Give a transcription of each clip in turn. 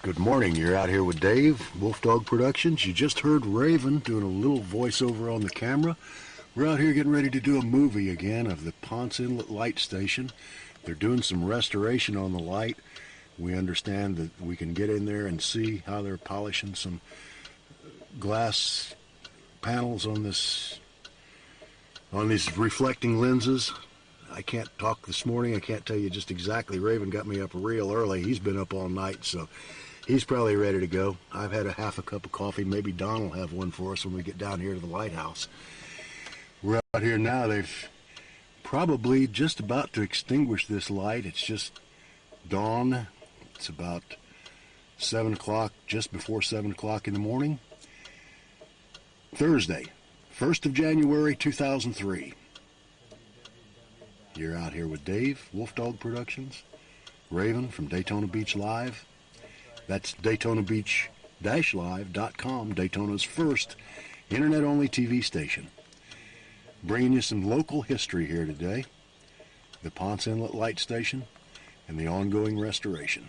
Good morning. You're out here with Dave, Wolf Dog Productions. You just heard Raven doing a little voiceover on the camera. We're out here getting ready to do a movie again of the Ponce Inlet Light Station. They're doing some restoration on the light. We understand that we can get in there and see how they're polishing some glass panels on these reflecting lenses. I can't talk this morning. I can't tell you just exactly. Raven got me up real early. He's been up all night, so he's probably ready to go. I've had half a cup of coffee. Maybe Don will have one for us when we get down here to the lighthouse. We're out here now. They've probably just about to extinguish this light. It's just dawn. It's about 7 o'clock, just before 7 o'clock in the morning. Thursday, 1st of January, 2003. You're out here with Dave, Wolf Dog Productions, Raven from Daytona Beach Live. That's DaytonaBeach-Live.com, Daytona's first internet-only TV station. Bringing you some local history here today, the Ponce Inlet Light Station, and the ongoing restoration.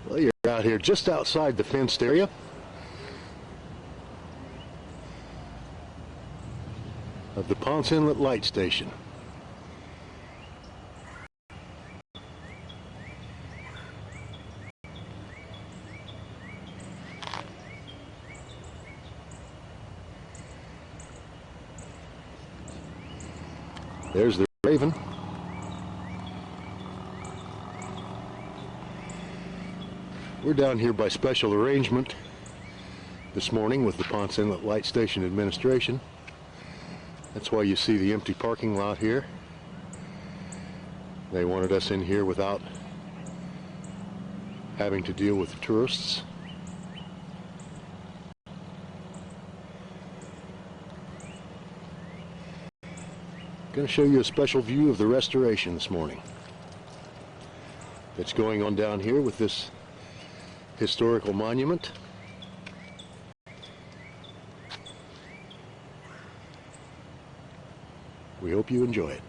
Well, you're out here just outside the fenced area. Of the Ponce Inlet Light Station. There's the Raven. We're down here by special arrangement this morning with the Ponce Inlet Light Station Administration. That's why you see the empty parking lot here. They wanted us in here without having to deal with the tourists. Going to show you a special view of the restoration this morning that's going on down here with this historical monument. We hope you enjoy it.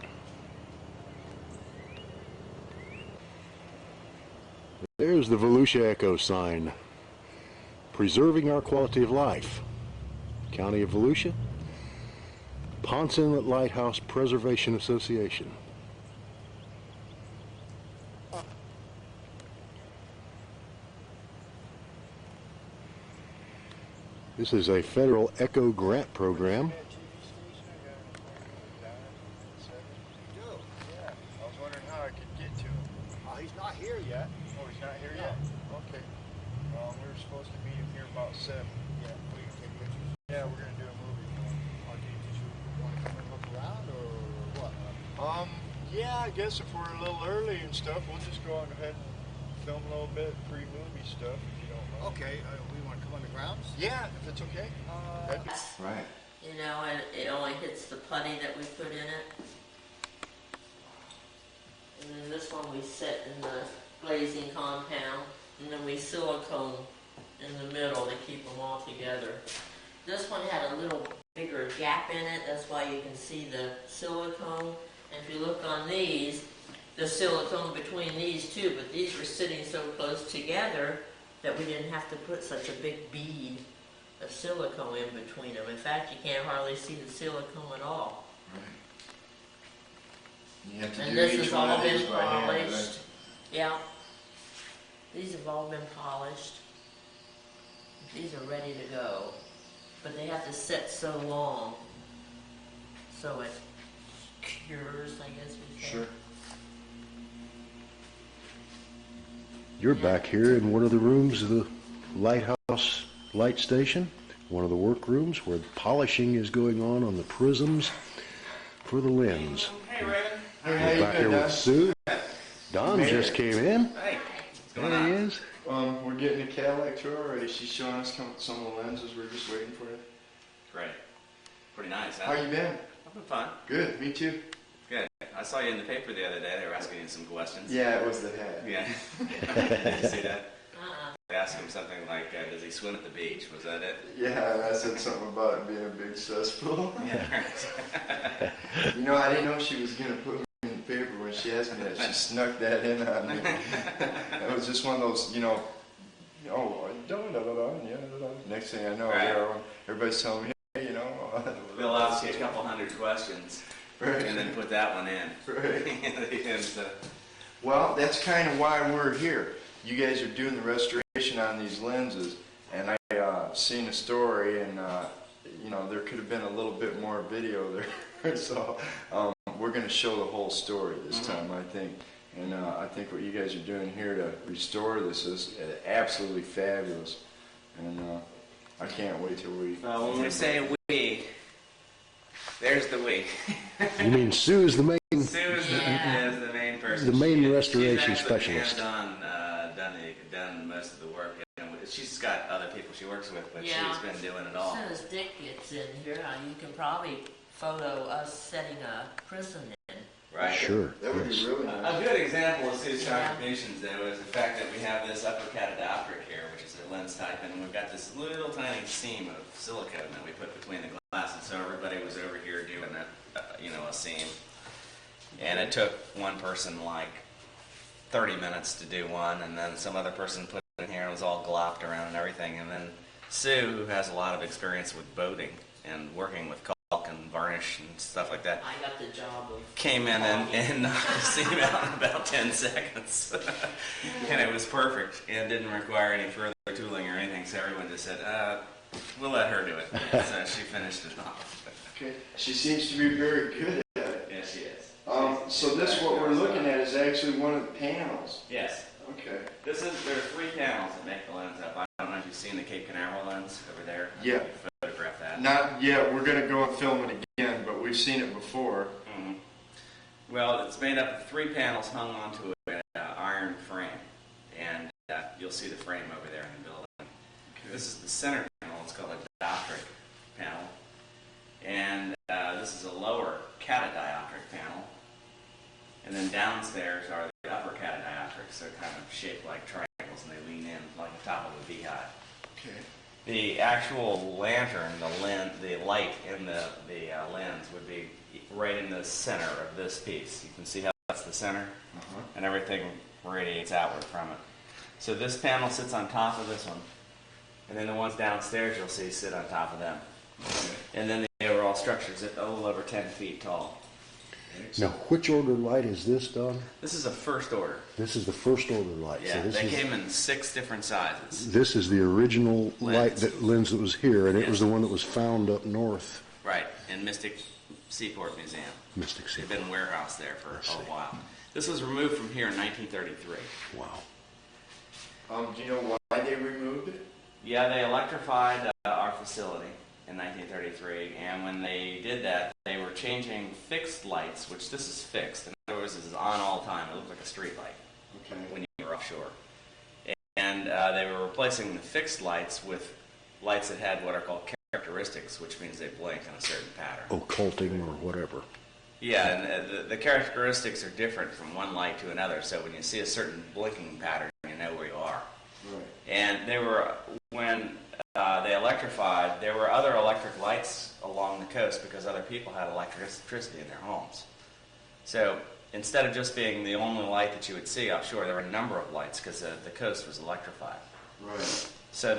There's the Volusia Echo sign, preserving our quality of life. County of Volusia, Ponce Inlet Lighthouse Preservation Association. This is a federal ECHO grant program. I was wondering how I could get to him. He's not here yet. Oh, he's not here yet? Okay. We were supposed to meet him here about 7. Yeah, we can take pictures. Yeah, we're going to do a movie. Did you want to come and look around or what? Yeah, I guess if we're a little early and stuff, we'll just go on ahead and film a little bit pre-movie stuff if you don't mind. Okay, we want to come on the grounds? Yeah, if it's okay. Right. You know, and it only hits the putty that we put in it. And then this one we set in the glazing compound, and then we silicone in the middle to keep them all together. This one had a little bigger gap in it, that's why you can see the silicone. And if you look on these, the silicone between these two, but these were sitting so close together that we didn't have to put such a big bead of silicone in between them. In fact, you can't hardly see the silicone at all. Right. You have to And do this each has one all of been these by hand, polished. right? Yeah. These have all been polished. These are ready to go. But they have to sit so long so it cures, I guess we say. Sure. You're back here in one of the rooms of the Lighthouse Light Station, one of the workrooms where polishing is going on the prisms for the lens. Hey, Raven. We're back here with Sue. Don just came in. Hey. There he is. We're getting a Cadillac to her already. She's showing us some of the lenses. We're just waiting for you. Great. Pretty nice, huh? How you been? I've been fine. Good, me too. Good. I saw you in the paper the other day. They were asking you some questions. Yeah, it was the hat. Yeah. Did you see that? Uh-uh. They asked him something like, does he swim at the beach? Was that it? Yeah, and I said something about it being a big cesspool. Yeah, right. You know, I didn't know she was going to put me in the paper when she asked me that. She snuck that in on me. It was just one of those, you know, oh, yeah, next thing I know, Right. everybody's telling me, hey, you know. They'll ask you a couple hundred questions, Right. and then put that one in. Right. And so, Well, that's kind of why we're here. You guys are doing the restoration on these lenses, and I seen a story, and you know, there could have been a little bit more video there. So we're going to show the whole story this time, I think. And I think what you guys are doing here to restore this is absolutely fabulous. And I can't wait till we... when we say we, there's the we. You mean Sue's the main? Sue is the main person. The main She's restoration actually specialist. done most of the work. You know, she's got other people she works with, but Yeah. she's been doing it all. As soon as Dick gets in here, you can probably photo us setting a prison in. Right. Sure. That would Yes. be really A nice. good example of Sue's Yeah. contributions, though, is the fact that we have this upper catadioptric here, which is a lens type, and we've got this little tiny seam of silicone that we put between the glasses. So everybody was over here doing a seam, and it took one person like 30 minutes to do one, and then some other person put it in here and it was all glopped around and everything. And then Sue, who has a lot of experience with boating and working with caulk and varnish and stuff like that, I got the job of... came in and knocked the seam out in about 10 seconds. And it was perfect and didn't require any further tooling or anything, so everyone just said, we'll let her do it. So she finished it off. Okay. She seems to be very good at it. Yes, she is. So this, what we're looking at, is actually one of the panels. Yes. Okay. There are 3 panels that make the lens up. I don't know if you've seen the Cape Canaveral lens over there. Yeah. You photographed that. Not yet. We're going to go and film it again, but we've seen it before. Mhm. Well, it's made up of 3 panels hung onto an iron frame, and you'll see the frame over there in the building. Okay. This is the center panel. It's called a dioptric panel, and this is a lower catadioptric panel. And then downstairs are the upper catadioptrics. They're kind of shaped like triangles, and they lean in like the top of a beehive. Okay. The actual lantern, the light in the lens would be right in the center of this piece. You can see how that's the center, and everything radiates outward from it. So this panel sits on top of this one, and then the ones downstairs you'll see sit on top of them. Okay. And then the overall structure is a little over 10 feet tall. Now, which order light is this, Don? This is a first order. This is the first order light. Yeah, so this they is, came in 6 different sizes. This is the original Lens. lens that was here, and it was Yes. the one that was found up north, Right, in Mystic Seaport Museum. Mystic They've Seaport. been warehoused there for Let's a see. while. This was removed from here in 1933. Wow. Do you know why they removed it? Yeah, they electrified our facility in 1933, and when they did that, they were changing fixed lights, which this is fixed. In other words, this is on all the time. It looks like a street light Okay. when you're offshore. And they were replacing the fixed lights with lights that had what are called characteristics, which means they blink in a certain pattern. Occulting or whatever. Yeah, and the characteristics are different from one light to another, so when you see a certain blinking pattern, you know where you are. Right. And when they electrified, there were other electric lights along the coast because other people had electricity in their homes. So instead of just being the only light that you would see offshore, there were a number of lights because the coast was electrified. Right. So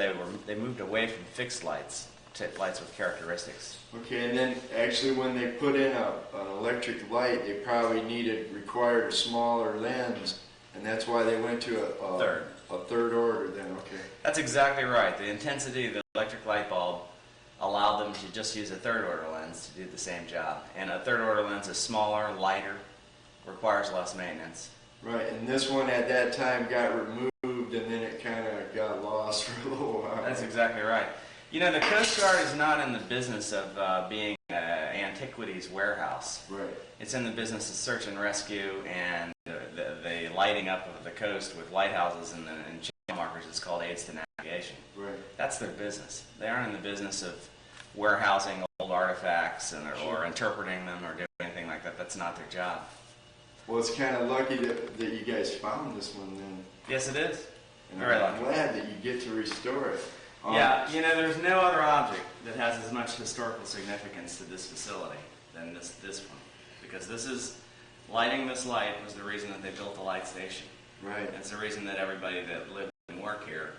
they moved away from fixed lights to lights with characteristics. Okay, and then actually when they put in an electric light, they probably required a smaller lens, and that's why they went to a third order then, okay. That's exactly right. The intensity of the electric light bulb allowed them to just use a third order lens to do the same job. And a third order lens is smaller, lighter, requires less maintenance. Right, and this one at that time got removed, and then it kind of got lost for a little while. That's exactly right. You know, the Coast Guard is not in the business of being an antiquities warehouse. Right. It's in the business of search and rescue and the lighting up of the coast with lighthouses and markers. It's called aids to navigation. Right. That's their business. They aren't in the business of warehousing old artifacts or interpreting them or doing anything like that. That's not their job. Well, it's kind of lucky that you guys found this one then. Yes, it is. And Very I'm lucky. glad that you get to restore it. Yeah, you know, there's no other object that has as much historical significance to this facility than this one. Because this is, lighting this light was the reason that they built the light station. Right. It's the reason that everybody that lived and worked here.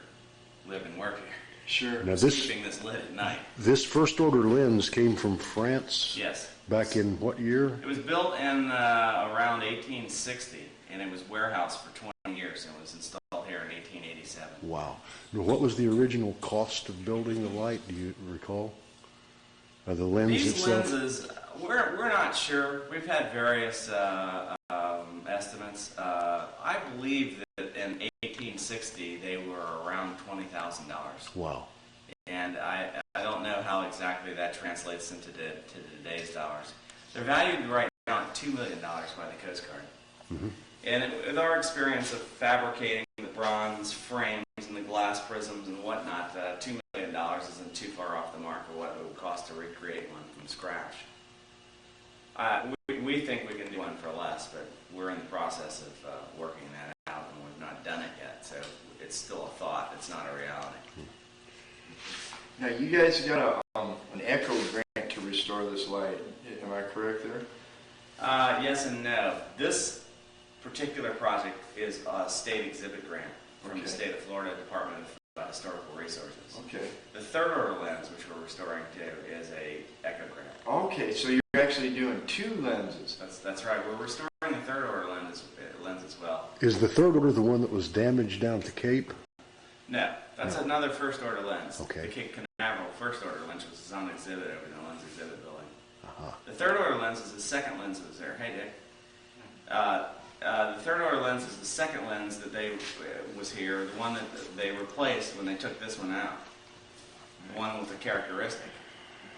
Sure. Now Keeping this lit at night. this first order lens came from France. Yes. Back in what year? It was built in around 1860, and it was warehoused for 20 years, and was installed here in 1887. Wow. Now, what was the original cost of building the light? Do you recall? The lens These itself? lenses, we're not sure. We've had various estimates. I believe that in 1860 they were around $20,000. Wow. And I don't know how exactly that translates into today's dollars. They're valued right now at $2 million by the Coast Guard. Mm-hmm. And with our experience of fabricating the bronze frames and the glass prisms and whatnot, $2 million isn't too far off the mark of what it would cost to recreate one from scratch. We think we can do one for less, but we're in the process of working that out, and we've not done it yet, so it's still a thought. It's not a reality. Now, you guys got an ECHO grant to restore this light. Am I correct there? Yes and no. This particular project is a state exhibit grant from the state of Florida Department of Historical Resources. Okay. The third order lens, which we're restoring to, is a ECHO grant. Okay, so you're actually doing two lenses. That's right. We're restoring the third order lens as well. Is the third order the one that was damaged down at the Cape? No, that's another first order lens. Okay. The Cape Canaveral first order lens was on exhibit over in the lens exhibit building. Uh-huh. The third order lens is the second lens that was there. Hey, Dick. The third order lens is the second lens that was here, the one that they replaced when they took this one out. The one with the characteristic.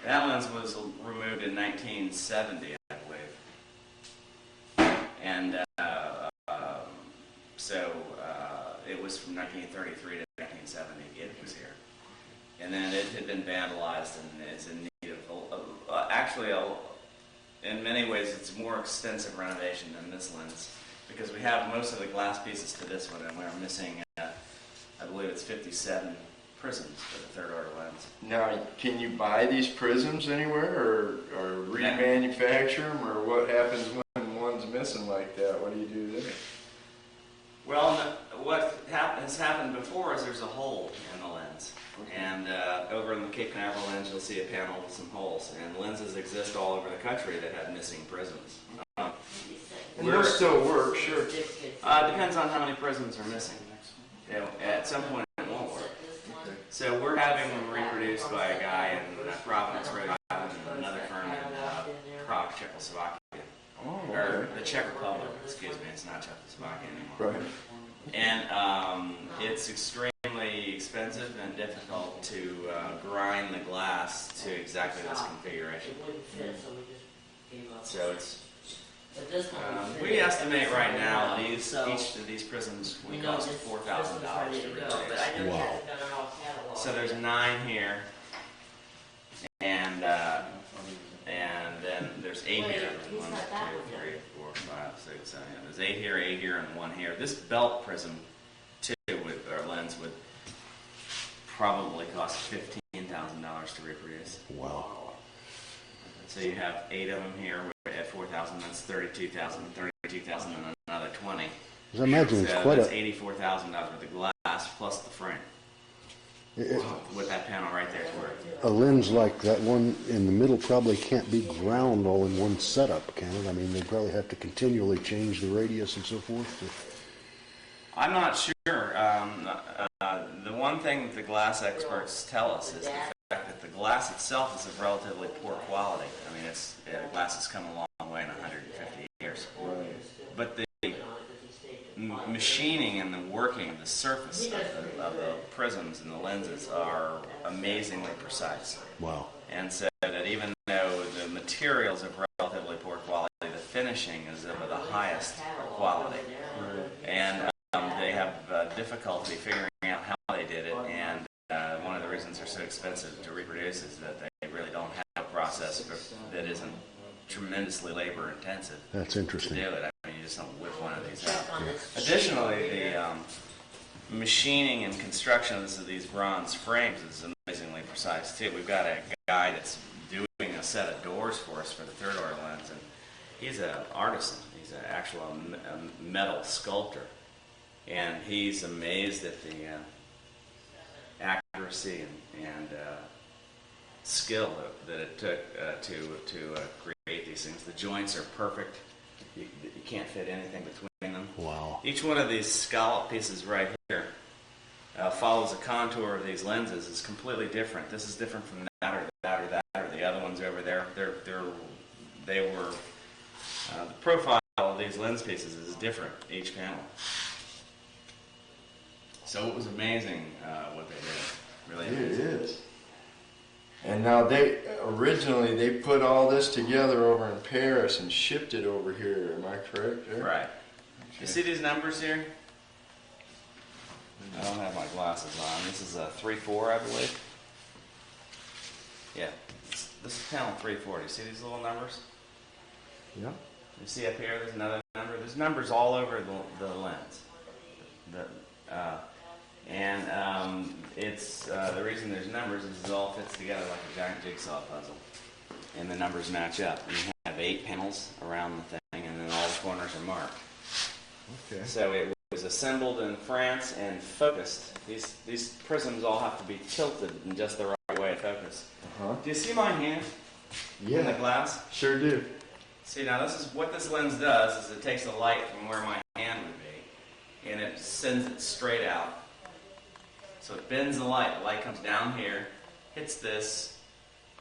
That lens was removed in 1970, I believe. And so it was from 1933 to 1970. It was here. And then it had been vandalized and is in need of, actually, in many ways, it's more extensive renovation than this lens, because we have most of the glass pieces to this one, and we're missing, I believe it's 57 prisms for the third order lens. Now, can you buy these prisms anywhere, or remanufacture them, or what happens when one's missing like that? What do you do there? Well, what has happened before is there's a hole in the lens. And over in the Cape Canaveral lens, you'll see a panel with some holes. And lenses exist all over the country that have missing prisms. And they'll still work, sure. Depends on how many prisms are missing. You know, at some point, it won't work. So we're having them reproduced by a guy in Providence, Rhode Island, and another firm in Prague, Czechoslovakia. Oh, Or the Czech Republic, excuse me. It's not Czechoslovakia anymore. Right. And it's extremely expensive and difficult to grind the glass to exactly this configuration. So it's we estimate right now each of these prisms would cost $4,000 to replace. Wow. So there's 9 here, and then there's 8 here. 1, 2, 3, 4, 5, 6, 7. There's 8 here, and 1 here. This belt prism, too, with our lens would probably cost $15,000 to reproduce. Wow. So you have 8 of them here at $4,000. That's $32,000, $32,000, and another 20. I imagine it's So quite that's a... $84,000 worth of glass plus the frame. With that panel right there is worth. A lens like that one in the middle probably can't be ground all in one setup, can it? I mean, they probably have to continually change the radius and so forth. I'm not sure. The one thing that the glass experts tell us is the fact that the glass itself is of relatively poor quality. I mean, glass has come a long way in 150 years. But the machining and the working of the surface of the prisms and the lenses are amazingly precise. Wow. And so that even though the materials of relatively poor quality, the finishing is of the highest quality. And they have difficulty figuring out expensive to reproduce is that they really don't have a process that isn't tremendously labor intensive. That's To interesting. do it. I mean, you just don't whip one of these out. On this Additionally, the machining and construction of these bronze frames is amazingly precise too. We've got a guy that's doing a set of doors for us for the third order lens, and he's an artisan. He's an actual metal sculptor, and he's amazed at the accuracy and skill that it took to create these things. The joints are perfect. You can't fit anything between them. Wow. Each one of these scallop pieces right here follows a contour of these lenses. Is completely different. This is different from that or that or that or the other ones over there. They were the profile of these lens pieces is different each panel. So it was amazing what they did. Really It amazing. is. And now they put all this together over in Paris and shipped it over here. Am I correct there? Right. You see these numbers here? I don't have my glasses on. This is a 3-4, I believe. Yeah. This is panel 340. You see these little numbers? Yeah. You see up here, there's another number. There's numbers all over the lens. It's the reason there's numbers is it all fits together like a giant jigsaw puzzle, and the numbers match up. You have 8 panels around the thing, and then all the corners are marked. Okay. So it was assembled in France and focused. These prisms all have to be tilted in just the right way to focus. Uh-huh. Do you see my hand in the glass? Sure do. See, now this is what this lens does is it takes the light from where my hand would be and it sends it straight out. So it bends the light. The light comes down here, hits this,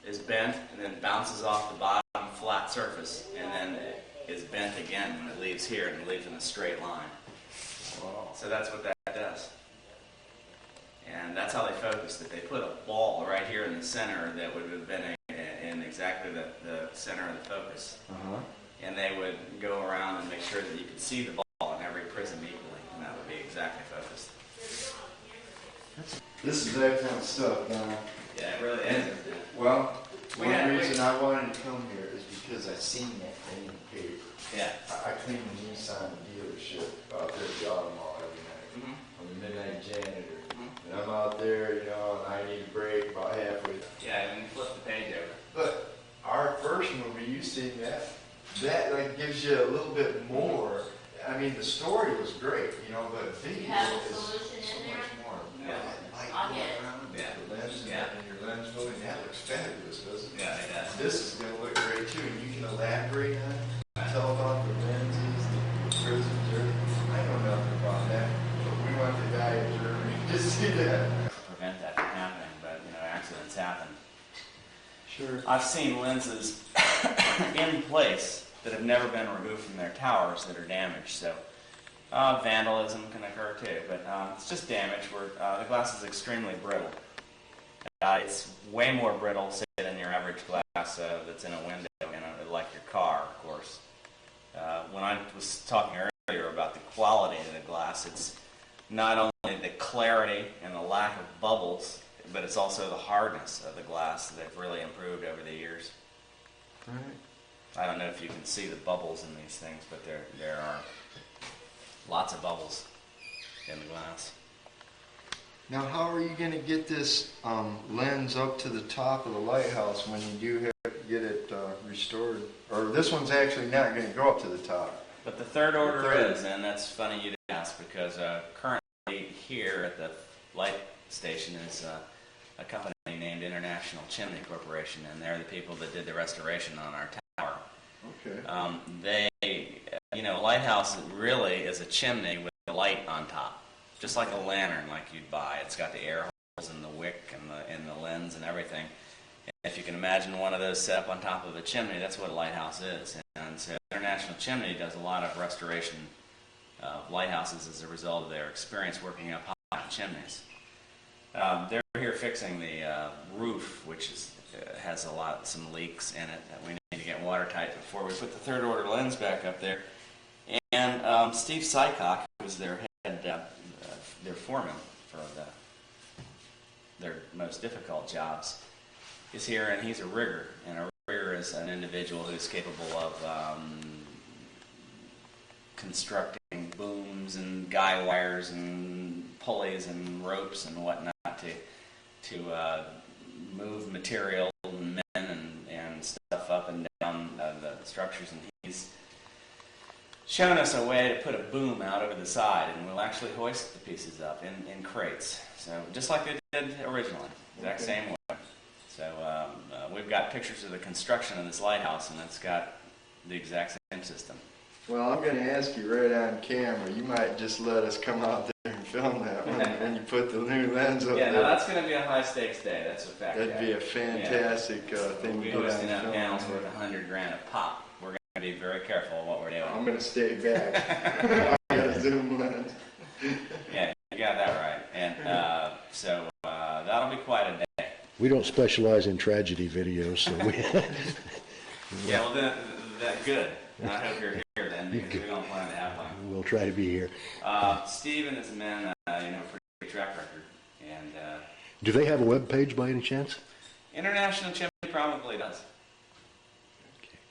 is bent, and then bounces off the bottom flat surface, and then it is bent again when it leaves here, and it leaves in a straight line. Wow. So that's what that does. And that's how they focused it. They put a ball right here in the center that would have been in exactly the center of the focus. Uh-huh. And they would go around and make sure that you could see the ball in every prism equally, and that would be exactly focused. This is that kind of stuff, Don. Yeah, it really is. Well, We one had- reason I wanted to come here is because I seen that thing in the paper. Yeah. I clean the Nissan dealership out there at the auto mall every night. Mm-hmm. I'm the midnight janitor. And I'm out there, you know, and I need a break about halfway. Yeah, and you flip the page over. But our first movie, you seen that like gives you a little bit more. I mean, the story was great, you know, but video You have a is solution so in there? much more. Yeah. Light I'll going get it. around with Yeah. the lens Yeah. and your lens moving, that looks fabulous, doesn't it? Yeah, it does. This is going to look great too, and you can elaborate on it, tell about the lenses, the prisms, everything. I know nothing about that, but we want the guy in Germany to see that. Prevent that from happening, but you know, accidents happen. Sure. I've seen lenses in place that have never been removed from their towers that are damaged. So vandalism can occur too, but it's just damage where the glass is extremely brittle. It's way more brittle, say, than your average glass that's in a window, like your car, of course. When I was talking earlier about the quality of the glass, it's not only the clarity and the lack of bubbles, but it's also the hardness of the glass that they've really improved over the years. Right. I don't know if you can see the bubbles in these things, but there are lots of bubbles in the glass. Now, how are you going to get this lens up to the top of the lighthouse when you do get it restored? Or this one's actually not going to go up to the top. But the third order third. is, and that's funny you ask, because currently here at the light station is a company named International Chimney Corporation, and they're the people that did the restoration on our tower. Okay. Lighthouse really is a chimney with a light on top, just like a lantern like you'd buy. It's got the air holes and the wick and the lens and everything. And if you can imagine one of those set up on top of a chimney, that's what a lighthouse is. And so International Chimney does a lot of restoration of lighthouses as a result of their experience working up high on chimneys. They're here fixing the roof, which has some leaks in it that we need to get watertight before we put the third order lens back up there. And Steve Sycock, who was their head, their foreman for their most difficult jobs, is here, and he's a rigger. And a rigger is an individual who's capable of constructing booms and guy wires and pulleys and ropes and whatnot to move material and men and stuff up and down the structures. And he's shown us a way to put a boom out over the side, and we'll actually hoist the pieces up in crates. So just like they did originally, exact same way. So we've got pictures of the construction of this lighthouse, and it's got the exact same system. Well, I'm going to ask you right on camera. You might just let us come out there and film that when you put the new lens up Yeah, there. no, that's going to be a high-stakes day. That's a fact. That'd be a fantastic thing to We'll get be on hosting up film. panels worth $100,000 a pop. We're going to be very careful of what we're doing. I'm going to stay back. I got a zoom lens. Yeah, you got that right. And so that'll be quite a day. We don't specialize in tragedy videos, so we... Yeah, well, then, good. I hope you're here then, because we don't plan to have one. We'll try to be here. Steven is a man, pretty track record. And Do they have a web page by any chance? International Chimney probably does.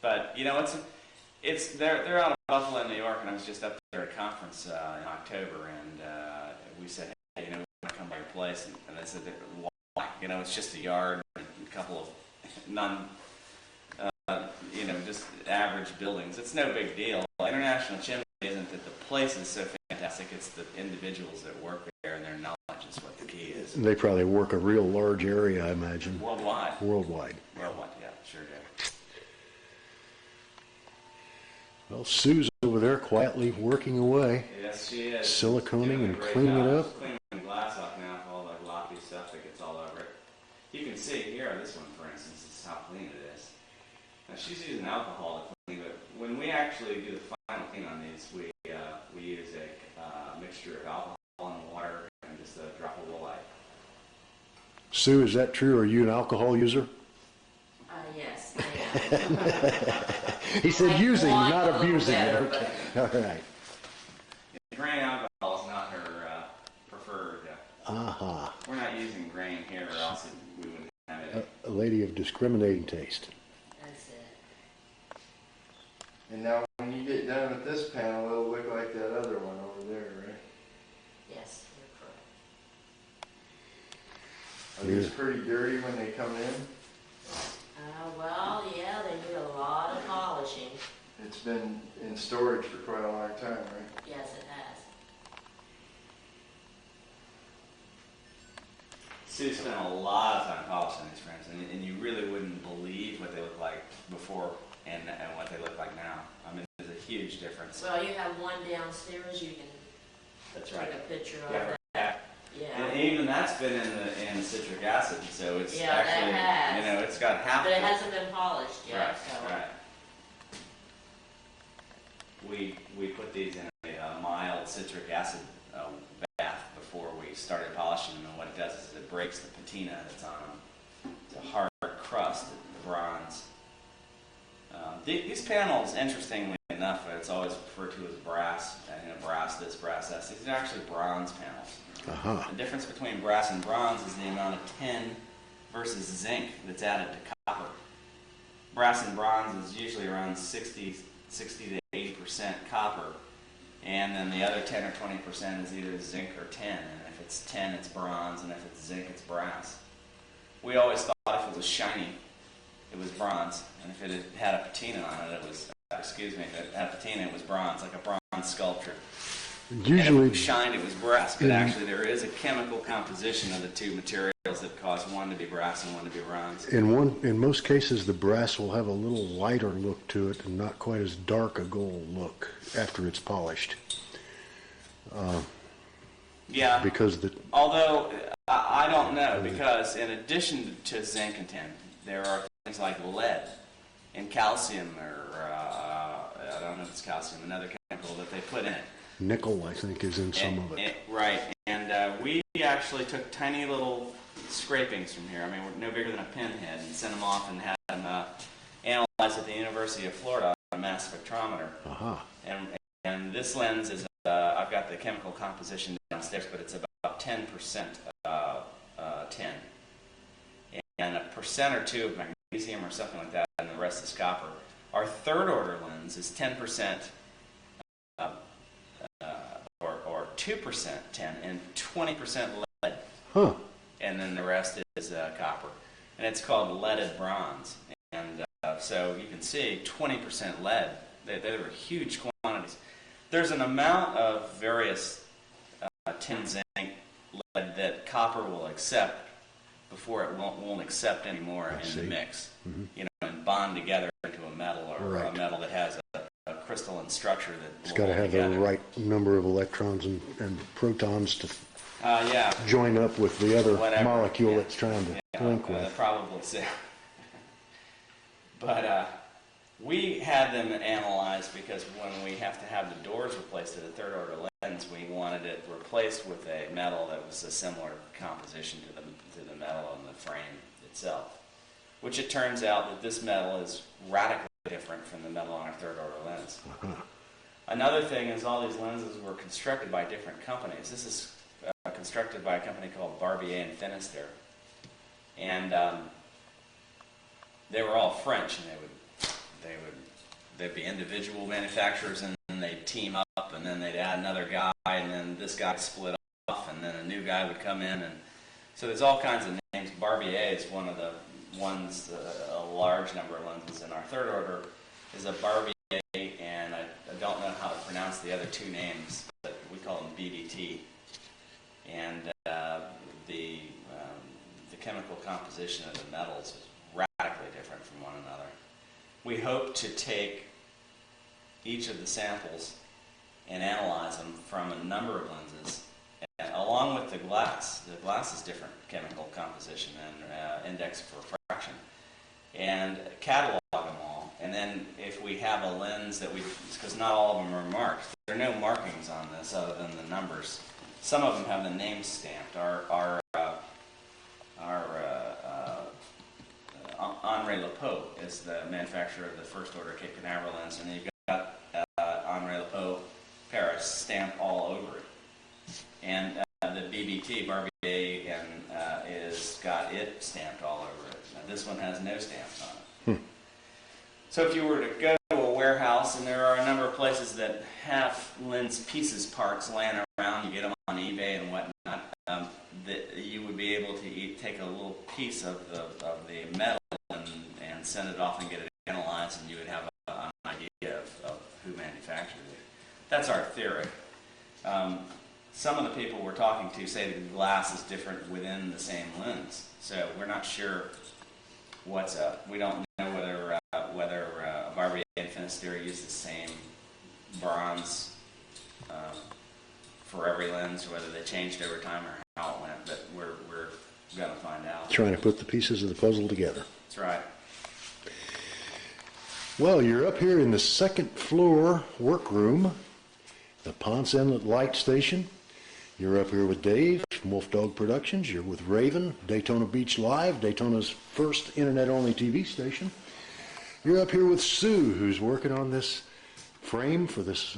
But, they're out of Buffalo, New York, and I was just up there at a conference in October, and we said, hey, we want to come by your place. And they said, why? It's just a yard and a couple of just average buildings. It's no big deal. International Chimney isn't that the place is so fantastic, it's the individuals that work there and their knowledge is what the key is. They probably work a real large area, I imagine. Worldwide. Worldwide. Worldwide, yeah, sure do. Well, Sue's over there quietly working away. Yes, she is. Siliconing and cleaning it up. Cleaning the glass off now with all the gloppy stuff that gets all over it. You can see here, this one, for instance, this is how clean it is. Now, she's using alcohol to clean, but when we actually do the final clean on these, we use a mixture of alcohol and water and just a drop of woolite. Sue, is that true? Are you an alcohol user? Yes, I am. He said using, want not a little abusing. better, Okay. All right. Grain alcohol is not her preferred. Uh-huh. We're not using grain here, or else we wouldn't have it. A lady of discriminating taste. That's it. And now when you get done with this panel, it'll look like that other one over there, right? Yes, you're correct. Are these pretty dirty when they come in? Well, yeah, they need a lot of polishing. It's been in storage for quite a long time, right? Yes, it has. Sue spent a lot of time polishing these frames, and you really wouldn't believe what they look like before and what they look like now. I mean, there's a huge difference. Well, you have one downstairs you can That's take right. a picture of. Yeah, That. Yeah. And even that's been in the citric acid, so it's Yeah, that actually, has. it's got half. But it hasn't been polished yet, Right, so. right. We put these in a mild citric acid bath before we started polishing them, and what it does is it breaks the patina that's on them. It's a hard crust, the bronze. These panels, interestingly enough, it's always referred to as brass, brass this, brass that. These are actually bronze panels. Uh-huh. The difference between brass and bronze is the amount of tin versus zinc that's added to copper. Brass and bronze is usually around 60 to 80% copper, and then the other 10 or 20% is either zinc or tin. And if it's tin, it's bronze, and if it's zinc, it's brass. We always thought if it was shiny, it was bronze, and if it had a patina on it, it was, if it had a patina, it was bronze, like a bronze sculpture. Usually, and if it was shined, it was brass, but actually there is a chemical composition of the two materials that cause one to be brass and one to be bronze. in most cases, the brass will have a little lighter look to it and not quite as dark a gold look after it's polished. Yeah. Because although I don't know, because in addition to zinc and tin, there are things like lead and calcium, or I don't know if it's calcium, another chemical that they put in it. nickel, I think, is in some of it. Right, and we actually took tiny little scrapings from here. I mean, we're no bigger than a pinhead, and sent them off and had them analyzed at the University of Florida on a mass spectrometer. Uh-huh. And this lens is, I've got the chemical composition downstairs, but it's about 10% tin. And a percent or two of magnesium or something like that, and the rest is copper. Our third order lens is 10% or 2% tin and 20% lead. Huh. And then the rest is copper. And it's called leaded bronze. And so you can see 20% lead. They were huge quantities. There's an amount of various tin, zinc, lead that copper will accept before it won't accept anymore in the mix. Mm-hmm. You know, and bond together into a metal or a metal that has a crystalline structure that it's got to have the right number of electrons and protons to join up with the other molecule it's trying to link with. Probably so. But we had them analyzed because when we have to have the doors replaced to the third order lens, we wanted it replaced with a metal that was a similar composition to the metal on the frame itself. Which it turns out that this metal is radically different from the metal on our third order lens. Another thing is all these lenses were constructed by different companies. This is constructed by a company called Barbier and Finisterre. And they were all French, and they'd be individual manufacturers, and then they'd team up, and then they'd add another guy, and then this guy split off, and then a new guy would come in, and so there's all kinds of names. Barbier is one of the ones, a large number of lenses in our third order is a Barbier, and I don't know how to pronounce the other two names, but we call them BBT. And the chemical composition of the metals is radically different from one another. We hope to take each of the samples and analyze them from a number of lenses, along with the glass. The glass is different chemical composition and index of refraction, and catalog them all. And then if we have a lens that because not all of them are marked. There are no markings on this other than the numbers. Some of them have the names stamped. Our Henri Lepeau is the manufacturer of the first order Cape Canaveral lens, and you've got Henri Lepeau Paris stamped all over it. And the BBT, Barbier, is got it stamped all over it. Now, this one has no stamps on it. So if you were to go to a warehouse, and there are a number of places that have lens pieces parts laying around, you get them on eBay and whatnot, that you would be able to take a little piece of the metal and send it off and get it analyzed, and you would have an idea of who manufactured it. That's our theory. Some of the people we're talking to say that the glass is different within the same lens, so we're not sure what's up. We don't know whether Barbier and Finisterre use the same bronze for every lens, or whether they changed over time or how it went, but we're going to find out. Trying to put the pieces of the puzzle together. That's right. Well, you're up here in the second floor workroom, the Ponce Inlet Light Station. You're up here with Dave from Wolf Dog Productions. You're with Raven, Daytona Beach Live, Daytona's first internet-only TV station. You're up here with Sue, who's working on this frame for this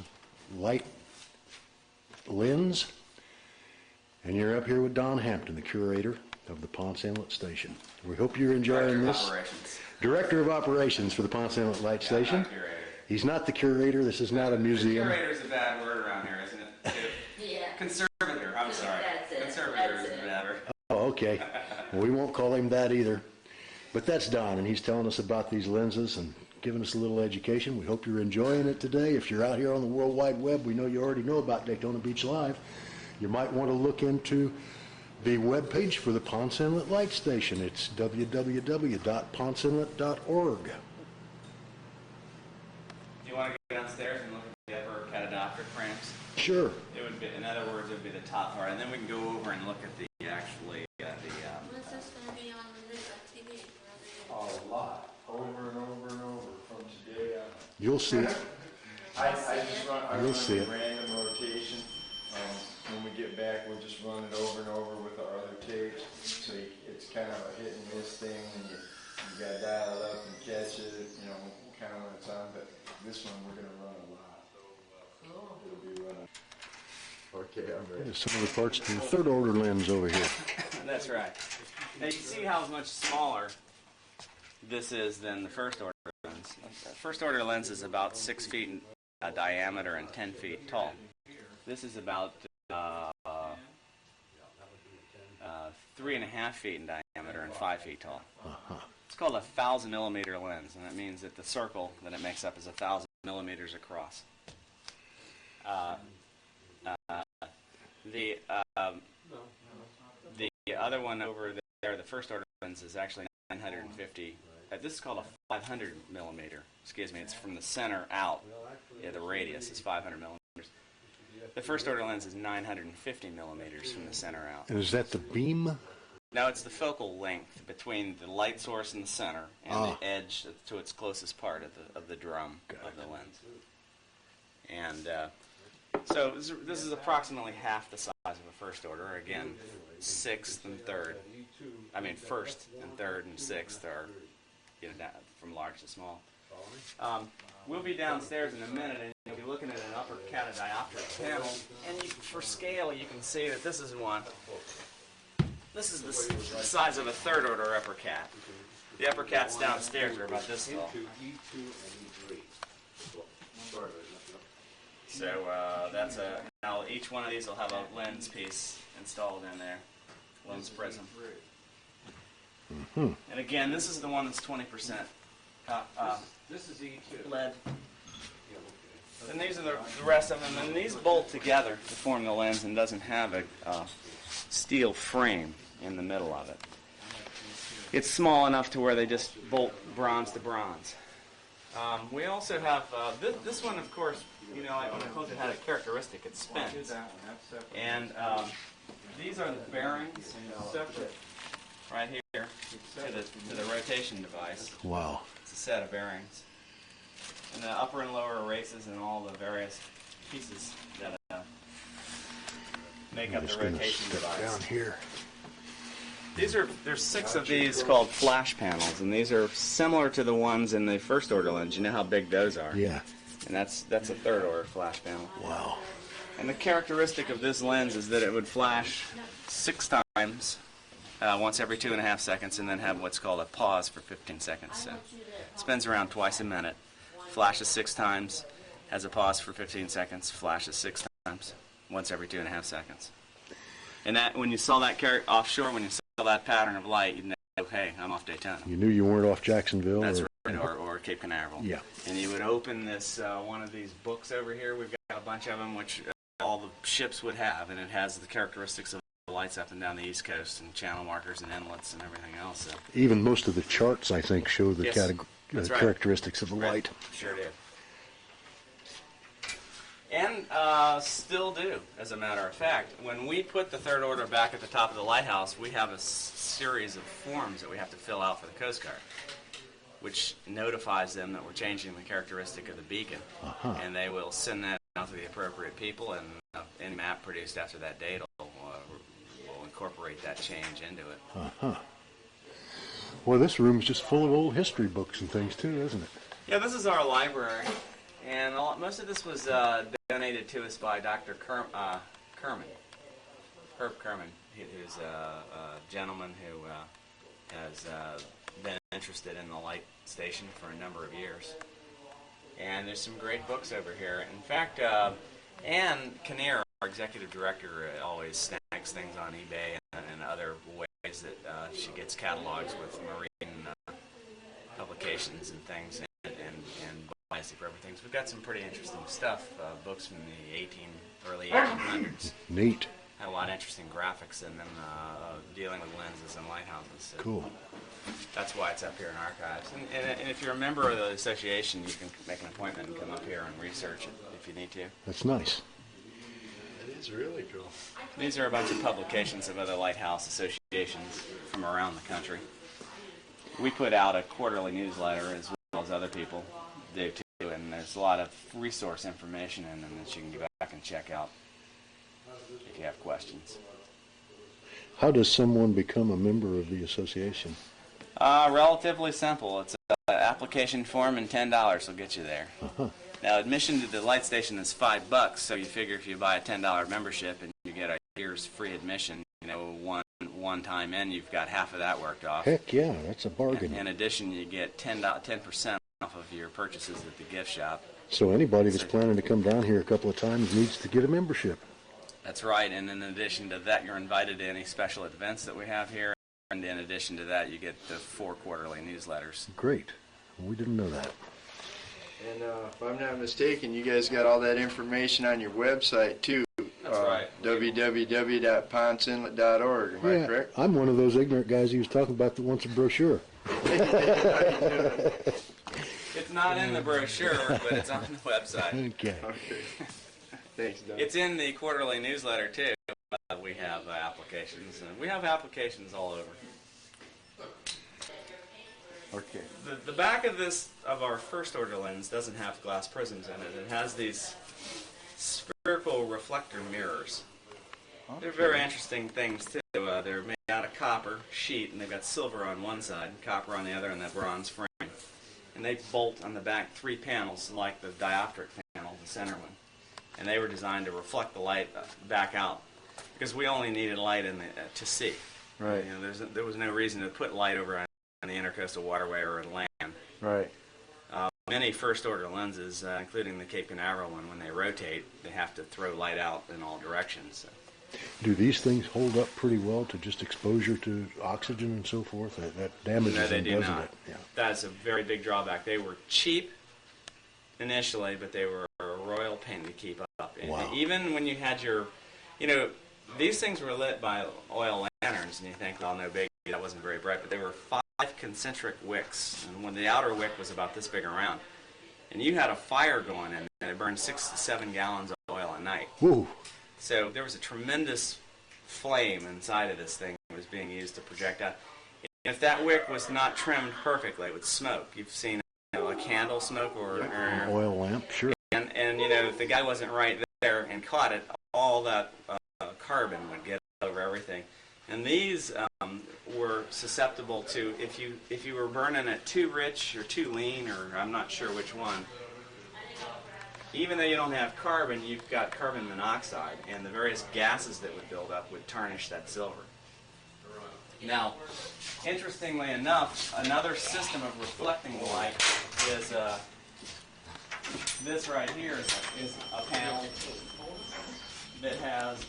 light lens. And you're up here with Don Hampton, the curator of the Ponce Inlet Station. We hope you're enjoying this. Director of Operations for the Ponce Inlet Light Station. Not curator. He's not the curator. This is not a museum. Curator's a bad word around here, isn't it? Yeah. Conservator, I'm sorry. That's it. Conservator is a bad word. Oh, okay. Well, we won't call him that either. But that's Don, and he's telling us about these lenses and giving us a little education. We hope you're enjoying it today. If you're out here on the World Wide Web, we know you already know about Daytona Beach Live. You might want to look into the webpage for the Ponce Inlet Light Station. It's www.ponceinlet.org. Do you want to go downstairs and look at the upper catadioptric frames? Sure. It would be, in other words, it would be the top part, and then we can go over and look at the When's this going to be on the TV? A lot, over and over and over from today on. You'll see it. I just run You'll see it. a random rotation. When we get back, we'll just run it over and over with our other tapes. So it's kind of a hit and miss thing, and you got to dial it up and catch it, kind of when it's on. But this one, we're going to run a lot. It'll be running. Okay, I'm ready. Some of the parts of the third order lens over here. That's right. Now you see how much smaller this is than the first order lens. First order lens is about 6 feet in diameter and 10 feet tall. This is about 3.5 feet in diameter and 5 feet tall. It's called a 1,000 millimeter lens, and that means that the circle that it makes up is 1,000 millimeters across. The other one over there, the first order lens, is actually 950. This is called a 500 millimeter. Excuse me, it's from the center out. Yeah, the radius is 500 millimeters. The first order lens is 950 millimeters from the center out. And is that the beam? No, it's the focal length between the light source in the center and the edge to its closest part of the drum of the lens. And so this is approximately half the size of a first order. Again, sixth and third. I mean, first and third and sixth are from large to small. We'll be downstairs in a minute, and you'll be looking at an upper catadioptric panel. And for scale, you can see that this is one. This is the size of a third order upper cat. The upper cats downstairs are about this tall. So that's now each one of these will have a lens piece installed in there, lens prism. And again, this is the one that's 20% This is E2. lead. And these are the rest of them, and these bolt together to form the lens and doesn't have a steel frame in the middle of it. It's small enough to where they just bolt bronze to bronze. We also have this one, of course. When I told you it had a characteristic, it spins. And these are the bearings right here to the rotation device. Wow. It's a set of bearings. And the upper and lower erases and all the various pieces that make up the rotation device. Down here. There's 6 of these called flash panels, and these are similar to the ones in the first order lens. You know how big those are? Yeah. And that's a third order flash panel. Wow. And the characteristic of this lens is that it would flash 6 times, once every 2.5 seconds, and then have what's called a pause for 15 seconds. So it spins around twice a minute, flashes 6 times, has a pause for 15 seconds, flashes 6 times, once every 2.5 seconds. And that when you saw that offshore, when you saw that pattern of light, you'd know, hey, I'm off Daytona. You knew you weren't off Jacksonville? That's right, or Cape Canaveral. Yeah. And you would open this one of these books over here. We've got a bunch of them, which all the ships would have, and it has the characteristics of the lights up and down the East Coast, and channel markers and inlets and everything else. So. Even most of the charts, I think, show the Yes, right. characteristics of the Right. light. Sure do. And still do, as a matter of fact. When we put the third order back at the top of the lighthouse, we have a series of forms that we have to fill out for the Coast Guard, which notifies them that we're changing the characteristic of the beacon. And they will send that out to the appropriate people, and any map produced after that date will incorporate that change into it. Well, this room's just full of old history books and things, too, isn't it? Yeah, this is our library. And most of this was donated to us by Dr. Kerman, Herb Kerman, who's a gentleman who has been interested in the light station for a number of years. And there's some great books over here. In fact, Ann Kinnear, our executive director, always snags things on eBay and other ways that she gets catalogs with marine publications and things and for everything. So we've got some pretty interesting stuff, books from the early 1800s. Neat. Had a lot of interesting graphics in them dealing with lenses and lighthouses. So Cool. that's why it's up here in archives. And if you're a member of the association, you can make an appointment and come up here and research it if you need to. That's nice. It is really cool. These are a bunch of publications of other lighthouse associations from around the country. We put out a quarterly newsletter as well as other people do too, and there's a lot of resource information in them that you can go back and check out if you have questions. How does someone become a member of the association? Relatively simple. It's an application form, and $10 will get you there. Now, admission to the light station is $5, so you figure if you buy a $10 membership and you get a year's free admission, one one time in, you've got half of that worked off. Heck yeah, that's a bargain. In addition, you get 10% off of your purchases at the gift shop. So anybody that's planning to come down here a couple of times needs to get a membership. That's right, and in addition to that, you're invited to any special events that we have here, and in addition to that, you get the 4 quarterly newsletters. Great. We didn't know that. And if I'm not mistaken, you guys got all that information on your website too. That's right. www.ponceinlet.org. Am I correct? I'm one of those ignorant guys he was talking about that wants a brochure. It's not in the brochure, but it's on the website. Okay. Okay. Thanks, Don. It's in the quarterly newsletter too. We have applications, and we have applications all over. Okay. The back of our first order lens doesn't have glass prisms in it. It has these spherical reflector mirrors. Okay. They're very interesting things too. They're made out of copper sheet, and they've got silver on one side, copper on the other, and that bronze frame. And they bolt on the back 3 panels like the dioptric panel, the center one. And they were designed to reflect the light back out, because we only needed light to see. Right. You know, there was no reason to put light over on the intercoastal waterway or in land. Right. Many first-order lenses, including the Cape Canaveral one, when they rotate, they have to throw light out in all directions. So. Do these things hold up pretty well to just exposure to oxygen and so forth? That damages them, doesn't it? Yeah. That's a very big drawback. They were cheap initially, but they were a royal pain to keep up. And wow. Even when you had these things were lit by oil lanterns, and you think, well, no big, that wasn't very bright, but they were 5 concentric wicks, and when the outer wick was about this big around, and you had a fire going in, and it burned 6 to 7 gallons of oil a night. Whoa. So there was a tremendous flame inside of this thing that was being used to project out. If that wick was not trimmed perfectly, it would smoke. You've seen a candle smoke or an oil lamp, sure. And if the guy wasn't right there and caught it, all that carbon would get over everything. And these were susceptible to, if you were burning it too rich or too lean, or I'm not sure which one, even though you don't have carbon, you've got carbon monoxide, and the various gases that would build up would tarnish that silver. Now, interestingly enough, another system of reflecting the light is this right here is a panel that has,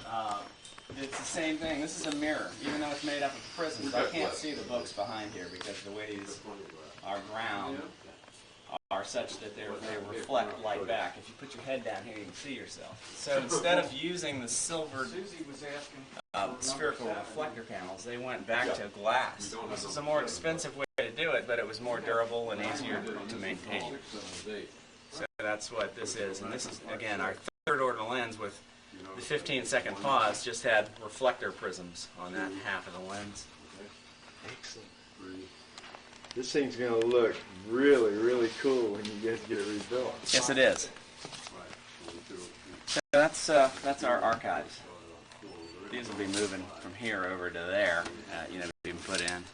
it's the same thing. This is a mirror, even though it's made up of prisms. I can't see the books behind here because the way these are ground are such that they reflect light back. If you put your head down here, you can see yourself. So instead of using the silver spherical reflector panels, they went back to glass. This is a more expensive way to do it, but it was more durable and easier to maintain. So that's what this is. And this is, again, our third order lens with the 15-second pause, just had reflector prisms on that half of the lens. Excellent. This thing's going to look really, really cool when you guys get it rebuilt. Yes, it is. So that's our archives. These will be moving from here over to there, being put in.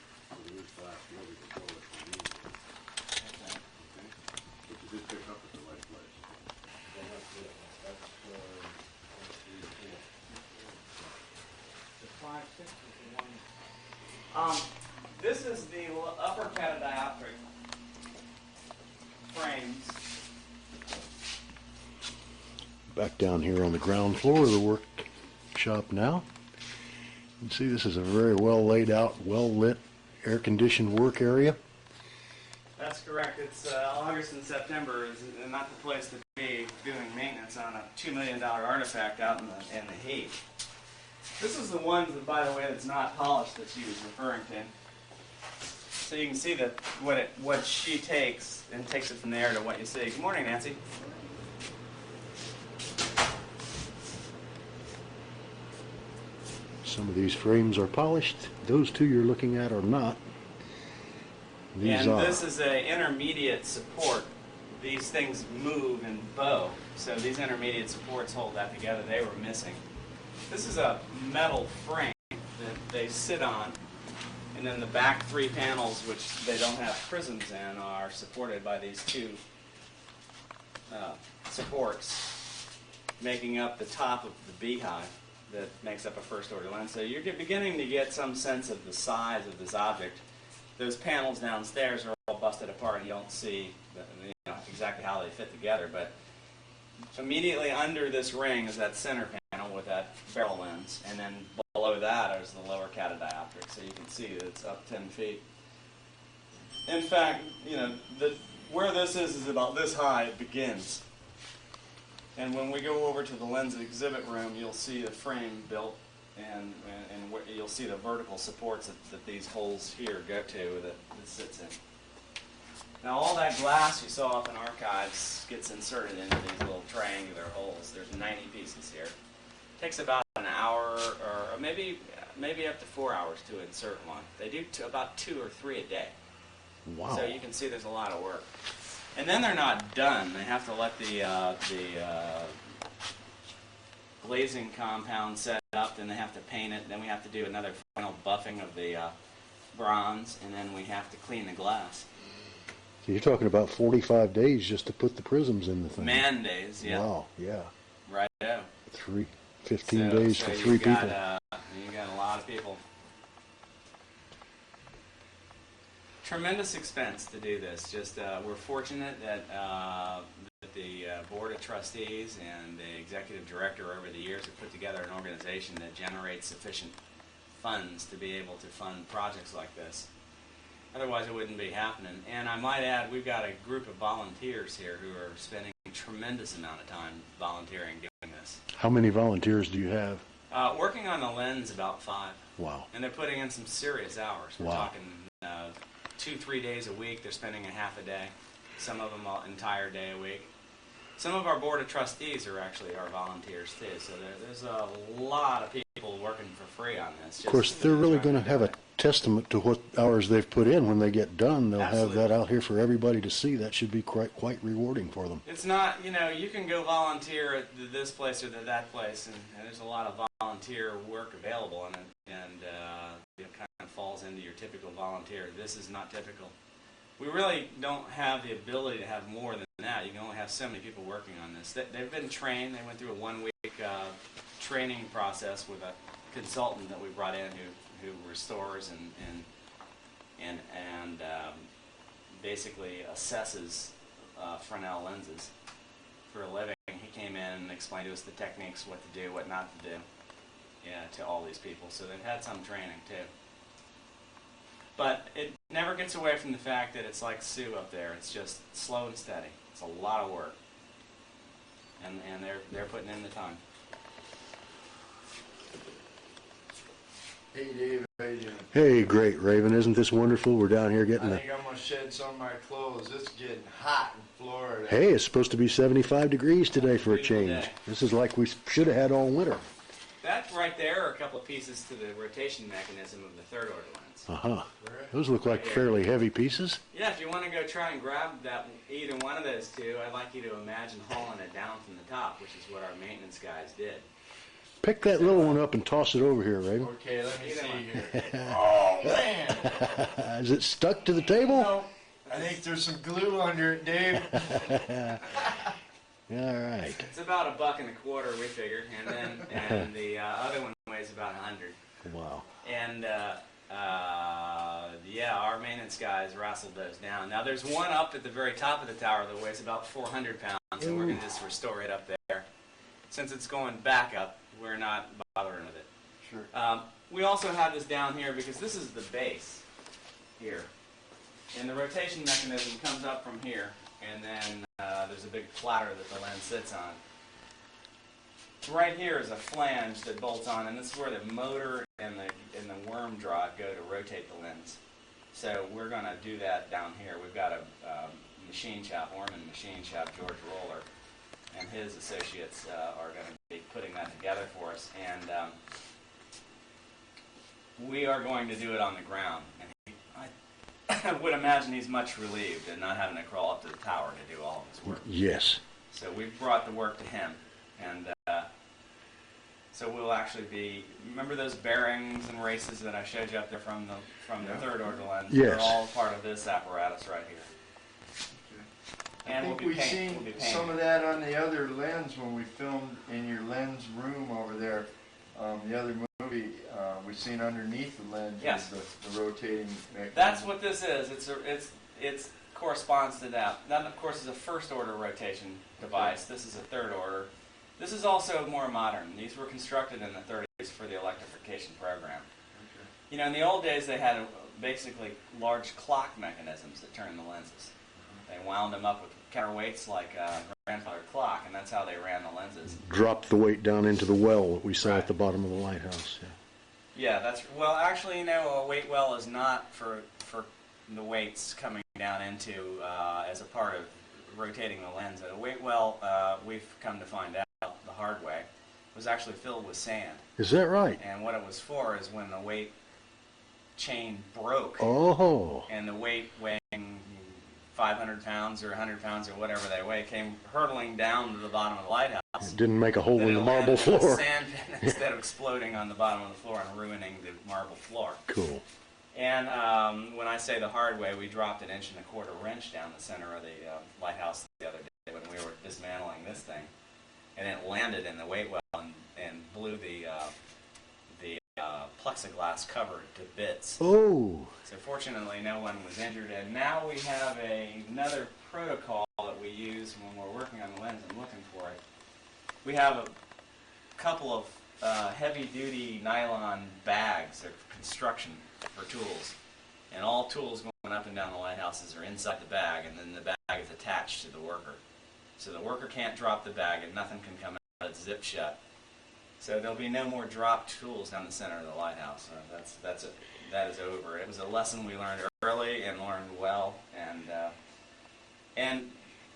This is the upper catadioptric frames. Back down here on the ground floor of the workshop now. You can see this is a very well laid out, well lit, air conditioned work area. That's correct. It's August and September is not the place to be doing maintenance on a $2 million artifact out in the heat. This is the one, by the way, that's not polished that she was referring to. So you can see that what she takes and takes it from there to what you see. Good morning, Nancy. Some of these frames are polished. Those two you're looking at are not. These are. This is an intermediate support. These things move and bow. So these intermediate supports hold that together. They were missing. This is a metal frame that they sit on. And then the back 3 panels, which they don't have prisms in, are supported by these 2 supports, making up the top of the beehive. that makes up a first order lens. So you're beginning to get some sense of the size of this object. Those panels downstairs are all busted apart, and you don't see exactly how they fit together, but immediately under this ring is that center panel with that barrel lens, and then below that is the lower catadioptric, so you can see that it's up 10 feet. In fact, where this is about this high it begins. And when we go over to the lens exhibit room, you'll see the frame built, and you'll see the vertical supports that these holes here go to that sits in. Now all that glass you saw up in archives gets inserted into these little triangular holes. There's 90 pieces here. It takes about an hour or maybe up to 4 hours to insert one. They do about 2 or 3 a day. Wow. So you can see there's a lot of work. And then they're not done. They have to let the glazing compound set up, then they have to paint it, then we have to do another final buffing of the bronze, and then we have to clean the glass. So you're talking about 45 days just to put the prisms in the thing. Man days, yeah. Wow, yeah. Right. 15 days for 3 people. You got a lot of people. Tremendous expense to do this. Just we're fortunate that the board of trustees and the executive director over the years have put together an organization that generates sufficient funds to be able to fund projects like this. Otherwise it wouldn't be happening. And I might add, we've got a group of volunteers here who are spending a tremendous amount of time volunteering doing this. How many volunteers do you have? Working on the lens, about 5. Wow. And they're putting in some serious hours. We're Wow. talking 2-3 days a week. They're spending a half a day. Some of them an entire day a week. Some of our board of trustees are actually our volunteers too. So there's a lot of people working for free on this. Of course, they're really going to have a testament to what hours they've put in when they get done. They'll Absolutely. have that out here for everybody to see. That should be quite rewarding for them. It's not, you can go volunteer at this place or that place, and there's a lot of volunteer work available, and it kind of falls into your typical volunteer. This is not typical. We really don't have the ability to have more than that. You can only have so many people working on this. They've been trained. They went through a 1-week training process with a consultant that we brought in who restores and basically assesses Fresnel lenses for a living. He came in and explained to us the techniques, what to do, what not to do, to all these people. So they've had some training too. But it never gets away from the fact that it's like Sue up there. It's just slow and steady. It's a lot of work, and they're putting in the time. Hey Dave, how you doing? Hey, great, Raven. Isn't this wonderful? We're down here getting I think I'm going to shed some of my clothes. It's getting hot in Florida. Hey, it's supposed to be 75 degrees today for a Beautiful change. day. This is like we should have had all winter. That right there are a couple of pieces to the rotation mechanism of the third order lens. Uh-huh. Those look like fairly heavy pieces. Yeah, if you want to go try and grab either one of those two, I'd like you to imagine hauling it down from the top, which is what our maintenance guys did. Pick that little one up and toss it over here, Raven. Okay, let me Either see one. here. Oh, man. Is it stuck to the table? No, I think there's some glue under it, Dave. All right. It's about $1.25, we figured, and the other one weighs about 100. Wow. And yeah, our maintenance guys wrestled those down. Now there's one up at the very top of the tower that weighs about 400 pounds, and we're going to just restore it up there. Since it's going back up, we're not bothering with it. Sure. We also have this down here because this is the base here. And the rotation mechanism comes up from here, and then there's a big platter that the lens sits on. Right here is a flange that bolts on, and this is where the motor and the worm drive go to rotate the lens. So we're going to do that down here. We've got a machine shop, Orman machine shop, George Roller, and his associates are going to be putting that together for us. And we are going to do it on the ground. And I would imagine he's much relieved at not having to crawl up to the tower to do all of his work. Yes. So we've brought the work to him. And so we'll actually be, remember those bearings and races that I showed you up there from the third order lens? Yes. They're all part of this apparatus right here. I And think we'll be we've painting. seen some of that on the other lens when we filmed in your lens room over there. the other movie, we've seen underneath the lens Yes. the rotating mechanism. That's what this is. It's corresponds to that. That, of course, is a first order rotation device. This is a third order. This is also more modern. These were constructed in the 30s for the electrification program. Okay. You know, in the old days, they had basically large clock mechanisms that turned the lenses. They wound them up with counterweights like a grandfather clock, and that's how they ran the lenses. Dropped the weight down into the well that we saw Right. at the bottom of the lighthouse. Yeah. Yeah, that's well. Actually, you know, a weight well is not for the weights coming down into as a part of rotating the lens. A weight well, we've come to find out the hard way, was actually filled with sand. Is that right? And what it was for is when the weight chain broke, Oh. and the weight weighing 500 pounds or 100 pounds or whatever they weigh came hurtling down to the bottom of the lighthouse. It didn't make a hole Then in the it marble landed on floor. the sand pit instead of exploding on the bottom of the floor and ruining the marble floor. Cool. And when I say the hard way, we dropped an 1.25 inch wrench down the center of the lighthouse the other day when we were dismantling this thing, and it landed in the weight well and blew the plexiglass cover to bits. Oh. So fortunately, no one was injured. And now we have another protocol that we use when we're working on the lens and looking for it. We have a couple of heavy-duty nylon bags of construction for tools. And all tools going up and down the lighthouses are inside the bag, and then the bag is attached to the worker. So the worker can't drop the bag, and nothing can come out. It's zipped shut. So there'll be no more dropped tools down the center of the lighthouse. That is over. It was a lesson we learned early and learned well, and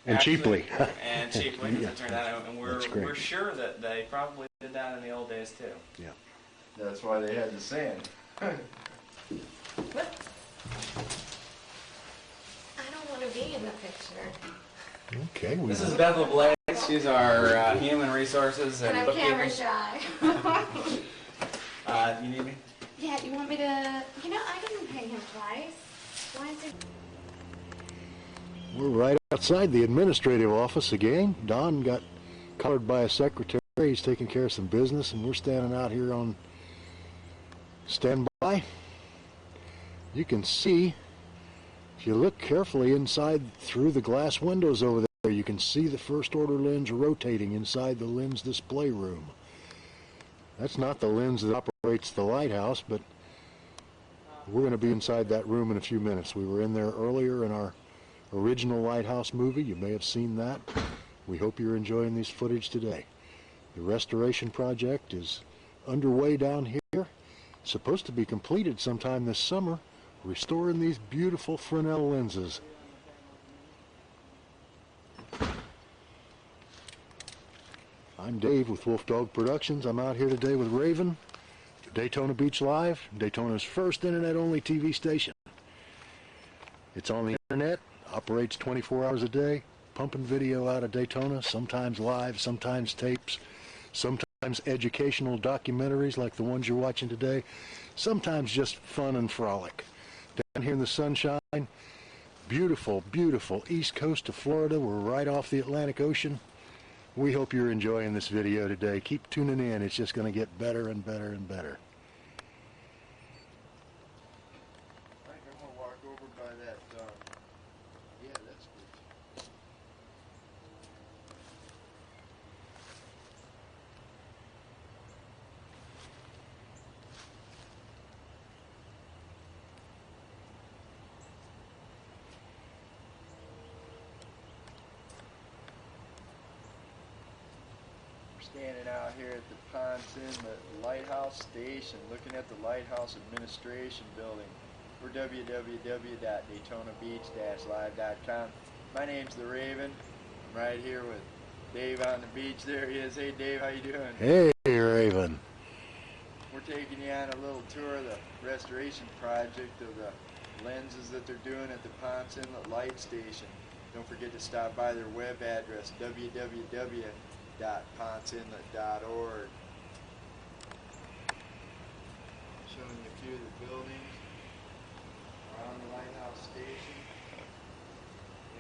actually, cheaply. And cheaply, as it turned out. And That's great. we're sure that they probably did that in the old days too. Yeah. That's why they had the sand. I don't want to be in the picture. Okay. This is Bethel Blaze. She's our human resources And and I'm camera bookkeeping. shy. You need me? Yeah, you want me to... You know, I didn't pay him twice. Why is it... We're right outside the administrative office again. Don got collared by a secretary. He's taking care of some business, and we're standing out here on standby. You can see, if you look carefully inside through the glass windows over there, you can see the first order lens rotating inside the lens display room. That's not the lens that operates the lighthouse, but we're going to be inside that room in a few minutes. We were in there earlier in our original lighthouse movie. You may have seen that. We hope you're enjoying this footage today. The restoration project is underway down here. It's supposed to be completed sometime this summer, restoring these beautiful Fresnel lenses. I'm Dave with Wolf Dog Productions. I'm out here today with Raven, Daytona Beach Live, Daytona's first internet-only TV station. It's on the internet, operates 24 hours a day, pumping video out of Daytona, sometimes live, sometimes tapes, sometimes educational documentaries like the ones you're watching today, sometimes just fun and frolic. Down here in the sunshine, beautiful, beautiful east coast of Florida. We're right off the Atlantic Ocean. We hope you're enjoying this video today. Keep tuning in. It's just going to get better and better and better. I think I'm gonna walk over by that. Yeah, that's good. We're standing out here at the Ponce Inlet Lighthouse Station, looking at the Lighthouse Administration Building. We're www.daytonabeach-live.com. My name's the Raven. I'm right here with Dave on the beach. There he is. Hey Dave, how you doing? Hey, Raven. We're taking you on a little tour of the restoration project of the lenses that they're doing at the Ponce Inlet Light Station. Don't forget to stop by their web address, www.ponceinlet.org. Showing you a few of the buildings around the lighthouse station.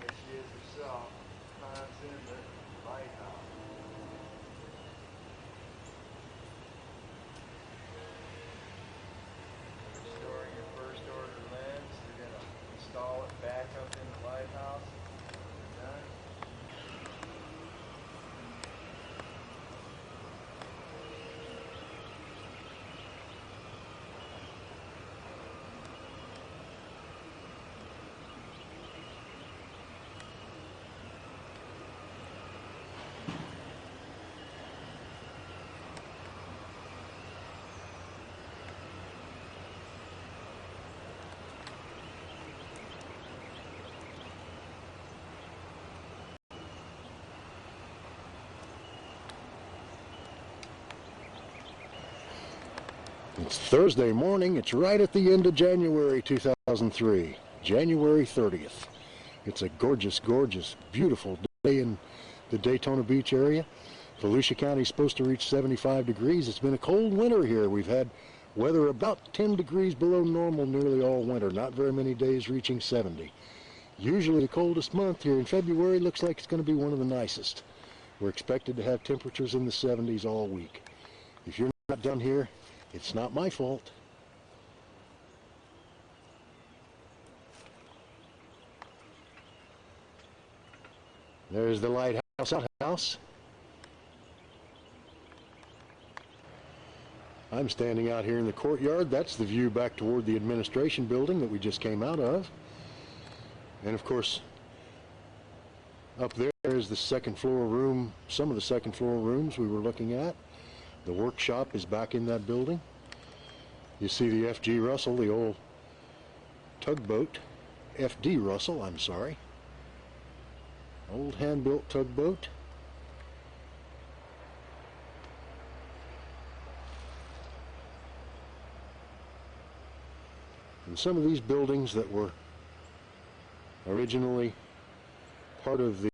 There she is herself, Ponce Inlet. Lighthouse. It's Thursday morning. It's right at the end of January 2003, January 30th. It's a gorgeous, gorgeous, beautiful day in the Daytona Beach area. Volusia County is supposed to reach 75 degrees. It's been a cold winter here. We've had weather about 10 degrees below normal nearly all winter. Not very many days reaching 70. Usually the coldest month here in February looks like it's going to be one of the nicest. We're expected to have temperatures in the 70s all week. If you're not done here, it's not my fault. There's the lighthouse outhouse. I'm standing out here in the courtyard. That's the view back toward the administration building that we just came out of. And of course, up there is the second floor room, some of the second floor rooms we were looking at. The workshop is back in that building. You see the F.G. Russell, the old tugboat. F.D. Russell, I'm sorry. Old hand-built tugboat. And some of these buildings that were originally part of the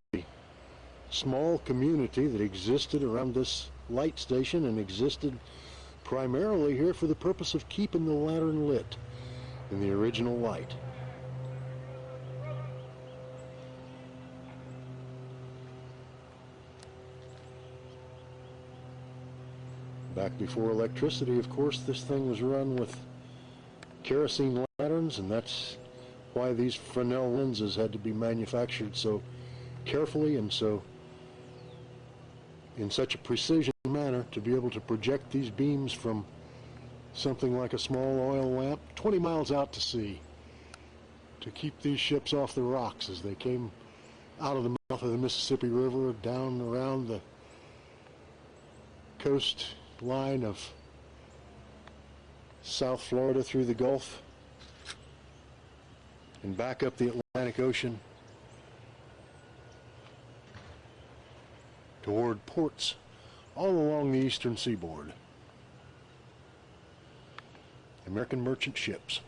small community that existed around this light station and existed primarily here for the purpose of keeping the lantern lit in the original light. Back before electricity, of course, this thing was run with kerosene lanterns, and that's why these Fresnel lenses had to be manufactured so carefully and so in such a precision manner to be able to project these beams from something like a small oil lamp 20 miles out to sea to keep these ships off the rocks as they came out of the mouth of the Mississippi River down around the coastline of South Florida through the Gulf and back up the Atlantic Ocean toward ports all along the eastern seaboard. American merchant ships.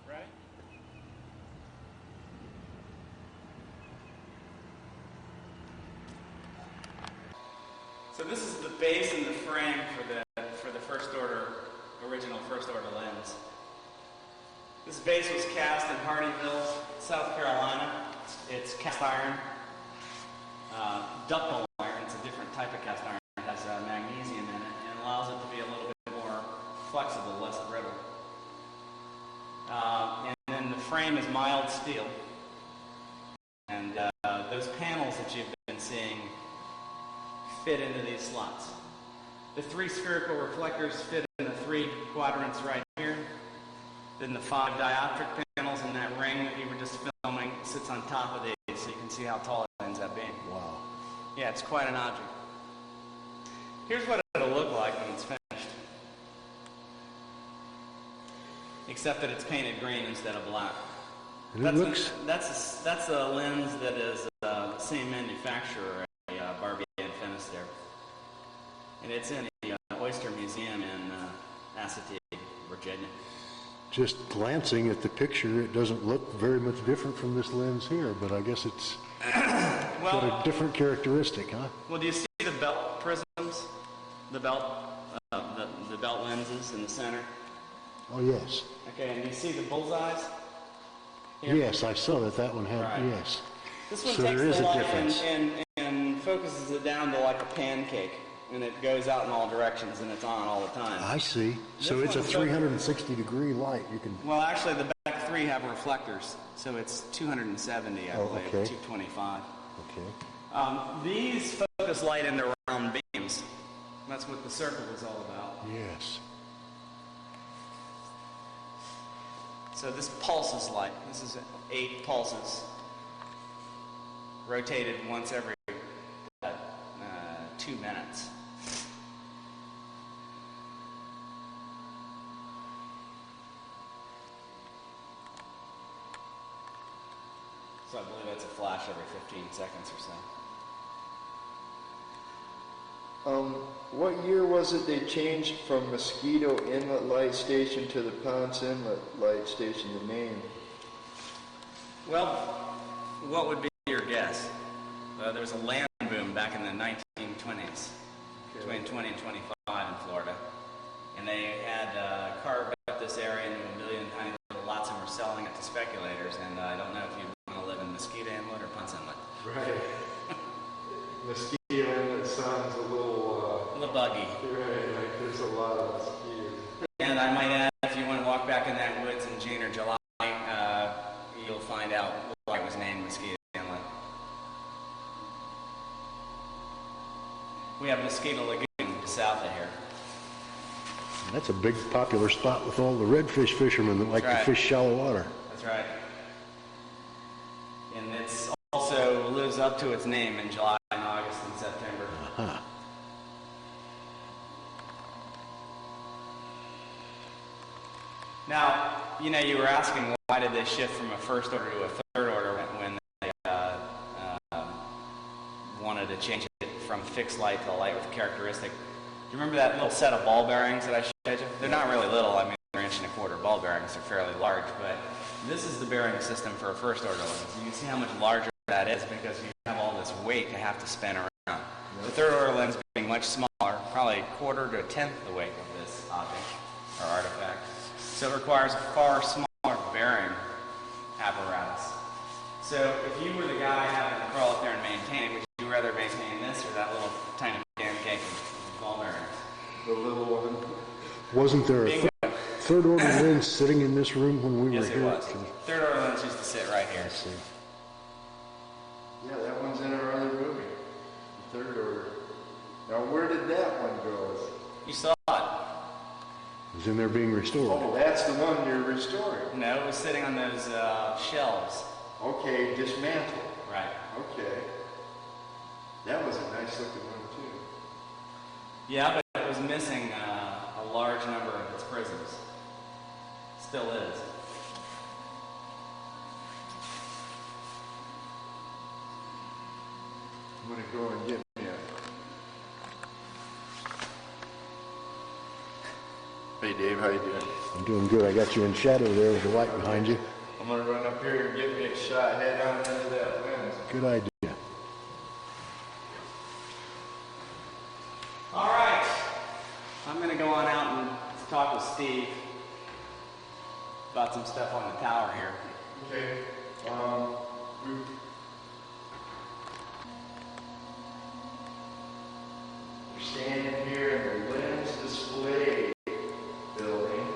Ready? So this is the base and the frame for the original first order lens. This base was cast in Hardyville, South Carolina. It's cast iron, ductile iron. It's a different type of cast iron. It has magnesium in it and allows it to be a little bit more flexible, less brittle. And then the frame is mild steel. And those panels that you've been seeing fit into these slots. The 3 spherical reflectors fit in the 3 quadrants right here. Then the 5 dioptric panels in that ring that you were just filming sits on top of these, so you can see how tall it ends up being. Wow. Yeah, it's quite an object. Here's what it'll look like when it's finished. Except that it's painted green instead of black. And That's a lens that is the same manufacturer, Barbie and Finisterre. And it's in the Oyster Museum in Assateague, Virginia. Just glancing at the picture, it doesn't look very much different from this lens here, but I guess it's got a different characteristic, huh? Well, do you see the belt prisms? The belt lenses in the center? Oh, yes. Okay, and do you see the bullseyes? Here? Yes, I saw that one had, Right. yes. This one So takes there is the a light difference. and focuses it down to like a pancake, and it goes out in all directions, and it's on all the time. I see. So it's a 360-degree light. You can. Well, actually, the back 3 have reflectors, so it's 270, I believe, okay. 225. Okay. These focus light into round beams. That's what the circle is all about. Yes. So this pulses light. This is 8 pulses, rotated once every 2 minutes. So I believe that's a flash every 15 seconds or so. What year was it they changed from Mosquito Inlet Light Station to the Ponce Inlet Light Station, the name? Well, what would be your guess? There was a land boom back in the 1920s, between 20 and 25 in Florida. And they had carved up this area into a million tiny little lots and were selling it to speculators. And I don't know if you want to live in Mosquito Inlet or Ponce Inlet. Right. Mosquito Inlet sounds a little buggy. Right, like there's a lot of mosquitoes. And I might add, if you want to walk back in that woods in June or July, you'll find out why it was named Mosquito Inlet. We have Mosquito Lagoon just south of here. That's a big popular spot with all the redfish fishermen that like to fish shallow water. That's right. And it's also lives up to its name in July and August and September. Uh-huh. Now, you know, you were asking why did they shift from a first order to a third order when they wanted to change it from fixed light to a light with a characteristic. Do you remember that little set of ball bearings that I showed you? They're not really little. I mean, they're 1.25" ball bearings. They're fairly large, but this is the bearing system for a first order lens. You can see how much larger that is because you have all this weight to have to spin around. The third order lens being much smaller, probably a quarter to a tenth the weight of this object or artifact. So it requires a far smaller bearing apparatus. So if you were the guy having to crawl up there and maintain it, would you rather maintain this or that little tiny pancake of ball bearings? The little one. Wasn't there a third order lens sitting in this room when we were Yes, here? it was. Third order lens used to sit right here. I see. Yeah, that one's in our other room. The third order. Now, where did that one go? You saw it. It was in there being restored. Oh, that's the one you're restoring. No, it was sitting on those shelves. Okay, dismantled. Right. Okay. That was a nice looking one, too. Yeah, but it was missing a large number of its prisms. Still is. I'm going to go and get me a... Hey, Dave, how you doing? I'm doing good. I got you in shadow there with the light behind you. I'm going to run up here and get me a shot head on into that lens. Good idea. All right. I'm going to go on out and talk with Steve about some stuff on the tower here. Okay. We're standing here in the lens display building,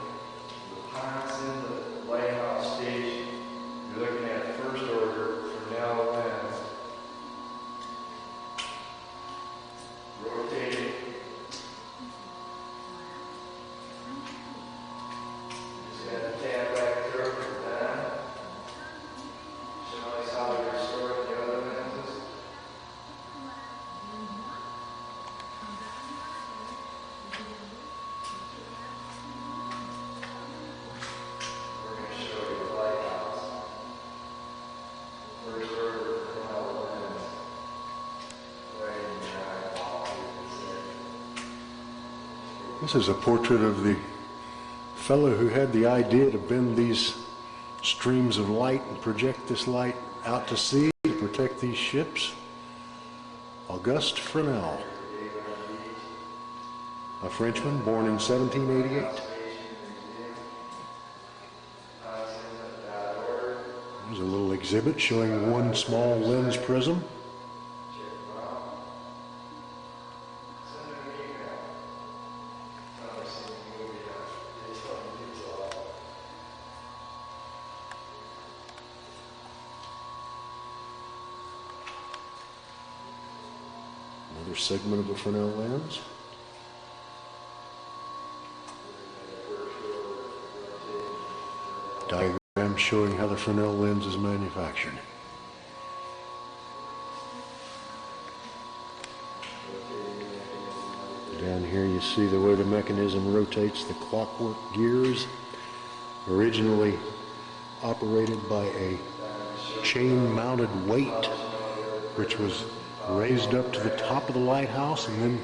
the Ponce Inlet Lighthouse Station. You're looking at first order Fresnel lens. Rotate it. Just got the tab back there for that. Show us how to restore the other lenses. We're going to show you the lighthouse. First order Fresnel lens. Right in the eyeball, you can see. This is a portrait of the fellow who had the idea to bend these streams of light and project this light out to sea to protect these ships. Auguste Fresnel, a Frenchman born in 1788. There's a little exhibit showing one small lens prism. Another segment of a Fresnel lens. Diagram showing how the Fresnel lens is manufactured. Down here you see the way the mechanism rotates the clockwork gears, originally operated by a chain-mounted weight, which was raised up to the top of the lighthouse and then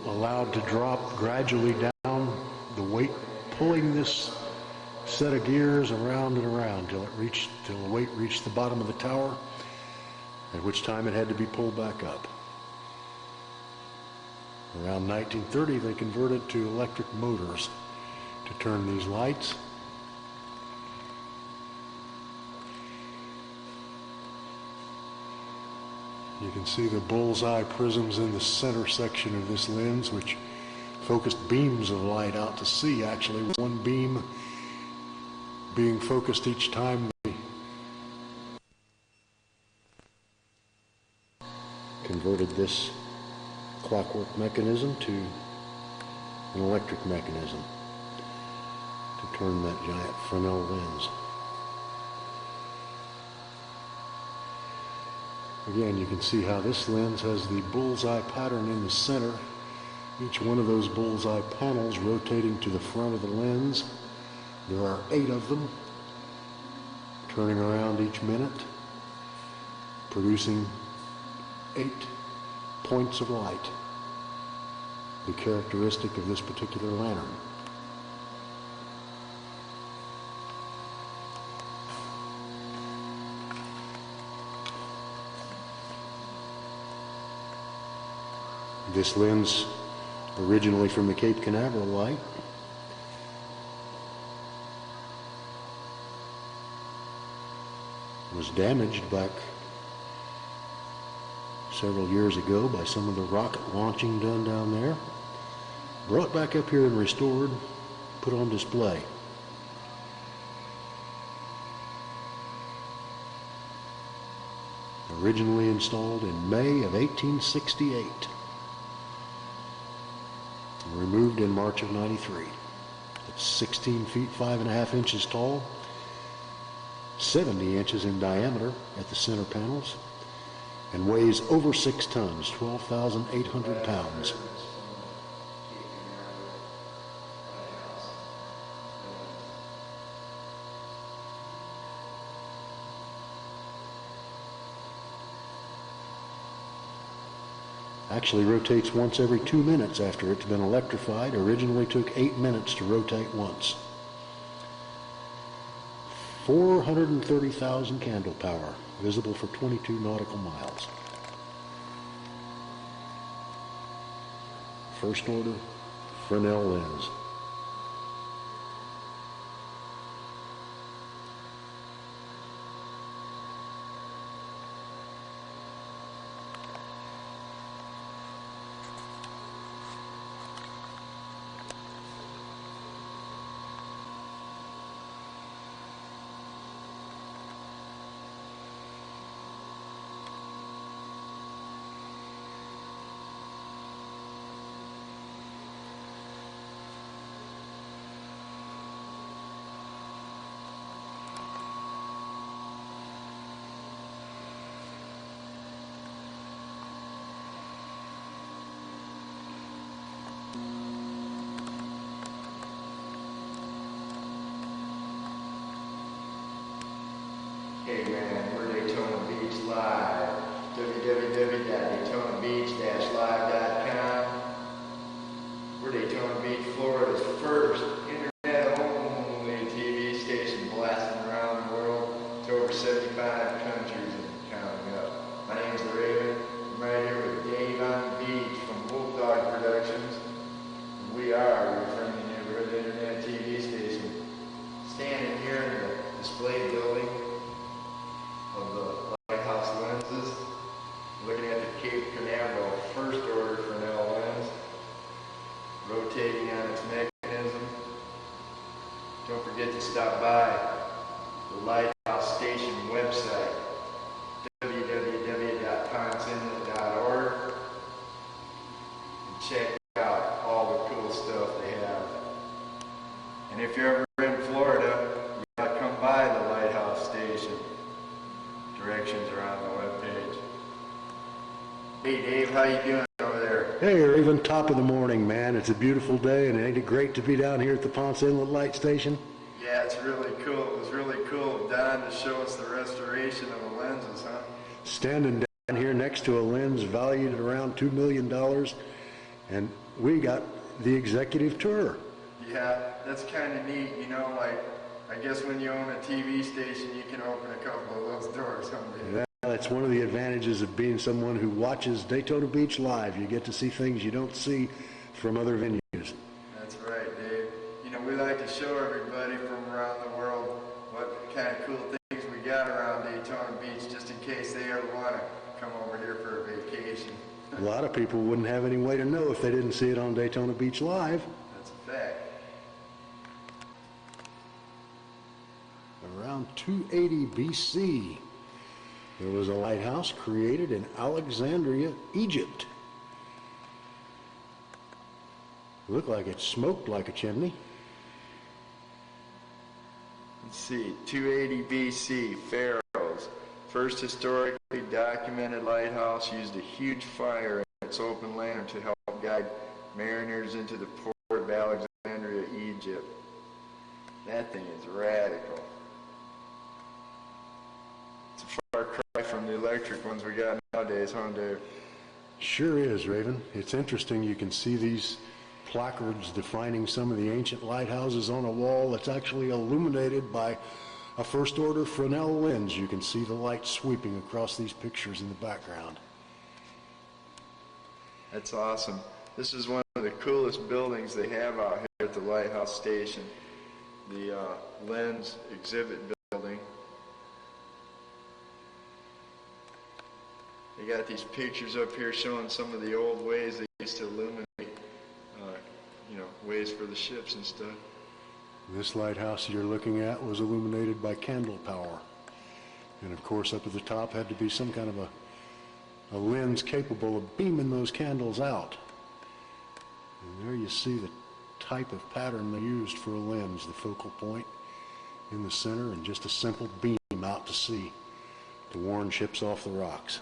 allowed to drop gradually down, the weight pulling this set of gears around and around till the weight reached the bottom of the tower, at which time it had to be pulled back up. Around 1930, they converted to electric motors to turn these lights. You can see the bullseye prisms in the center section of this lens, which focused beams of light out to sea, actually one beam being focused each time they converted this clockwork mechanism to an electric mechanism to turn that giant Fresnel lens. Again, you can see how this lens has the bullseye pattern in the center, each one of those bullseye panels rotating to the front of the lens. There are 8 of them, turning around each minute, producing 8 points of light, the characteristic of this particular lantern. This lens, originally from the Cape Canaveral light, was damaged back several years ago by some of the rocket launching done down there. Brought back up here and restored, put on display. Originally installed in May of 1868. Removed in March of '93. It's 16 feet 5.5 inches tall, 70 inches in diameter at the center panels, and weighs over 6 tons, 12,800 pounds. Actually rotates once every 2 minutes after it's been electrified. Originally took 8 minutes to rotate once. 430,000 candle power, visible for 22 nautical miles. First order Fresnel lens. Hey man, we're Daytona Beach Live. www.daytonabeach-live.com. We're Daytona Beach, Florida's first internet-only TV station blasting around the world to over 75 countries and counting up. My name's The Raven. I'm right here with Dave on the Beach from Wolfdog Productions. We are your friendly neighborhood internet TV station. Standing here in the display building of the lighthouse lenses, looking at the Cape Canaveral first order Fresnel lens, rotating on its mechanism. Don't forget to stop by the Lighthouse Station website, www.ponceinlet.org, and check out all the cool stuff they have. And if you're ever in Florida, you gotta come by the Lighthouse Station. Directions are on the webpage. Hey Dave, how you doing over there? Hey, you're even top of the morning, man. It's a beautiful day, and ain't it great to be down here at the Ponce Inlet Light Station? Yeah, it's really cool. It was really cool of Don to show us the restoration of the lenses, huh? Standing down here next to a lens valued at around $2 million, and we got the executive tour. Yeah, that's kind of neat, you know, like, I guess when you own a TV station, you can open a couple of those doors someday. Yeah, that's one of the advantages of being someone who watches Daytona Beach live. You get to see things you don't see from other venues. That's right, Dave. You know, we like to show everybody from around the world what kind of cool things we got around Daytona Beach, just in case they ever want to come over here for a vacation. A lot of people wouldn't have any way to know if they didn't see it on Daytona Beach live. That's a fact. Around 280 BC, there was a lighthouse created in Alexandria, Egypt. It looked like it smoked like a chimney. Let's see, 280 BC, Pharaohs. First historically documented lighthouse used a huge fire in its open lantern to help guide mariners into the port of Alexandria, Egypt. That thing is radical. It's a far cry from the electric ones we got nowadays, huh, Dave? Sure is, Raven. It's interesting. You can see these placards defining some of the ancient lighthouses on a wall that's actually illuminated by a first order Fresnel lens. You can see the light sweeping across these pictures in the background. That's awesome. This is one of the coolest buildings they have out here at the lighthouse station. The lens exhibit building. They got these pictures up here showing some of the old ways they used to illuminate, ways for the ships and stuff. This lighthouse you're looking at was illuminated by candle power. And of course up at the top had to be some kind of a lens capable of beaming those candles out. And there you see the type of pattern they used for a lens, the focal point in the center and just a simple beam out to sea to warn ships off the rocks.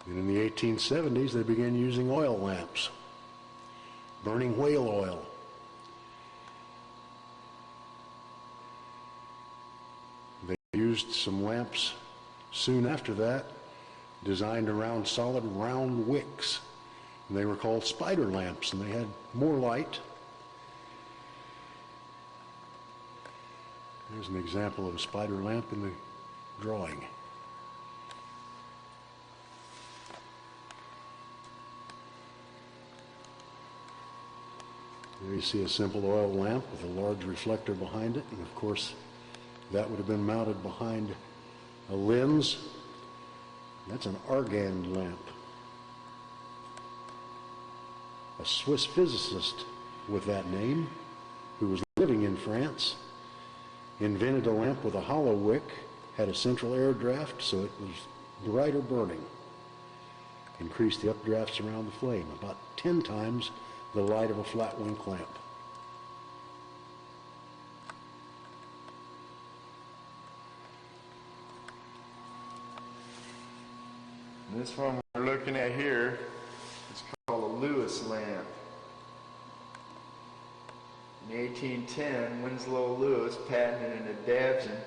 And in the 1870s, they began using oil lamps, burning whale oil. They used some lamps soon after that, designed around solid round wicks. And they were called spider lamps, and they had more light. There's an example of a spider lamp in the drawing. There you see a simple oil lamp with a large reflector behind it, and of course that would have been mounted behind a lens. That's an argand lamp. A Swiss physicist with that name, who was living in France, invented a lamp with a hollow wick, had a central air draft so it was brighter burning, increased the updrafts around the flame, about 10 times the light of a flat wink lamp. And this one we're looking at here is called a Lewis lamp. In 1810, Winslow Lewis patented an adaptation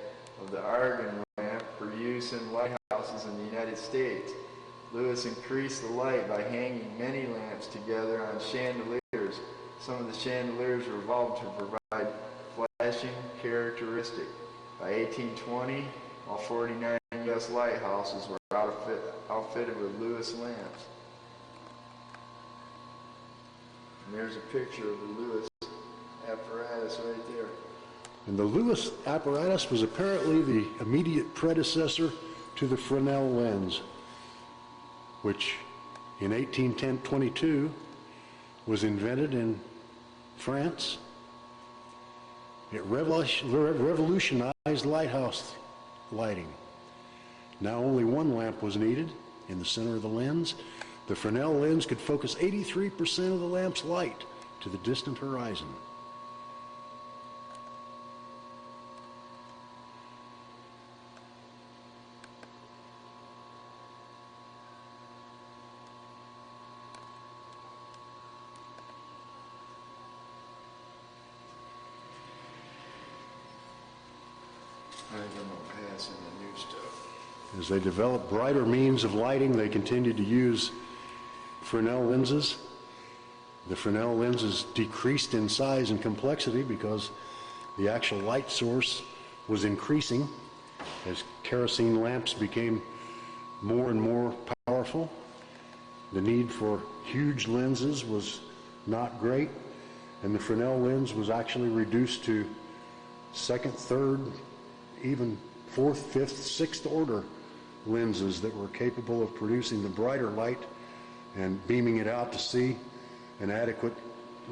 of the argand lamp for use in lighthouses in the United States. Lewis increased the light by hanging many lamps together on chandeliers. Some of the chandeliers revolved to provide flashing characteristic. By 1820, all 49 U.S. lighthouses were outfitted with Lewis lamps. And there's a picture of the Lewis apparatus right there. And the Lewis apparatus was apparently the immediate predecessor to the Fresnel lens, which in 1822 was invented in France. It revolutionized lighthouse lighting. Now only one lamp was needed in the center of the lens. The Fresnel lens could focus 83% of the lamp's light to the distant horizon. I think I'm gonna pass in the new stuff. As they developed brighter means of lighting, they continued to use Fresnel lenses. The Fresnel lenses decreased in size and complexity because the actual light source was increasing as kerosene lamps became more and more powerful. The need for huge lenses was not great, and the Fresnel lens was actually reduced to second, third, even fourth, fifth, sixth order lenses that were capable of producing the brighter light and beaming it out to sea. An adequate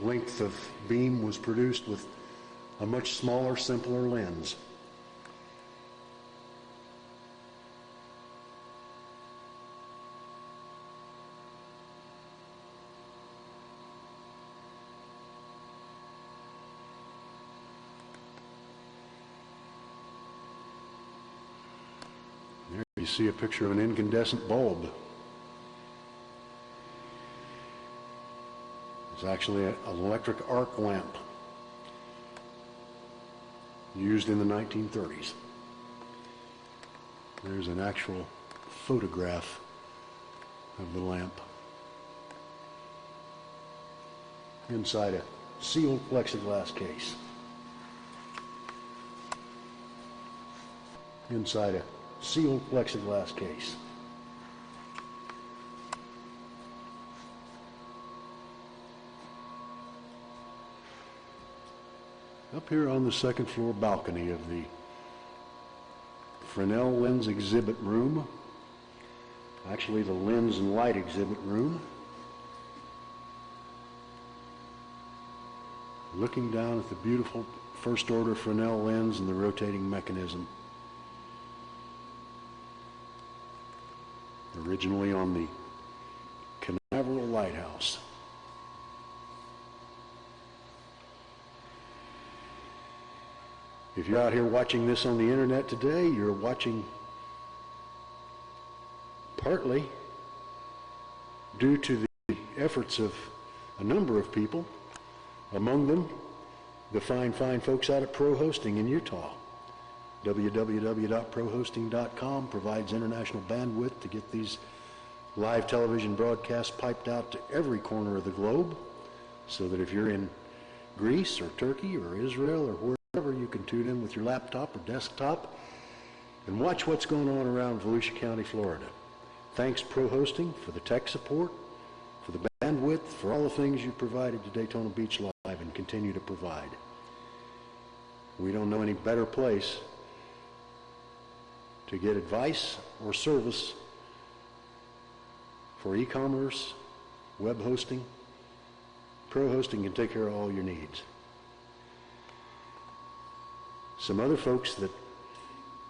length of beam was produced with a much smaller, simpler lens. There you see a picture of an incandescent bulb. It's actually an electric arc lamp used in the 1930s. There's an actual photograph of the lamp inside a sealed plexiglass case. Inside a sealed plexiglass case. Up here on the second floor balcony of the Fresnel Lens Exhibit Room, actually the Lens and Light Exhibit Room, looking down at the beautiful first order Fresnel lens and the rotating mechanism. Originally on the Canaveral Lighthouse. If you're out here watching this on the internet today, you're watching partly due to the efforts of a number of people, among them the fine folks out at Pro Hosting in Utah. www.prohosting.com provides international bandwidth to get these live television broadcasts piped out to every corner of the globe, so that if you're in Greece or Turkey or Israel or wherever, you can tune in with your laptop or desktop and watch what's going on around Volusia County, Florida. Thanks, Pro Hosting, for the tech support, for the bandwidth, for all the things you provided to Daytona Beach Live and continue to provide. We don't know any better place to get advice or service for e-commerce, web hosting. Pro Hosting can take care of all your needs. Some other folks that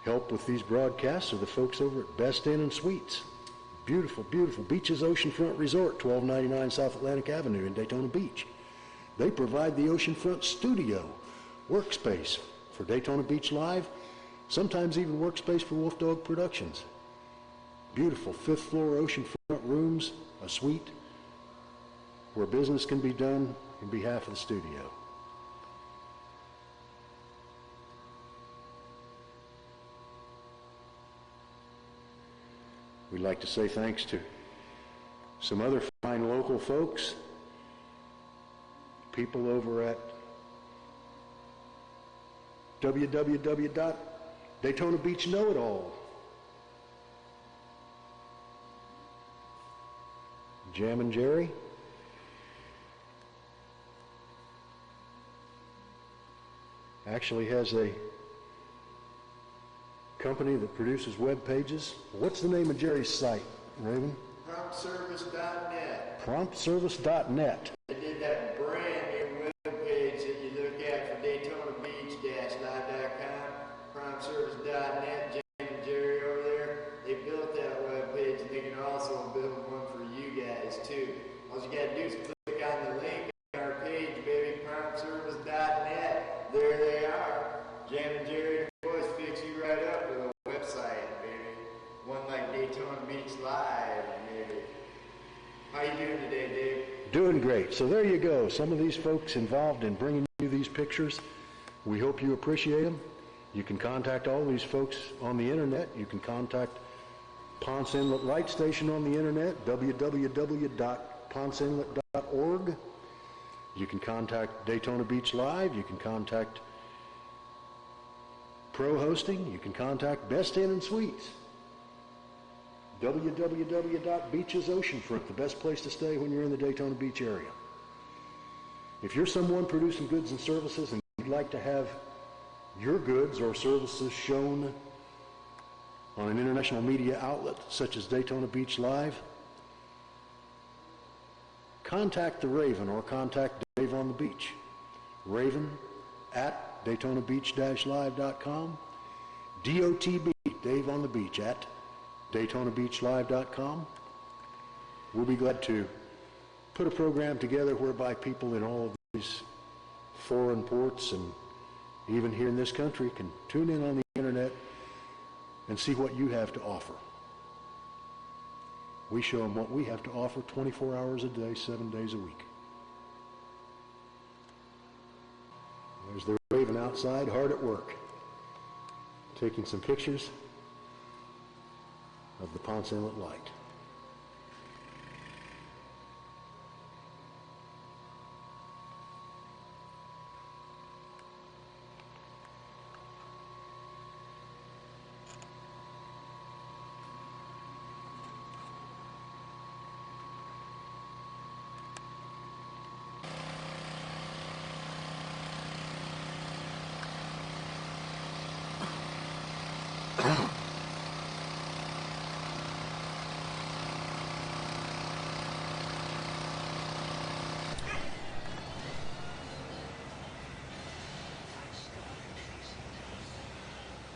help with these broadcasts are the folks over at Best Inn and Suites. Beautiful, beautiful Beaches Oceanfront Resort, 1299 South Atlantic Avenue in Daytona Beach. They provide the oceanfront studio, workspace for Daytona Beach Live, sometimes even workspace for Wolf Dog Productions. Beautiful fifth floor oceanfront rooms, a suite where business can be done in behalf of the studio. We'd like to say thanks to some other fine local folks, people over at www.Daytona Beach Know-It-All. Jam and Jerry. Actually has a company that produces web pages. What's the name of Jerry's site, Raven? Promptservice.net. Promptservice.net. They did that brand new web page that you look at for Daytona Beach-live.com. Promptservice.net. Jim and Jerry over there, they built that web page, and they can also build one for you guys too. All you gotta do is click on the link on our page, baby. Promptservice.net. There they are. Jim and Jerry boys fix you right up with a website, baby. One like Daytona Beach Live, baby. How you doing today, Dave? Doing great. So there you go. Some of these folks involved in bringing you these pictures. We hope you appreciate them. You can contact all these folks on the internet. You can contact Ponce Inlet Light Station on the internet, www.ponceinlet.org. You can contact Daytona Beach Live. You can contact Pro Hosting. You can contact Best Inn and Suites. www.beaches Oceanfront, the best place to stay when you're in the Daytona Beach area. If you're someone producing goods and services and you'd like to have your goods or services shown on an international media outlet such as Daytona Beach Live, contact the Raven or contact Dave on the Beach. Raven at DaytonaBeach-Live.com. DOTB, Dave on the Beach at DaytonaBeachLive.com. We'll be glad to put a program together whereby people in all of these foreign ports and even here in this country can tune in on the internet and see what you have to offer. We show them what we have to offer 24 hours a day, 7 days a week. There's the Raven outside, hard at work, taking some pictures of the Ponce Inlet Light.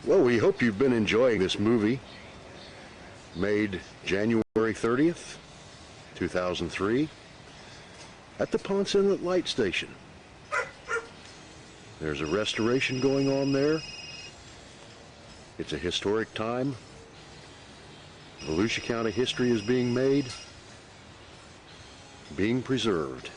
Well, we hope you've been enjoying this movie, made January 30th, 2003, at the Ponce Inlet Light Station. There's a restoration going on there. It's a historic time. Volusia County history is being made, being preserved.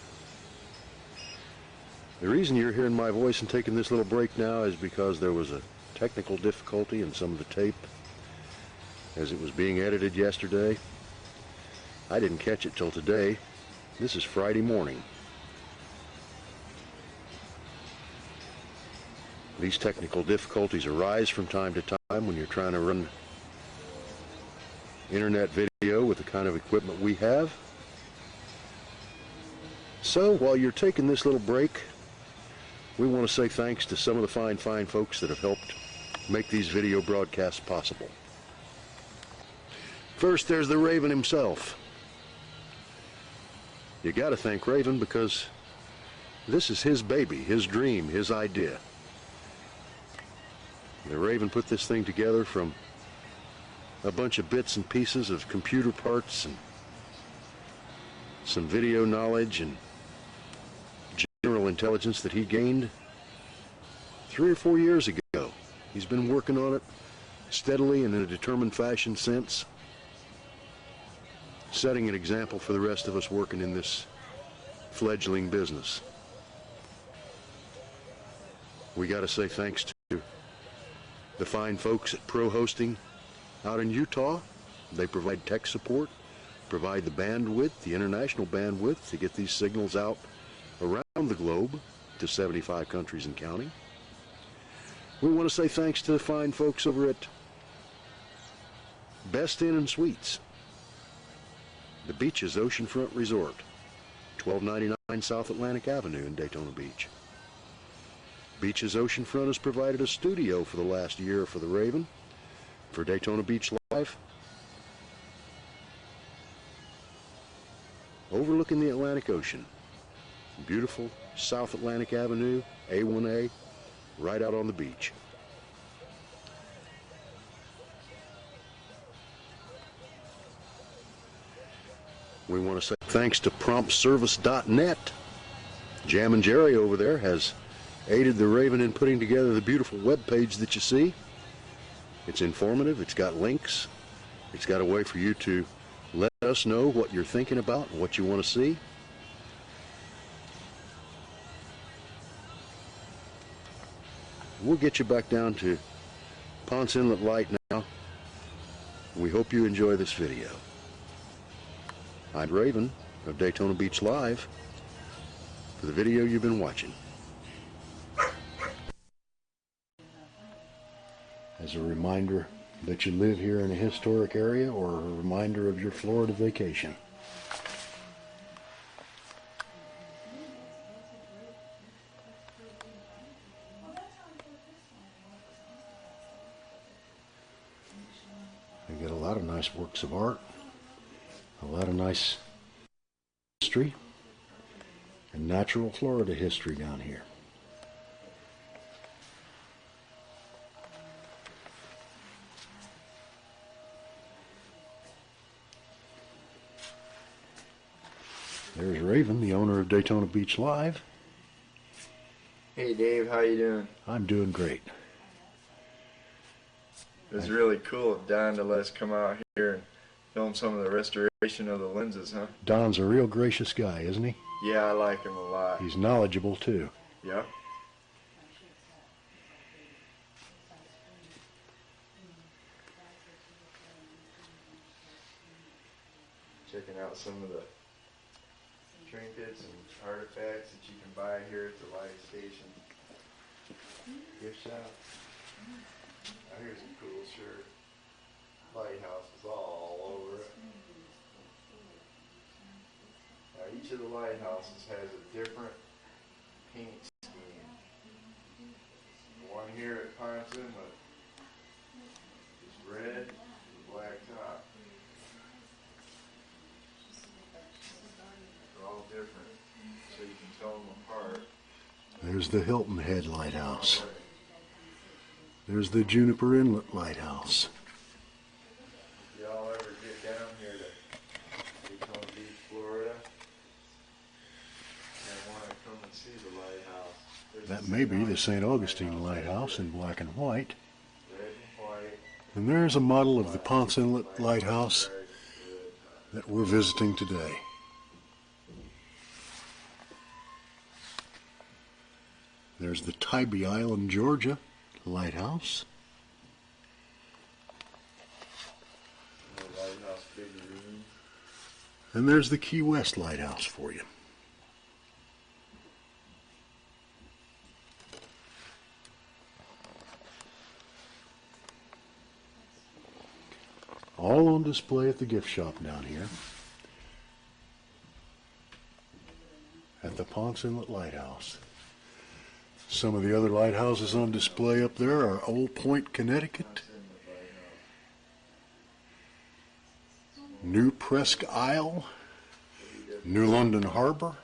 The reason you're hearing my voice and taking this little break now is because there was a technical difficulty in some of the tape as it was being edited yesterday. I didn't catch it till today. This is Friday morning. These technical difficulties arise from time to time when you're trying to run internet video with the kind of equipment we have. So while you're taking this little break, we want to say thanks to some of the fine folks that have helped make these video broadcasts possible. First, there's the Raven himself. You got to thank Raven because this is his baby, his dream, his idea. The Raven put this thing together from a bunch of bits and pieces of computer parts and some video knowledge and general intelligence that he gained 3 or 4 years ago. He's been working on it steadily and in a determined fashion since, setting an example for the rest of us working in this fledgling business. We got to say thanks to the fine folks at Pro Hosting out in Utah. They provide tech support, provide the bandwidth, the international bandwidth to get these signals out around the globe to 75 countries and counting. We want to say thanks to the fine folks over at Best Inn and Suites, the Beaches Oceanfront Resort, 1299 South Atlantic Avenue in Daytona Beach. Beaches Oceanfront has provided a studio for the last year for the Raven, for Daytona Beach Live, overlooking the Atlantic Ocean. Beautiful South Atlantic Avenue, A1A, right out on the beach. We want to say thanks to promptservice.net. Jam and Jerry over there has aided the Raven in putting together the beautiful web page that you see. It's informative, it's got links, it's got a way for you to let us know what you're thinking about and what you want to see. We'll get you back down to Ponce Inlet Light now. We hope you enjoy this video. I'm Raven of Daytona Beach Live for the video you've been watching. As a reminder that you live here in a historic area, or a reminder of your Florida vacation. You get a lot of nice works of art, a lot of nice history, and natural Florida history down here. There's Raven, the owner of Daytona Beach Live. Hey Dave, how you doing? I'm doing great. It was really cool of Don to let us come out here and film some of the restoration of the lenses, huh? Don's a real gracious guy, isn't he? Yeah, I like him a lot. He's knowledgeable too. Yep. Checking out some of the trinkets and artifacts that you can buy here at the light station. Gift shop. Now here's a cool shirt. Lighthouse is all over it. Now each of the lighthouses has a different paint scheme. The one here at Ponce Inlet is red and black top. They're all different, so you can tell them apart. There's the Hilton Head Lighthouse. There's the Juniper Inlet Lighthouse. If y'all ever get down here to Daytona Beach, Florida, and want to come and see the lighthouse, That may be the St. Augustine Lighthouse in black and white. red and white. And there's a model of the Ponce Inlet Lighthouse that we're visiting today. There's the Tybee Island, Georgia Lighthouse. The lighthouse figurine. And there's the Key West Lighthouse for you. All on display at the gift shop down here at the Ponce Inlet Lighthouse. Some of the other lighthouses on display up there are Old Point, Connecticut, New Presque Isle, New London Harbor,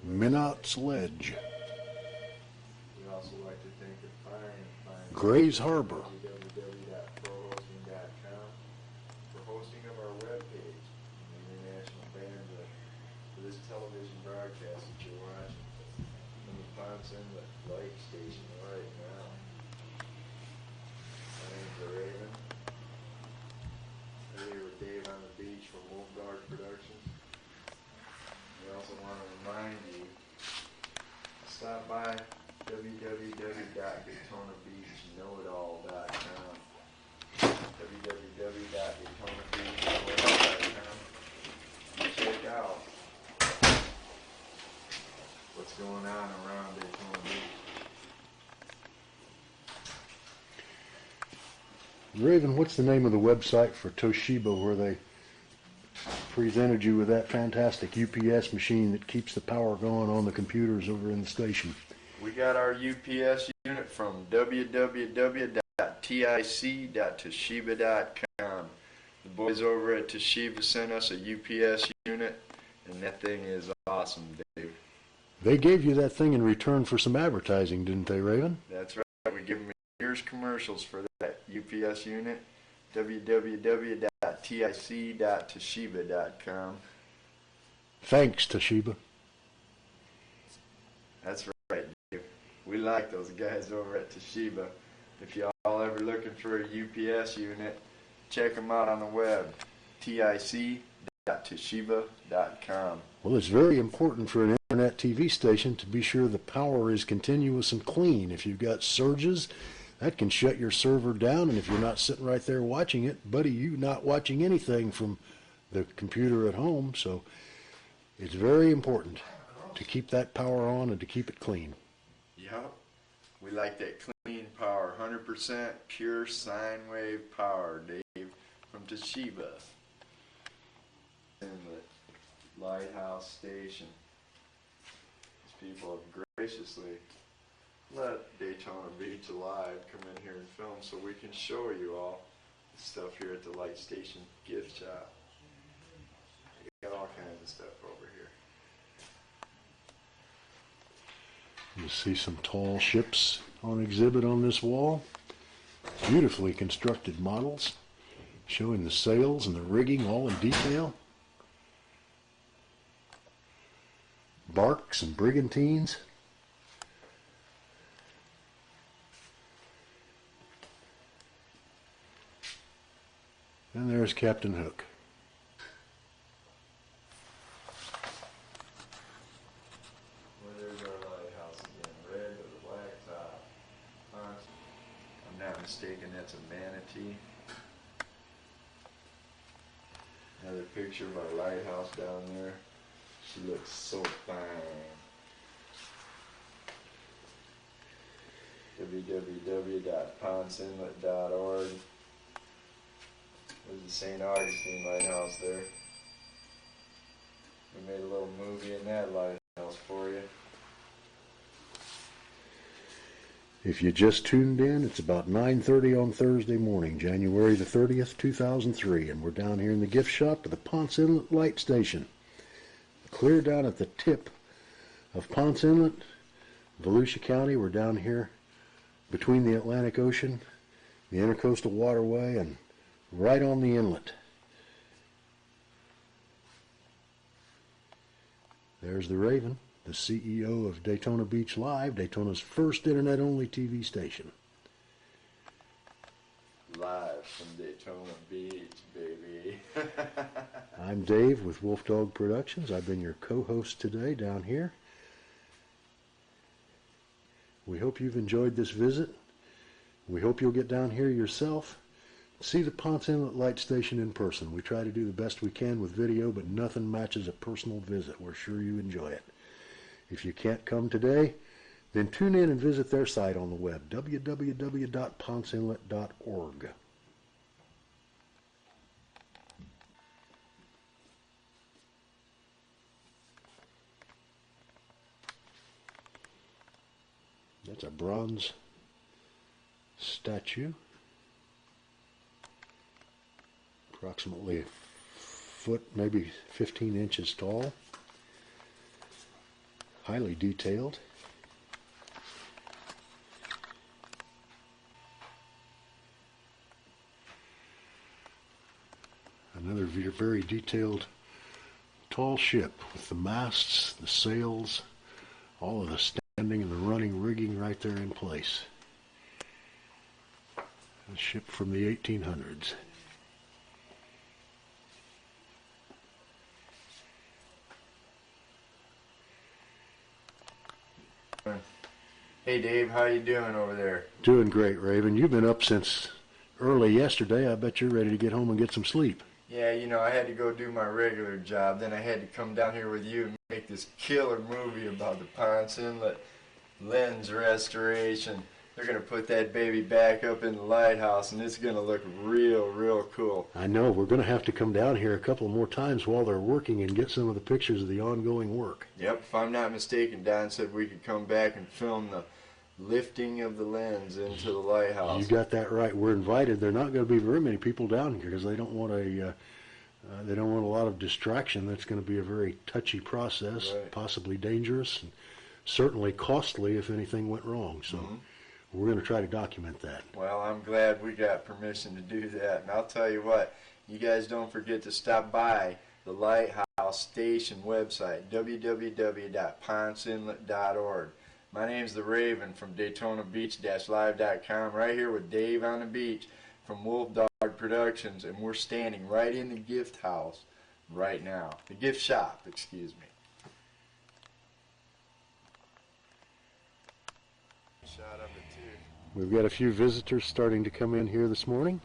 Minot's Ledge, We also like to thank the Fire and Gray's Harbor, www.prohosting.com for hosting of our webpage and the international bandwidth for this television broadcast that you're watching from the Ponce Inlet Light Station right now. My name's Raven. I'm here with Dave on the beach from Wolf Dog Productions. We also want to remind you to stop by www.DaytonaBeachKnowItAll.com www.DaytonaBeachKnowItAll.com and check out what's going on around Daytona Beach. Raven, what's the name of the website for Toshiba where they presented you with that fantastic UPS machine that keeps the power going on the computers over in the station? We got our UPS unit from www.tic.toshiba.com. The boys over at Toshiba sent us a UPS unit, and that thing is awesome, Dave. They gave you that thing in return for some advertising, didn't they, Raven? That's right. We give them years commercials for that UPS unit. www.tic.toshiba.com. Thanks, Toshiba. That's right, Dave. We like those guys over at Toshiba. If y'all ever looking for a UPS unit, check them out on the web. tic.toshiba.com. Well, it's very important for an Ethernet TV station to be sure the power is continuous and clean. If you've got surges, that can shut your server down, and if you're not sitting right there watching it, buddy, you're not watching anything from the computer at home. So it's very important to keep that power on and to keep it clean. Yep. We like that clean power, 100% pure sine wave power, Dave, from Toshiba. Inlet Lighthouse Station. These people have graciously let Daytona Beach Alive come in here and film so we can show you all the stuff here at the Light Station gift shop. We got all kinds of stuff over here. You see some tall ships on exhibit on this wall. Beautifully constructed models showing the sails and the rigging all in detail. Barks and brigantines. And there's Captain Hook. Well, there's our lighthouse again, red with a black top. I'm not mistaken, that's a manatee. Another picture of our lighthouse down there. She looks so fine. www.ponceinlet.org. There's the St. Augustine Lighthouse there. We made a little movie in that lighthouse for you. If you just tuned in, it's about 9:30 on Thursday morning, January the 30th, 2003, and we're down here in the gift shop of the Ponce Inlet Light Station. Clear down at the tip of Ponce Inlet, Volusia County. We're down here between the Atlantic Ocean, the Intercoastal Waterway, and right on the inlet. There's the Raven, the CEO of Daytona Beach Live, Daytona's first internet-only TV station. Live from Daytona Beach, baby. I'm Dave with Wolf Dog Productions. I've been your co-host today down here. We hope you've enjoyed this visit. We hope you'll get down here yourself. See the Ponce Inlet Light Station in person. We try to do the best we can with video, but nothing matches a personal visit. We're sure you enjoy it. If you can't come today, then tune in and visit their site on the web, www.ponceinlet.org. That's a bronze statue, approximately a foot, maybe 15 inches tall, highly detailed. Another very detailed tall ship with the masts, the sails, all of the standing and the running rigging right there in place. A ship from the 1800s. Hey Dave, how you doing over there? Doing great, Raven. You've been up since early yesterday. I bet you're ready to get home and get some sleep. Yeah, you know, I had to go do my regular job, then I had to come down here with you and make this killer movie about the Ponce Inlet lens restoration. They're going to put that baby back up in the lighthouse, and it's going to look real cool. I know. We're going to have to come down here a couple more times while they're working and get some of the pictures of the ongoing work. Yep, if I'm not mistaken, Don said we could come back and film the lifting of the lens into the lighthouse. You got that right. We're invited. There are not going to be very many people down here because they don't want a lot of distraction. That's going to be a very touchy process, right. Possibly dangerous, and certainly costly if anything went wrong. So we're going to try to document that. Well, I'm glad we got permission to do that. And I'll tell you what, you guys don't forget to stop by the Lighthouse Station website, www.ponceinlet.org. My name's the Raven from DaytonaBeach-Live.com, right here with Dave on the beach from Wolf Dog Productions, and we're standing right in the gift house right now. The gift shop, excuse me. shot of it too. We've got a few visitors starting to come in here this morning.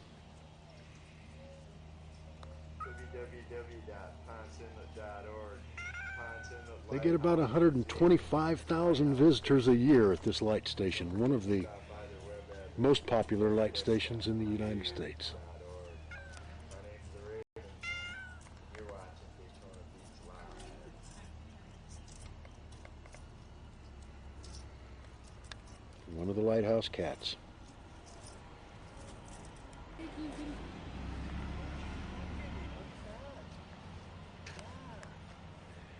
www.ponceinlet.org. Ponce Inlet They get about Lighthouse. 125,000 visitors a year at this light station, one of the Stop by their web address. most popular light stations in the United States. My name's the Raven. You're watching Daytona Beach Live. One of the lighthouse cats.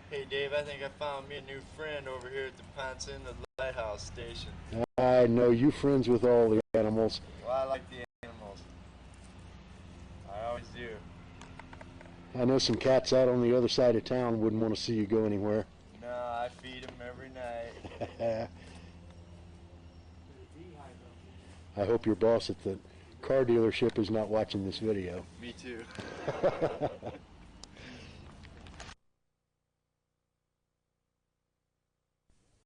Hey Dave, I think I found me a new friend over here at the Ponce Inlet Lighthouse station. I know you friends with all the animals. Well, I like the animals. I always do. I know some cats out on the other side of town wouldn't want to see you go anywhere. No, I feed them every night. I hope your boss at the car dealership is not watching this video. Me too.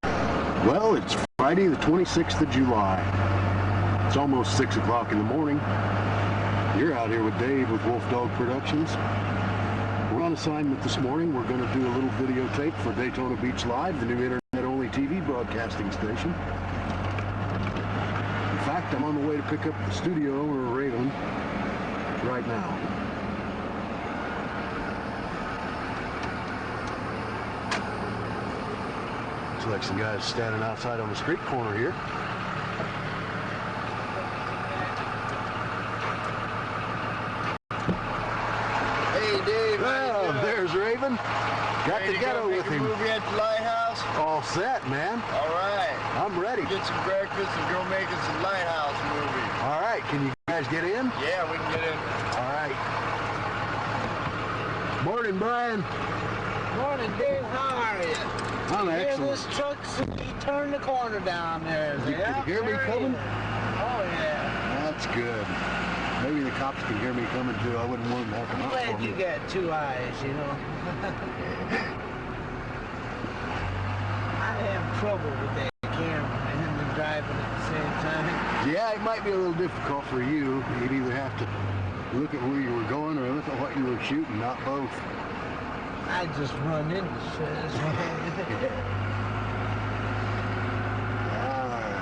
Well, it's Friday the 26th of July. It's almost 6 o'clock in the morning. You're out here with Dave with Wolf Dog Productions. We're on assignment this morning. We're going to do a little videotape for Daytona Beach Live, the new internet-only TV broadcasting station. In fact, I'm on the way to pick up the studio owner, Raven, right now. Looks like some guys standing outside on the street corner here. Hey Dave, Oh, there's Raven. Got ready the to ghetto go make with a him. movie at the lighthouse? All set, man. All right. I'm ready. Get some breakfast and go make us a lighthouse movie. All right, can you guys get in? Yeah, we can get in. All right. Morning, Brian. Morning, Dave. How are you? I'm Hear excellent. this truck, you turn the corner down there. You can hear me coming? Oh, yeah. That's good. Maybe the cops can hear me coming too. I wouldn't want them to have to I'm hunt glad for you me. got two eyes, you know. I have trouble with that camera and the driving at the same time. Yeah, it might be a little difficult for you. You'd either have to look at where you were going or look at what you were shooting, not both. I just run into shit.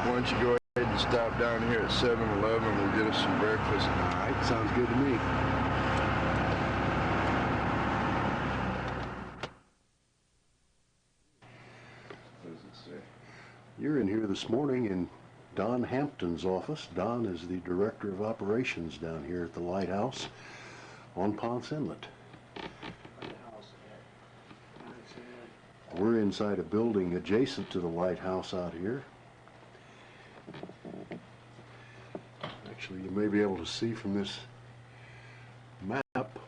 Why don't you go ahead and stop down here at 7-Eleven. We'll get us some breakfast. All right, sounds good to me. What does it say? You're in here this morning in Don Hampton's office. Don is the Director of Operations down here at the Lighthouse on Ponce Inlet. We're inside a building adjacent to the lighthouse out here. Actually, you may be able to see from this map.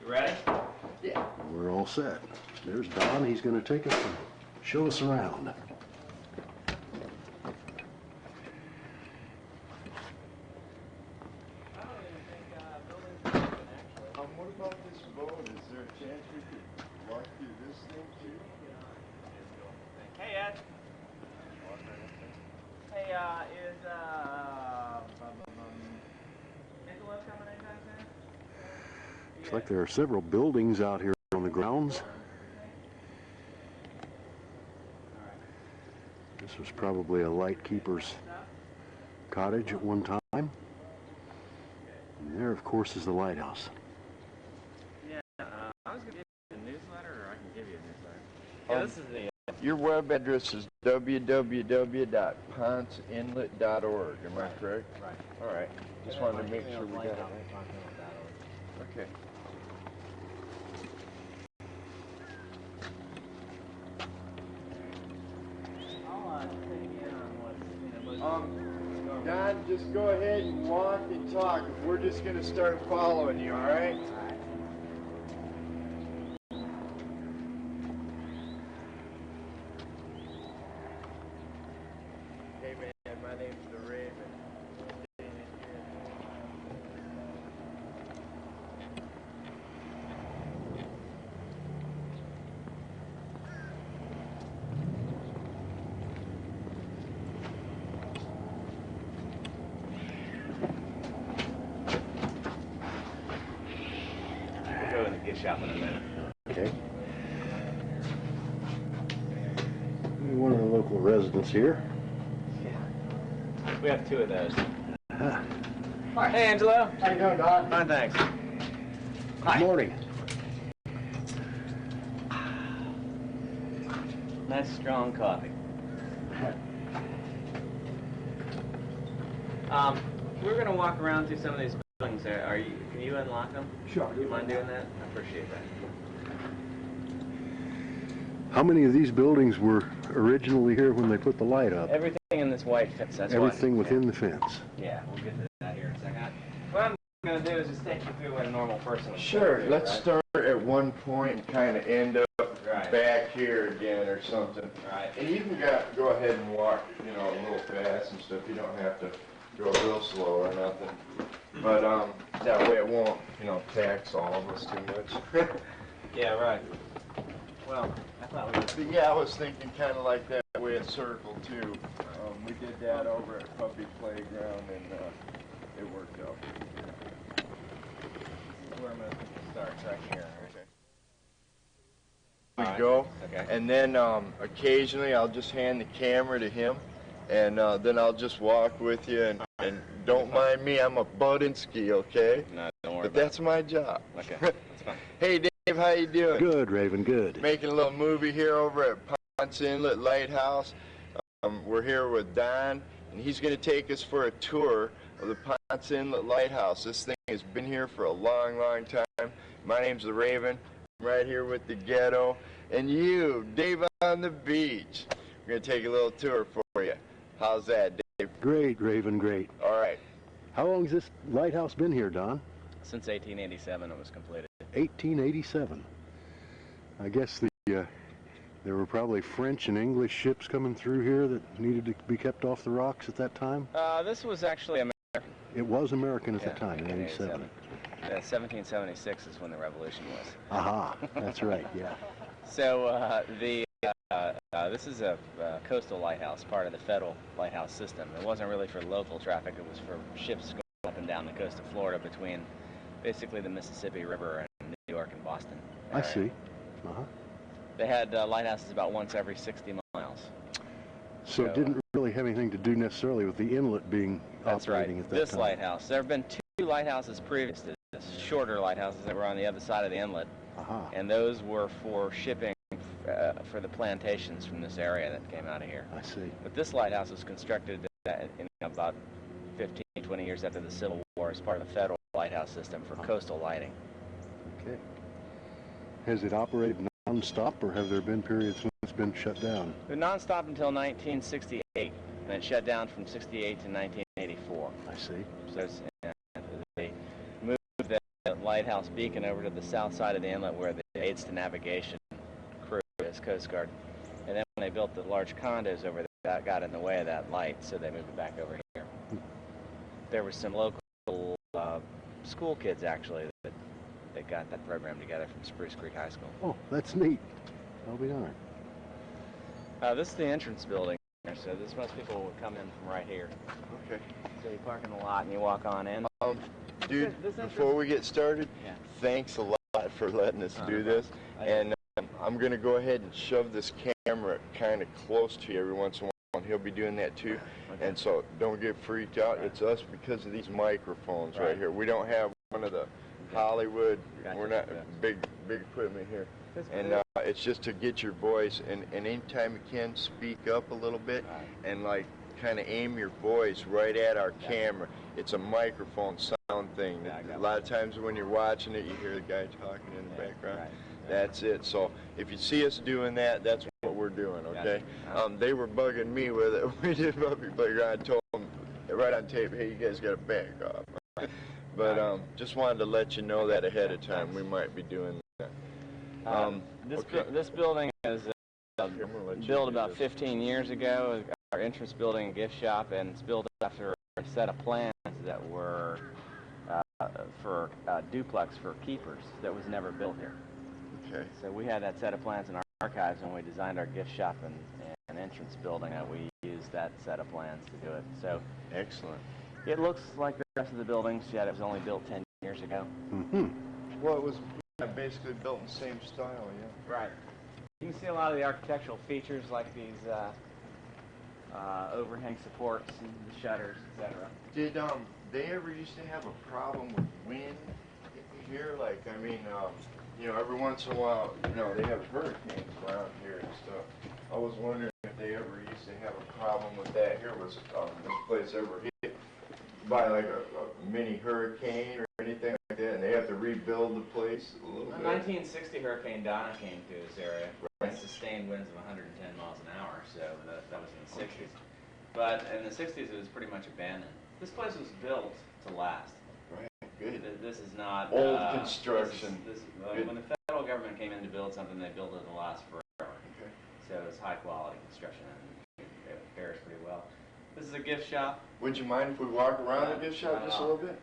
You ready? We're all set. There's Don. He's going to take us and show us around. What about this boat? Is there a chance we could walk through this thing too? Hey, Ed. Hey, is, Nicholas coming anytime soon? Looks like there are several buildings out here on the grounds. This was probably a lightkeeper's cottage at one time. And there, of course, is the lighthouse. Yeah, I was going to give you a newsletter, or I can give you a newsletter. Yeah, this is the... Your web address is www.ponceinlet.org. Am I correct? Right. All right. Just wanted to make sure we got it. Okay. I'll take in on what's... Don, just go ahead and walk and talk. We're just going to start following you, all right? Hey, man, my name's the Raven. shop in a minute. Okay. One of the local residents here. Yeah. We have 2 of those. Huh. Hi. Hey, Angelo. How you doing, Don? Fine, thanks. Good morning. Nice, strong coffee. We're going to walk around through some of these buildings there. Can you unlock them? Sure. Do you mind doing that? I appreciate that. How many of these buildings were originally here when they put the light up? Everything in this white fence, that's Everything what, within the fence. Yeah, we'll get to that here in a second. What I'm going to do is just take you through what a normal person would Sure, do, let's right? start at one point and kind of end up Right. back here again or something. Right. And you can go ahead and walk, you know, a little fast and stuff. You don't have to go real slow or nothing. But that way it won't, you know, tax all of us too much. Yeah, right. Well, I thought we But yeah, I was thinking kind of like that way at Circle too. We did that over at Puppy Playground and it worked out. This is where I'm going to start, right here. We Alright. go, Okay. and then occasionally I'll just hand the camera to him, and then I'll just walk with you, and don't mind me, I'm a Budinsky, okay? No, don't worry But about that's my job. it. Okay, that's fine. Hey Dave, how you doing? Good, Raven, good. Making a little movie here over at Ponce Inlet Lighthouse. We're here with Don, and he's going to take us for a tour of the Ponce Inlet Lighthouse. This thing has been here for a long, long time. My name's the Raven. I'm right here with the Ghetto, and you, Dave on the beach. We're going to take a little tour for you. How's that, Dave? Great, Raven, great. All right. How long has this lighthouse been here, Don? Since 1887 it was completed. 1887. I guess there were probably French and English ships coming through here that needed to be kept off the rocks at that time. This was actually American. It was American at that time, in 87. 1776 is when the revolution was. Aha, that's right, yeah. So this is a coastal lighthouse, part of the federal lighthouse system. It wasn't really for local traffic, it was for ships going up and down the coast of Florida between basically the Mississippi River and New York and Boston. I see. Uh-huh. They had lighthouses about once every 60 miles. So it didn't really have anything to do necessarily with the inlet being That's right, operating at that this time. lighthouse. There have been 2 lighthouses previous to this, shorter lighthouses that were on the other side of the inlet. Aha. And those were for shipping for the plantations from this area that came out of here. I see. But this lighthouse was constructed in about 15, 20 years after the Civil War as part of the federal lighthouse system for coastal lighting. Okay. Has it operated non-stop, or have there been periods when it's been shut down? It was non-stop until 1968, and it shut down from 68 to 1984. I see. So they moved the lighthouse beacon over to the south side of the inlet where the aids to navigation crew is, Coast Guard. And then when they built the large condos over there, that got in the way of that light, so they moved it back over here. There were some local school kids, actually, that got that program together from Spruce Creek High School. Oh, that's neat. I'll be darned. This is the entrance building, so most people would come in from right here. Okay. So you park in the lot and you walk on in. Dude, This entrance- before we get started, Yeah. thanks a lot for letting us do this. And I'm going to go ahead and shove this camera kind of close to you every once in a while, and he'll be doing that too. Okay. And so don't get freaked out. It's us because of these microphones right here. We don't have one of the Hollywood, Gotcha. we're not Yeah. big equipment here. That's And cool. it's just to get your voice, and anytime you can, speak up a little bit and like kind of aim your voice right at our camera. It's a microphone sound thing. Yeah, I got A lot of times when you're watching it, you hear the guy talking in the background. Right. That's it. So if you see us doing that, that's what we're doing, okay? Gotcha. They were bugging me with it. We did Puppy Playground. I told them right on tape, hey, you guys got to back off. But just wanted to let you know that ahead of time. We might be doing that. This building is I'm gonna let you built do about this. 15 years ago. Our entrance building and gift shop, and it's built after a set of plans that were for duplex for keepers that was never built here. Okay. So we had that set of plans in our archives when we designed our gift shop and entrance building, that we used that set of plans to do it. So Excellent. it looks like the rest of the buildings, yet it was only built 10 years ago. Mm-hmm. Well, it was basically built in the same style, yeah. Right. You can see a lot of the architectural features like these overhang supports and the shutters, etc. Did they ever used to have a problem with wind here? Like, I mean, you know, every once in a while, you know, they have hurricanes around here and stuff. I was wondering if they ever used to have a problem with that here. Was this place ever hit by like a mini hurricane or anything like that, and they have to rebuild the place a little The bit? 1960 Hurricane Donna came through this area. Right. Sustained winds of 110 miles an hour, so that was in the 60s. But in the 60s, it was pretty much abandoned. This place was built to last. Right, good. This is not old construction. When the federal government came in to build something, they built it to last forever. Okay. So it's high quality construction and it fares pretty well. This is a gift shop. Would you mind if we walk around the gift shop just a little bit?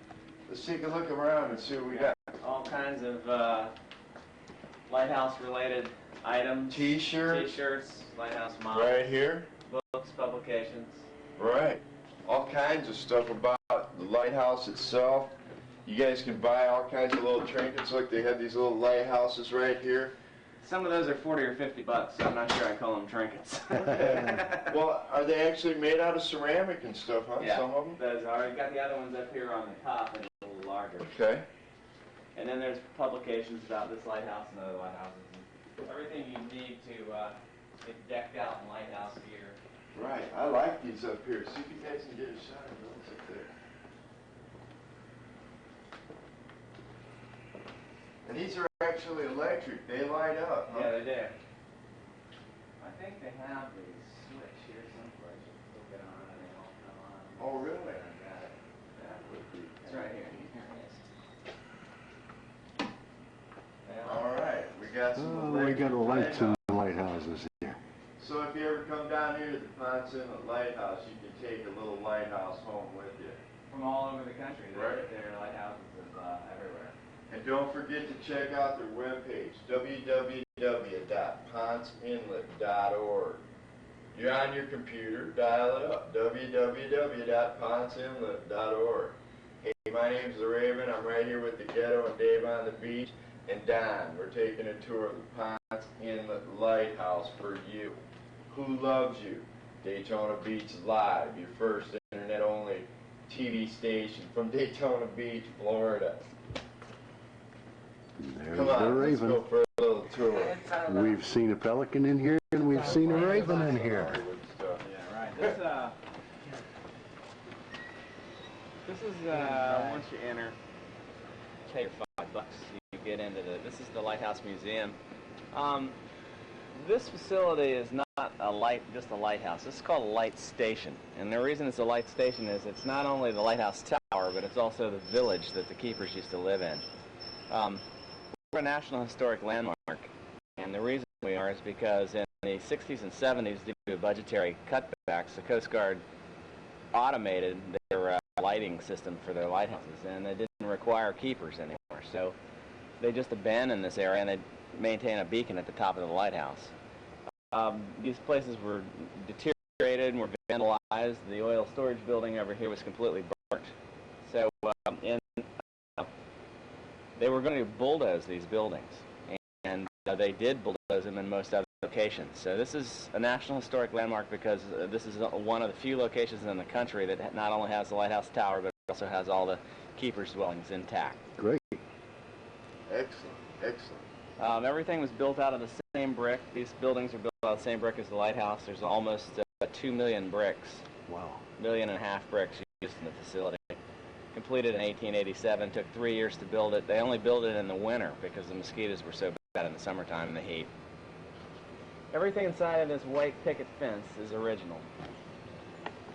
Let's take a look around and see what we got. All kinds of lighthouse-related items. T-shirts. T-shirts, lighthouse models. Right here. Books, publications. Right. All kinds of stuff about the lighthouse itself. You guys can buy all kinds of little trinkets. Look, they have these little lighthouses right here. Some of those are 40 or 50 bucks, so I'm not sure I call them trinkets. Well, are they actually made out of ceramic and stuff, huh? Yeah, some of them? those are. You've got the other ones up here on the top and a little larger. Okay. And then there's publications about this lighthouse and other lighthouses. Everything you need to get decked out in lighthouse gear. Right. I like these up here. See if you guys can get a shot of those up there. And these are actually electric. They light up, huh? Yeah, they do. I think they have the switch here someplace. You can click it on and they all come on. Oh, really? I got it. That would be. It's right here. All right. We got some we got lights in the lighthouses here. So if you ever come down here to the Ponce Inlet Lighthouse, you can take a little lighthouse home with you. From all over the country. Right. There are lighthouses everywhere. And don't forget to check out their webpage, www.ponceinlet.org. You're on your computer, dial it up, www.ponceinlet.org. Hey, my name's The Raven. I'm right here with the Ghetto and Dave on the beach. And Don, we're taking a tour of the Ponce Inlet Lighthouse for you. Who loves you? Daytona Beach Live, your first internet-only TV station from Daytona Beach, Florida. There's Come on, the let's raven. go for a little tour. We've seen a pelican in here, and we've seen a raven in here. Yeah, right. This is once you enter, pay your $5. You get into this is the Lighthouse Museum. This facility is not just a lighthouse. This is called a light station. And the reason it's a light station is it's not only the lighthouse tower, but it's also the village that the keepers used to live in. We're a National Historic Landmark, and the reason we are is because in the 60s and 70s, due to budgetary cutbacks, the Coast Guard automated their lighting system for their lighthouses, and they didn't require keepers anymore. So they just abandoned this area, and they maintain a beacon at the top of the lighthouse. These places were deteriorated and were vandalized. The oil storage building over here was completely burnt. So they were going to bulldoze these buildings, and they did bulldoze them in most other locations. So this is a National Historic Landmark because this is one of the few locations in the country that not only has the lighthouse tower, but also has all the keepers' dwellings intact. Great. Excellent, excellent. Everything was built out of the same brick. These buildings are built out of the same brick as the lighthouse. There's almost 2 million bricks. Wow. 1.5 million bricks used in the facility. Completed in 1887. Took 3 years to build it. They only built it in the winter because the mosquitoes were so bad in the summertime in the heat. Everything inside of this white picket fence is original.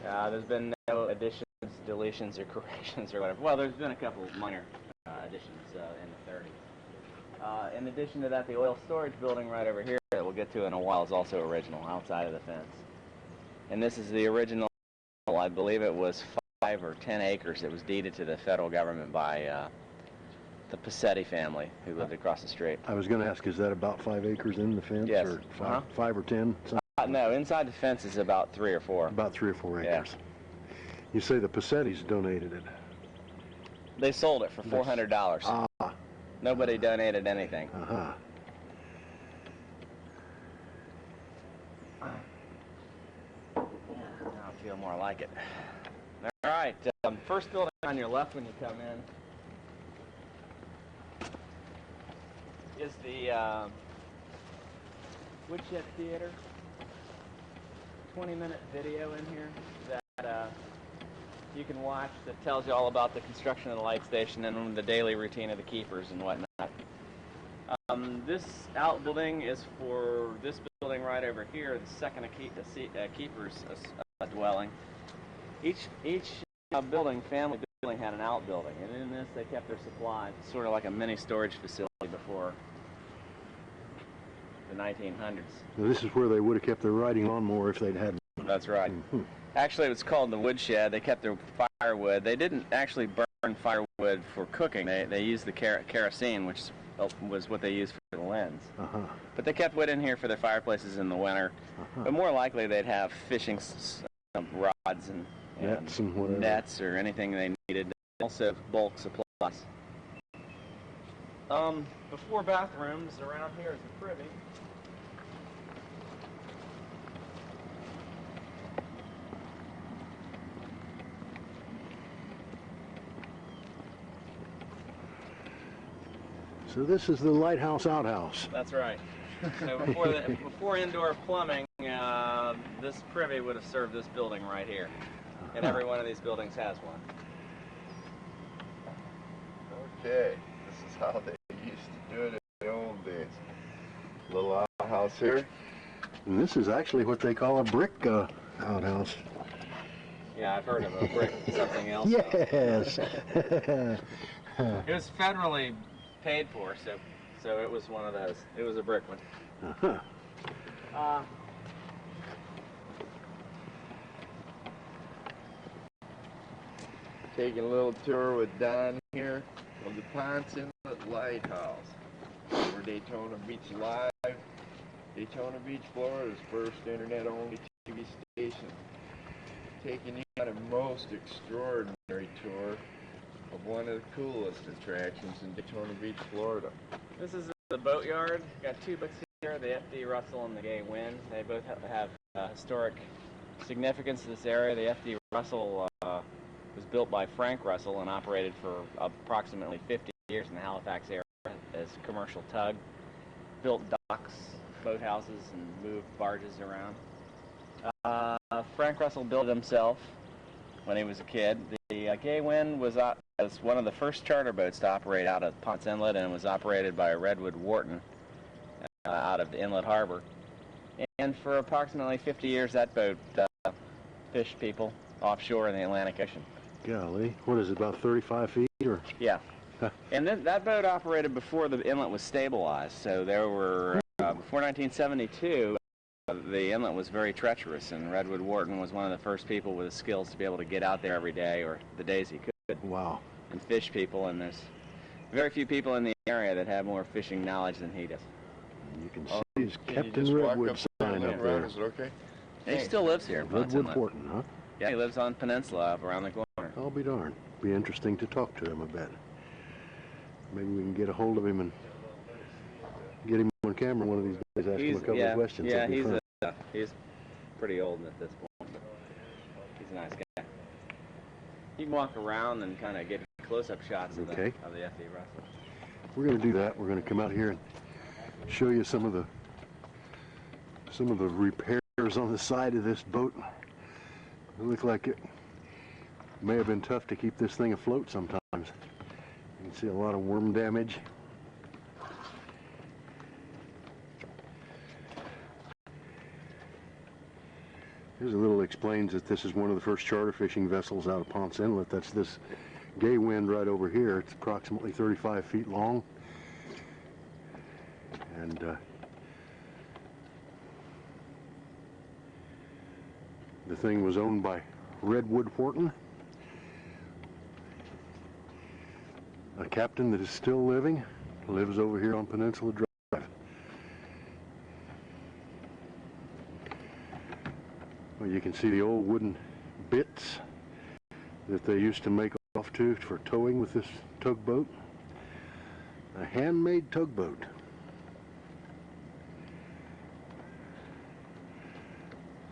There's been no additions, deletions, or corrections or whatever. Well, there's been a couple of minor additions in the 30s. In addition to that, the oil storage building right over here that we'll get to in a while is also original outside of the fence. And this is the original, I believe it was 5 or 10 acres. It was deeded to the federal government by the Passetti family who lived across the street. I was going to ask, is that about 5 acres in the fence? Yes. Or 5 or 10? No, inside the fence is about 3 or 4. About 3 or 4 acres. Yeah. You say the Passettis donated it. They sold it for $400. Nobody donated anything. Uh-huh. Now I feel more like it. All right, first building on your left when you come in is the Woodshed Theater. 20-minute video in here that you can watch that tells you all about the construction of the light station and the daily routine of the keepers and whatnot. This outbuilding is for this building right over here, the second keeper's dwelling. Each family building had an outbuilding, and in this they kept their supplies, sort of like a mini storage facility before the 1900s. Now, this is where they would have kept their riding lawnmower if they'd had one. That's right. Mm-hmm. Actually, it was called the woodshed. They kept their firewood. They didn't actually burn firewood for cooking. They used the kerosene, which was what they used for the lens. Uh-huh. But they kept wood in here for their fireplaces in the winter. But more likely they'd have fishing rods and nets and whatever. Nets or anything they needed. Also bulk supplies. Before bathrooms, around here is a privy. So this is the lighthouse outhouse. That's right. So before indoor plumbing, this privy would have served this building right here. And every one of these buildings has one. Okay, this is how they used to do it in the old days. Little outhouse here. And this is actually what they call a brick outhouse. Yeah, I've heard of a brick something else. Yes. It was federally paid for, so it was one of those. It was a brick one. Uh-huh. Taking a little tour with Don here of the Ponce Inlet Lighthouse. Over Daytona Beach Live. Daytona Beach, Florida's first internet-only TV station. Taking you on a most extraordinary tour of one of the coolest attractions in Daytona Beach, Florida. This is the boatyard. Got two boats here, the F.D. Russell and the Gay Wind. They both have historic significance to this area. The F.D. Russell was built by Frank Russell and operated for approximately 50 years in the Halifax area as a commercial tug. Built docks, boathouses, and moved barges around. Frank Russell built it himself when he was a kid. The Gay Wind was one of the first charter boats to operate out of Ponce Inlet, and was operated by Redwood Wharton out of the Inlet Harbor. And for approximately 50 years, that boat fished people offshore in the Atlantic Ocean. Golly, what is it, about 35 feet? Or? Yeah. And that boat operated before the inlet was stabilized, so there were, before 1972, the inlet was very treacherous, and Redwood Wharton was one of the first people with the skills to be able to get out there every day, or the days he could. Wow. And fish people, and there's very few people in the area that have more fishing knowledge than he does. You can see his Captain Redwood sign up there. Is it okay? He still lives here in Ponce Redwood Inlet. Wharton, huh? Yeah, he lives on Peninsula up around the corner. I'll be darned. Be interesting to talk to him, I bet. Maybe we can get a hold of him and get him on camera one of these days, ask him a couple of questions. Yeah, he's pretty old at this point, but he's a nice guy. You can walk around and kind of get close-up shots of the F.D. Russell. We're going to do that. We're going to come out here and show you some of the repairs on the side of this boat. It looked like it may have been tough to keep this thing afloat sometimes. You can see a lot of worm damage. Here's a little explains that this is one of the first charter fishing vessels out of Ponce Inlet. That's this Gay Wind right over here. It's approximately 35 feet long. And the thing was owned by Redwood Wharton, a captain that is still living, lives over here on Peninsula Drive. Well, you can see the old wooden bits that they used to make off to for towing with this tugboat. A handmade tugboat.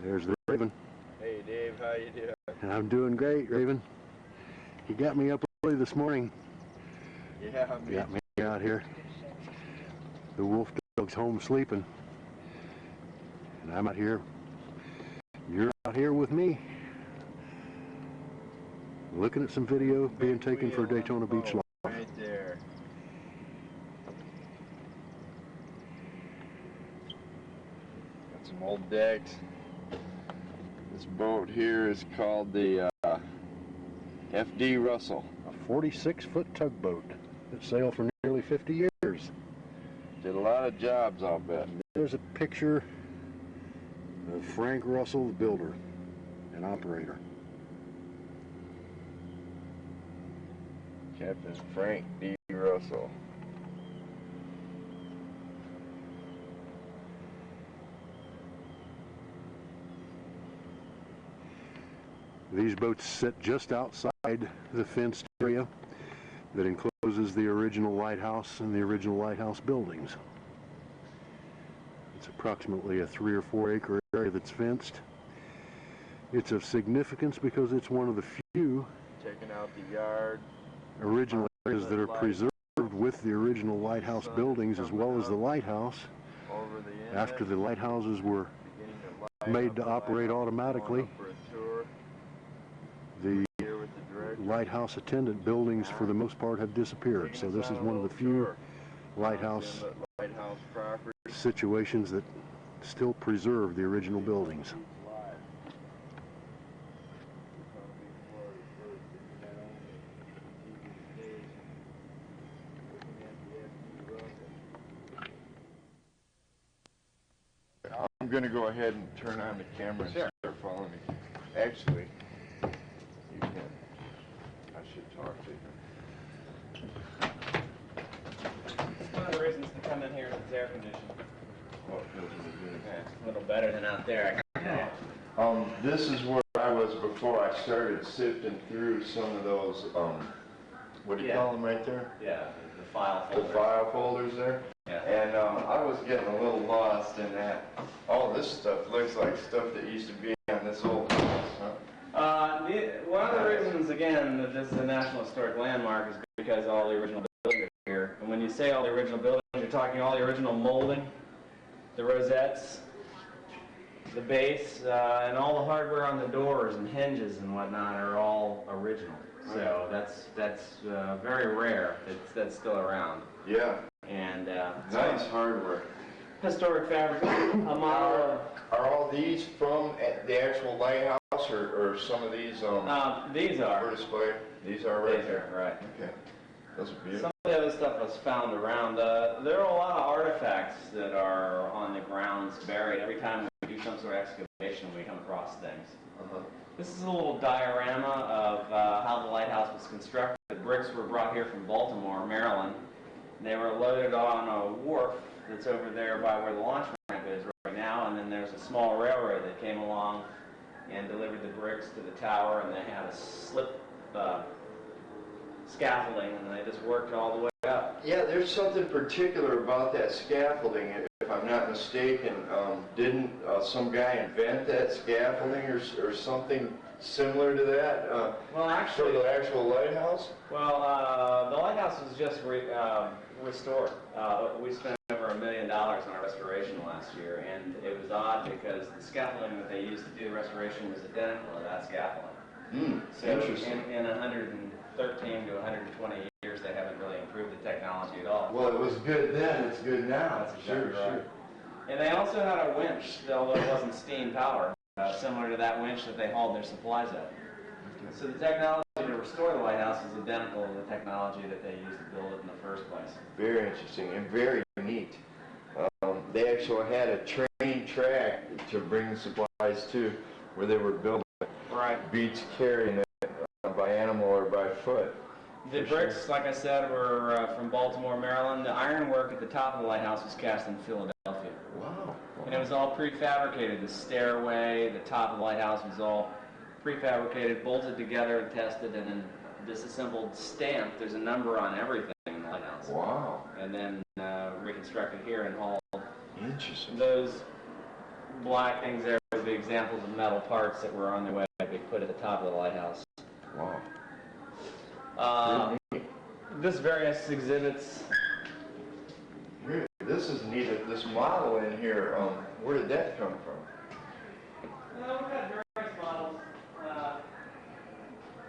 There's the Raven. Hey Dave, how you doing? I'm doing great, Raven. He got me up early this morning. Yeah, Got me out here. The wolf dog's home sleeping. And I'm out here. You're out here with me. Looking at some video being taken for Daytona Beach Live. Right there. Got some old decks. This boat here is called the F.D. Russell. A 46-foot tugboat that sailed for nearly 50 years. Did a lot of jobs, I'll bet. There's a picture of Frank Russell, the builder and operator. Captain Frank D. Russell. These boats sit just outside the fenced area that encloses the original lighthouse and the original lighthouse buildings. It's approximately a 3 or 4 acre area that's fenced. It's of significance because it's one of the few Checking out the yard. original areas that are preserved with the original lighthouse buildings as well as the lighthouse. Over the inlet. After the lighthouses were Beginning to light made up to the operate lighthouse, automatically, going up for a tour. the Here with the director. lighthouse attendant buildings for the most part have disappeared. Taking So us this on is a one of the little few tour. lighthouse Ponce Inlet Lighthouse property. situations that still preserve the original buildings. I'm going to go ahead and turn on the camera and start following me. Actually, you can. I should talk to you. One of the reasons to come in here is it's air conditioned. Oh, it feels really good. Yeah, it's a little better than out there. This is where I was before I started sifting through some of those, what do you call them right there? Yeah, the file The folder. file folders there. Yeah. And I was getting a little lost in that. All this stuff looks like stuff that used to be on this old house, huh? One of the reasons, again, that this is a National Historic Landmark is because all the original buildings are here. And when you say all the original buildings, you're talking all the original molding, the rosettes, the base, and all the hardware on the doors and hinges and whatnot are all original. So that's very rare that's still around. Yeah. And Nice hardware. historic fabric, a model. Are all these from the actual lighthouse, or some of these These are. for display? These are right These there. are, right. Okay. Those are beautiful. Some of the other stuff was found around. There are a lot of artifacts that are on the grounds buried. Every time we do some sort of excavation, we come across things. This is a little diorama of how the lighthouse was constructed. The bricks were brought here from Baltimore, Maryland. They were loaded on a wharf that's over there by where the launch ramp is right now, and then there's a small railroad that came along and delivered the bricks to the tower, and they had a slip scaffolding, and they just worked all the way up. Yeah, there's something particular about that scaffolding, if I'm not mistaken. Didn't some guy invent that scaffolding or something similar to that Well, for actually, the actual lighthouse? well, the lighthouse was just restored. We spent over $1 million on our restoration last year, and it was odd because the scaffolding that they used to do the restoration was identical to that scaffolding. So Interesting. in 113 to 120 years, they haven't really improved the technology at all. Well, it was good then, it's good now. That's exactly right. And they also had a winch, although it wasn't steam powered, similar to that winch that they hauled their supplies up. So the technology to restore the lighthouse is identical to the technology that they used to build it in the first place. Very interesting and very neat. They actually had a train track to bring the supplies to where they were building Right. beach carrying it by animal or by foot. The bricks, like I said, were from Baltimore, Maryland. The ironwork at the top of the lighthouse was cast in Philadelphia. Wow. And it was all prefabricated. The stairway, the top of the lighthouse was all prefabricated, bolted together and tested, and then disassembled, stamped. There's a number on everything in the lighthouse. lighthouse. Wow. And then reconstructed here and hauled. Interesting. Those black things there would be examples of metal parts that were on their way to be put at the top of the lighthouse. Wow. This various exhibits. Here, this is neat. This model in here, where did that come from? We've got various models.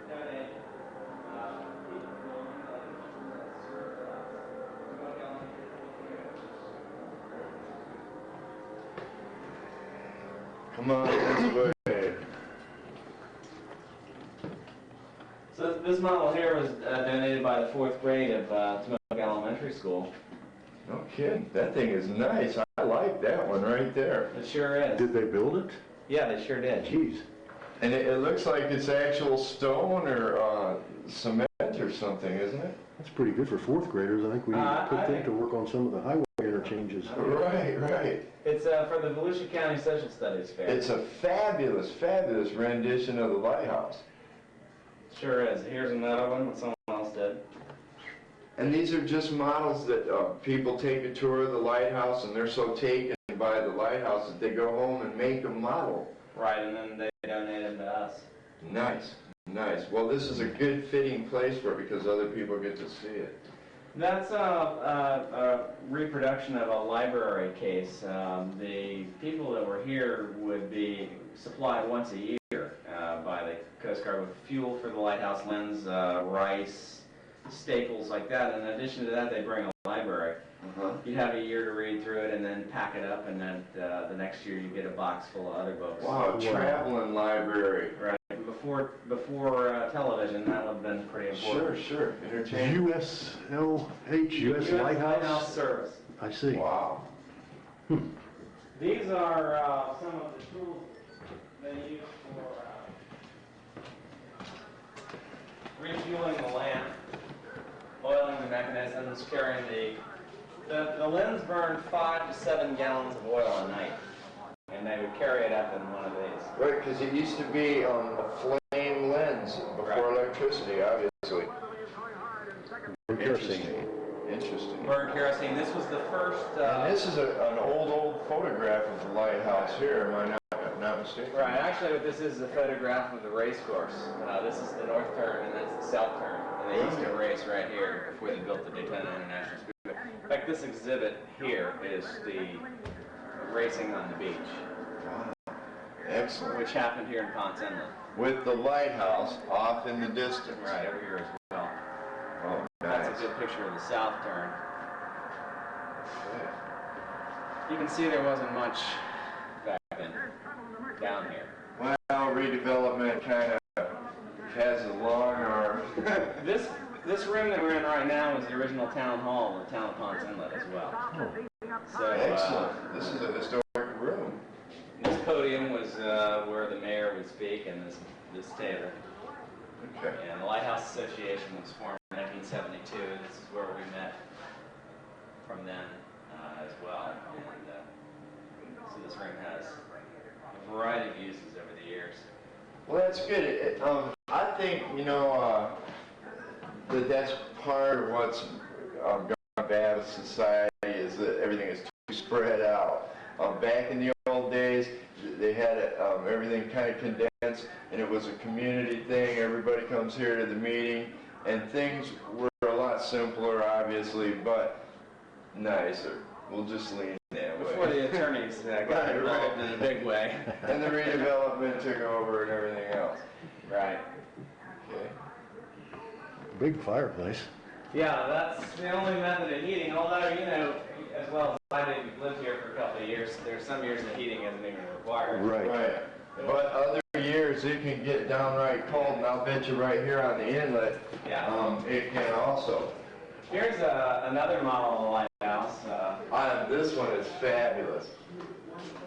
Donated. Come on, this way. So this model here was donated by the 4th grade of Tomoka Elementary School. No kidding. That thing is nice. I like that one right there. It sure is. Did they build it? Yeah, they sure did. Jeez. And it looks like it's actual stone or cement or something, isn't it? That's pretty good for 4th graders. I think we need to put I them think- to work on some of the highway interchanges. Right, right. It's for the Volusia County Social Studies Fair. It's a fabulous, fabulous rendition of the lighthouse. Sure is. Here's another one that someone else did. And these are just models that people take a tour of the lighthouse and they're so taken by the lighthouse that they go home and make a model. Right, and then they donate them to us. Nice, nice. Well, this is a good fitting place for it because other people get to see it. That's a reproduction of a library case. The people that were here would be supplied once a year by the Coast Guard with fuel for the lighthouse lens, rice, staples like that. In addition to that, they bring a library. You'd have a year to read through it and then pack it up, and then the next year you get a box full of other books. Wow, a traveling library. Right. Before television, that would have been pretty important. Sure. Entertainment. USLH, US Lighthouse. Service. I see. Wow. These are some of the tools they use for refueling the lamp, oiling the mechanisms, carrying the lens burned 5 to 7 gallons of oil a night, and they would carry it up in one of these. Right, because it used to be a flame lens before electricity, obviously. Interesting. Burned kerosene. This was the first. And this is an old photograph of the lighthouse here. Am I not mistaken? Right. Actually, what this is a photograph of the race course. This is the north turn, and that's the south turn. And they used to race right here before they built the Daytona International Speedway. In fact, this exhibit here is the racing on the beach. Wow. Excellent. Which happened here in Ponce Inlet. With the lighthouse off in the distance. Right, over here as well. Oh, That's nice. a good picture of the south turn. Okay. You can see there wasn't much back then down here. Well, redevelopment kind of has a long arm. This room that we're in right now is the original town hall of the town of Ponce Inlet as well. So, Excellent. This is a historic room. This podium was where the mayor would speak, and this table. Okay. And the Lighthouse Association was formed in 1972. This is where we met from then as well. And so this room has a variety of uses over the years. Well, that's good. I think, that's part of what's gone bad with society is that everything is too spread out. Back in the old days, they had everything kind of condensed, and it was a community thing. Everybody comes here to the meeting, and things were a lot simpler, obviously, but nicer. We'll just lean that way. Before the attorneys got involved in a big way. And the redevelopment took over and everything else. Right. Okay. Big fireplace. Yeah, that's the only method of heating, although, as well as I did, we've lived here for a couple of years, there's some years the heating isn't even required. Right. But other years it can get downright cold, and I'll bet you right here on the inlet, it can also. Here's another model of the lighthouse. This one is fabulous.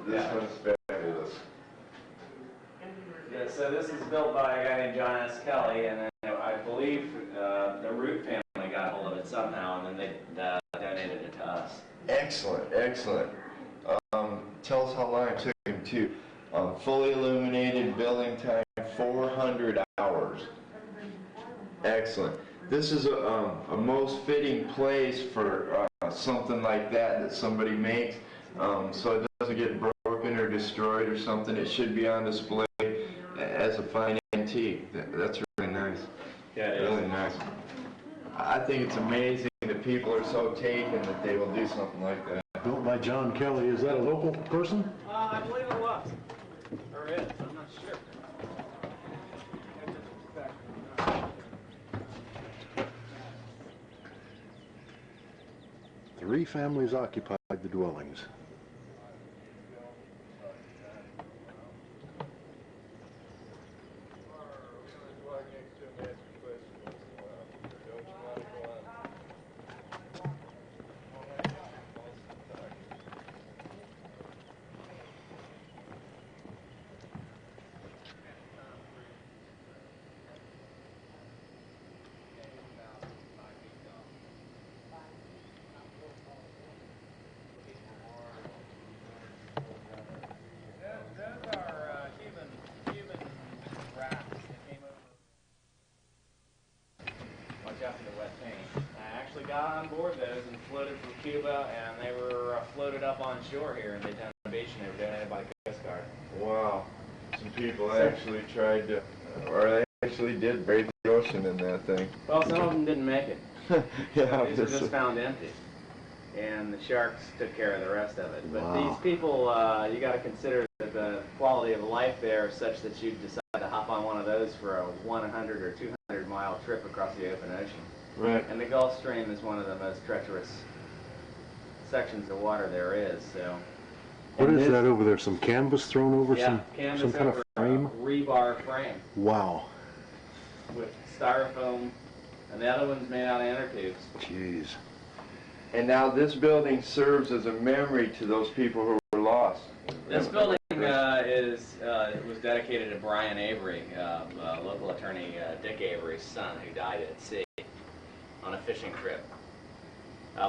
This one's fabulous. Yeah, so this is built by a guy named John S. Kelly, and then I believe the Root family got hold of it somehow, and then they donated it to us. Excellent. Tell us how long it took him to. Fully illuminated, building time 400 hours. Excellent. this is a most fitting place for something like that somebody makes, so it doesn't get broken or destroyed or something. It should be on display as a fine antique. That's really nice. Yeah, it is. Really nice. I think it's amazing that people are so taken that they will do something like that. Built by John Kelly. Is that a local person? I believe it was. Or is. I'm not sure. 3 families occupied the dwellings. After the wet paint. I actually got on board those and floated from Cuba, and they were floated up on shore here in Daytona Beach, and they were donated by the Coast Guard. Wow. Some people actually tried to, or they actually did brave the ocean in that thing. Well, some of them didn't make it. Yeah, These were just found empty. And the sharks took care of the rest of it. But Wow. these people, you got to consider that the quality of life there is such that you'd decide to hop on one of those for a 100 or 200 mile trip across the open ocean. Right. And the Gulf Stream is one of the most treacherous sections of water there is. So. What And is this- that over there? Some canvas thrown over Yeah, canvas some kind over of frame? a rebar frame Wow. with styrofoam, and the other one's made out of inner tubes. Jeez. And now this building serves as a memory to those people who were lost. This building was dedicated to Brian Avery, local attorney Dick Avery's son, who died at sea on a fishing trip.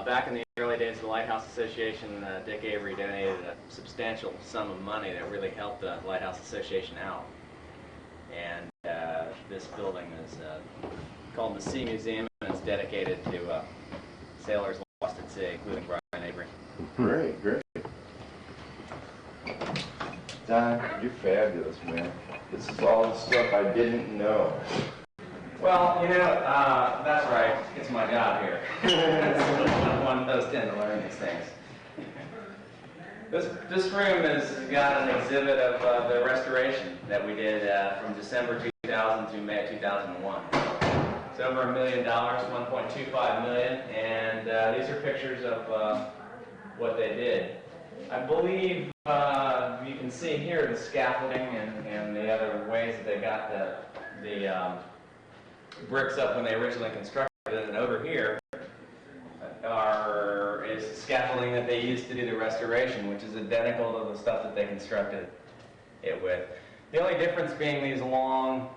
Back in the early days of the Lighthouse Association, Dick Avery donated a substantial sum of money that really helped the Lighthouse Association out. And this building is called the Sea Museum, and it's dedicated to sailors lost at sea, including Brian Avery. Great, great. Don, you're fabulous, man. This is all the stuff I didn't know. Well, that's right. It's my job here. One does tend to learn these things. This room has got an exhibit of the restoration that we did from December 2000 to May 2001. It's over $1 million, 1.25 million, and these are pictures of what they did. I believe you can see here the scaffolding and the other ways that they got the bricks up when they originally constructed it, and over here is scaffolding that they used to do the restoration, which is identical to the stuff that they constructed it with. The only difference being these long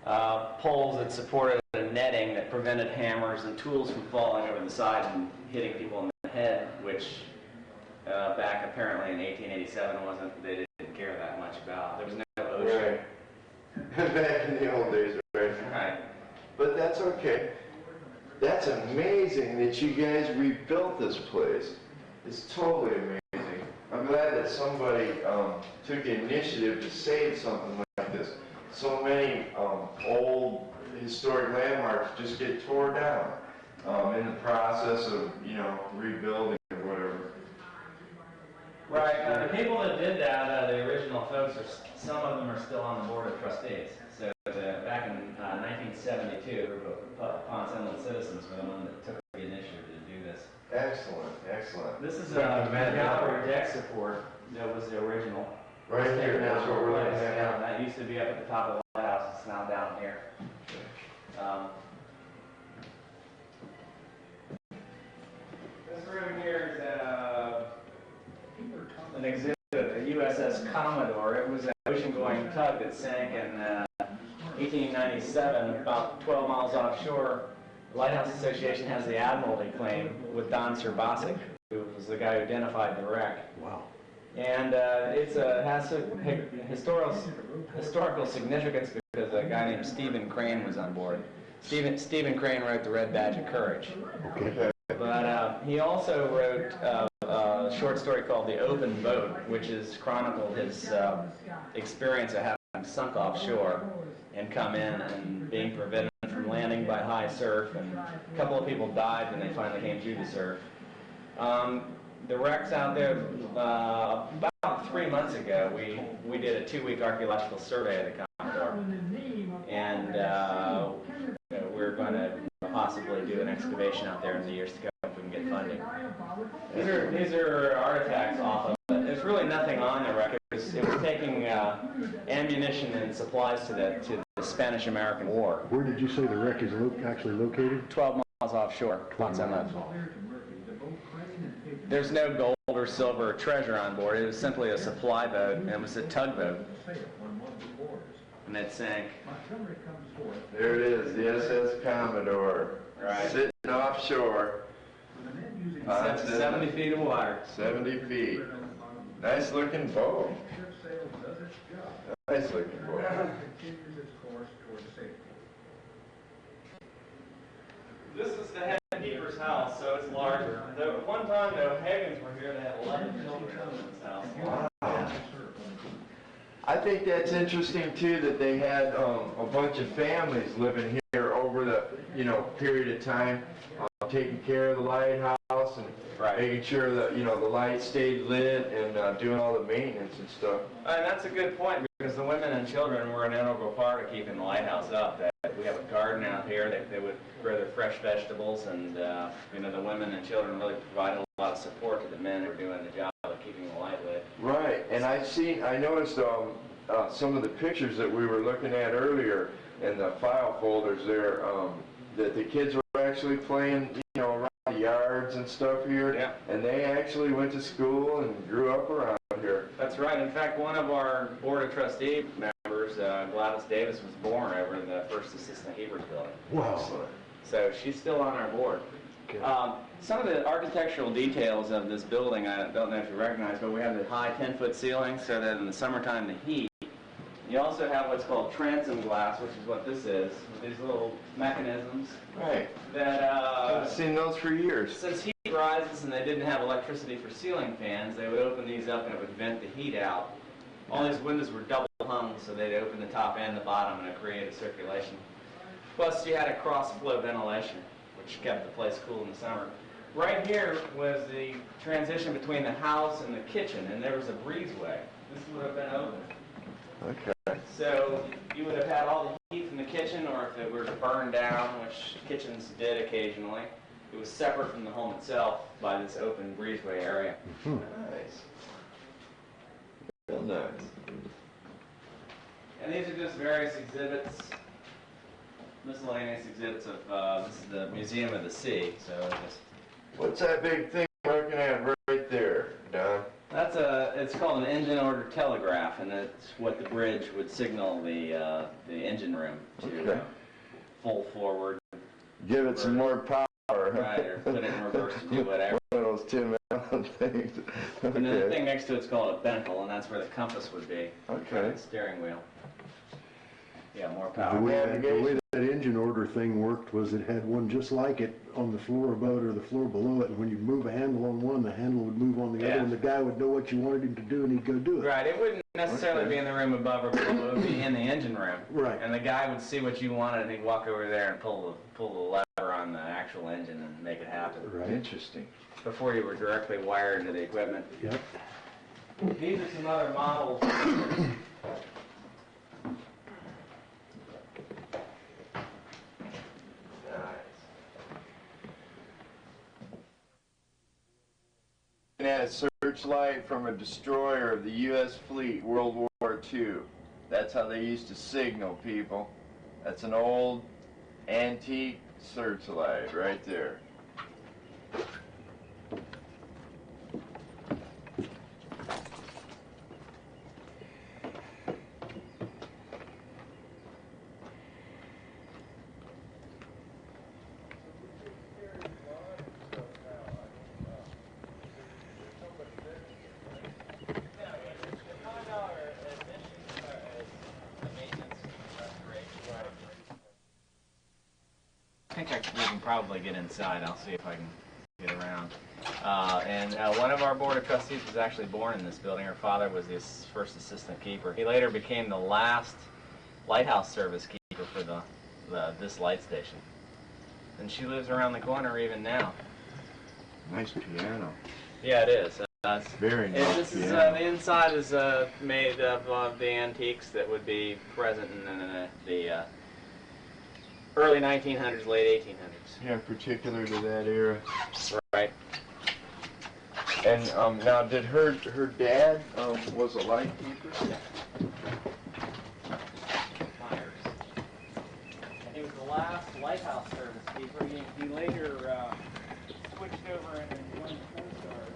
poles that supported a netting that prevented hammers and tools from falling over the side and hitting people in the head, which back apparently in 1887 they didn't care that much about. There was no ocean. Right. Back in the old days, right? Right. But that's okay. That's amazing that you guys rebuilt this place. It's totally amazing. I'm glad that somebody took the initiative to save something like this. So many old historic landmarks just get torn down in the process of, rebuilding or whatever. Right. The people that did that, the original folks, some of them are still on the board of trustees. So back in 1972, a group of Ponce Inlet citizens were the one that took the initiative to do this. Excellent, excellent. This is a gallery deck support that was the original. Right here, that's what we're looking at now. That used to be up at the top of the lighthouse. It's now down here. This room here is an exhibit of the USS Commodore. It was an ocean-going tug that sank in 1897, about 12 miles offshore. The Lighthouse Association has the Admiralty claim with Don Serbasic, who was the guy who identified the wreck. Wow. And it has a historical significance because a guy named Stephen Crane was on board. Stephen Crane wrote The Red Badge of Courage. Okay. But he also wrote a short story called The Open Boat, which is chronicled his experience of having sunk offshore and come in and being prevented from landing by high surf. And a couple of people died when they finally came through the surf. The wrecks out there, about 3 months ago, we did a 2-week archaeological survey of the Commodore. And we're going to possibly do an excavation out there in the years to come if we can get funding. These are artifacts off of it. There's really nothing on the wreck. It was taking ammunition and supplies to the Spanish-American War. Where did you say the wreck is actually located? 12 miles offshore, Ponce Inlet. There's no gold or silver or treasure on board. It was simply a supply boat, and it was a tugboat. And it sank. There it is, the SS Commodore. Right. Sitting offshore. 70 feet of water. 70 feet. Nice looking boat. Nice looking boat. This is the head keeper's house, so it's larger. At one time, the Hagans were here. They had 11 children in this house. Wow. I think that's interesting too, that they had a bunch of families living here over the period of time, taking care of the lighthouse and making sure that the lights stayed lit and doing all the maintenance and stuff. And that's a good point, because the women and children were an integral part of keeping the lighthouse up. We have a garden out here. They would grow their fresh vegetables, and the women and children really provided a lot of support to the men who were doing the job of keeping the light lit. Right, and I noticed some of the pictures that we were looking at earlier in the file folders there, that the kids were actually playing, around the yards and stuff here. Yeah. And they actually went to school and grew up around here. That's right. In fact, one of our Board of Trustee members, Gladys Davis, was born over in the First Assistant Hebrews building. Wow. So she's still on our board. Okay. Some of the architectural details of this building, I don't know if you recognize, but we have the high 10-foot ceiling so that in the summertime the heat. You also have what's called transom glass, which is what this is, with these little mechanisms. Right. That I've seen those for years. since heat rises and they didn't have electricity for ceiling fans, they would open these up and it would vent the heat out. All these windows were double hung, so they'd open the top and the bottom and it created circulation. Plus you had a cross flow ventilation, which kept the place cool in the summer. Right here was the transition between the house and the kitchen, and there was a breezeway. This would have been open. Okay. So you would have had all the heat from the kitchen, or if it were to burn down, which kitchens did occasionally, it was separate from the home itself by this open breezeway area. Nice. Real nice. And these are just various exhibits, miscellaneous exhibits of, this is the Museum of the Sea, so just... What's that big thing we're looking at right there, Don? That's it's called an engine order telegraph, and it's what the bridge would signal the engine room to full forward. Give it some more power. Right, or put it in reverse to do whatever. One of those Tim Allen things. And then the thing next to it's called a binnacle, and that's where the compass would be. Okay. The steering wheel. Yeah, more The power. way that engine order thing worked was it had one just like it on the floor above it or the floor below it, and when you move a handle on one, the handle would move on the other, and the guy would know what you wanted him to do, and he'd go do it. Right, it wouldn't necessarily be in the room above or below, it would be in the engine room. Right. And the guy would see what you wanted, and he'd walk over there and pull the lever on the actual engine and make it happen. Right. Interesting. Before you were directly wired into the equipment. Yep. These are some other models. At a searchlight from a destroyer of the U.S. fleet, World War II. That's how they used to signal people. That's an old antique searchlight right there. think we can probably get inside. I'll see if I can get around. And one of our board of trustees was actually born in this building. Her father was the first assistant keeper. He later became the last lighthouse service keeper for this light station. And she lives around the corner even now. Nice piano. Yeah, it is. Very nice This is, piano. the inside is made of the antiques that would be present in the early 1900s, late 1800s. Yeah, particular to that era. Right. And now, did her dad was a light keeper? He was the last lighthouse service keeper. He later switched over and joined the Coast Guard.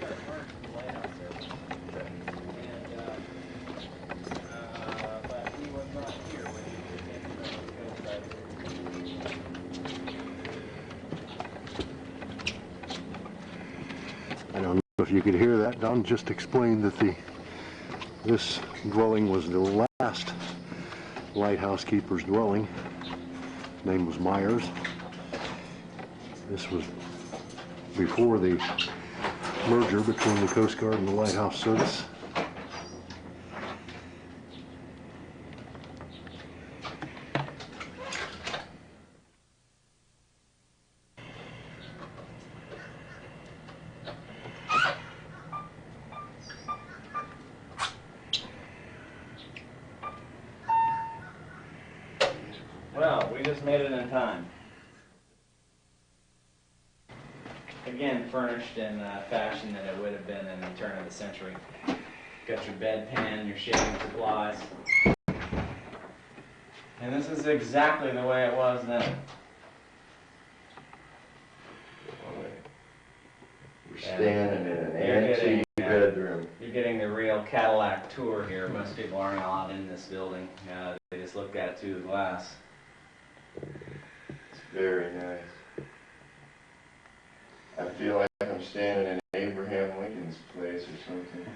The Coast Guard merged with the lighthouse service. But he was not here when he became the Coast Guard. I don't know if you could hear that. Don just explained that this dwelling was the last lighthouse keeper's dwelling. His name was Myers. This was before the merger between the Coast Guard and the Lighthouse Service. Well, we just made it in time. Again, furnished in a fashion that it would have been in the turn of the century. Got your bedpan, your shaving supplies. And this is exactly the way it was then. We're standing in an antique bedroom. You're getting the real Cadillac tour here. Most people aren't allowed in this building. They just looked at it through the glass. It's very nice. I feel like I'm standing in Abraham Lincoln's place or something.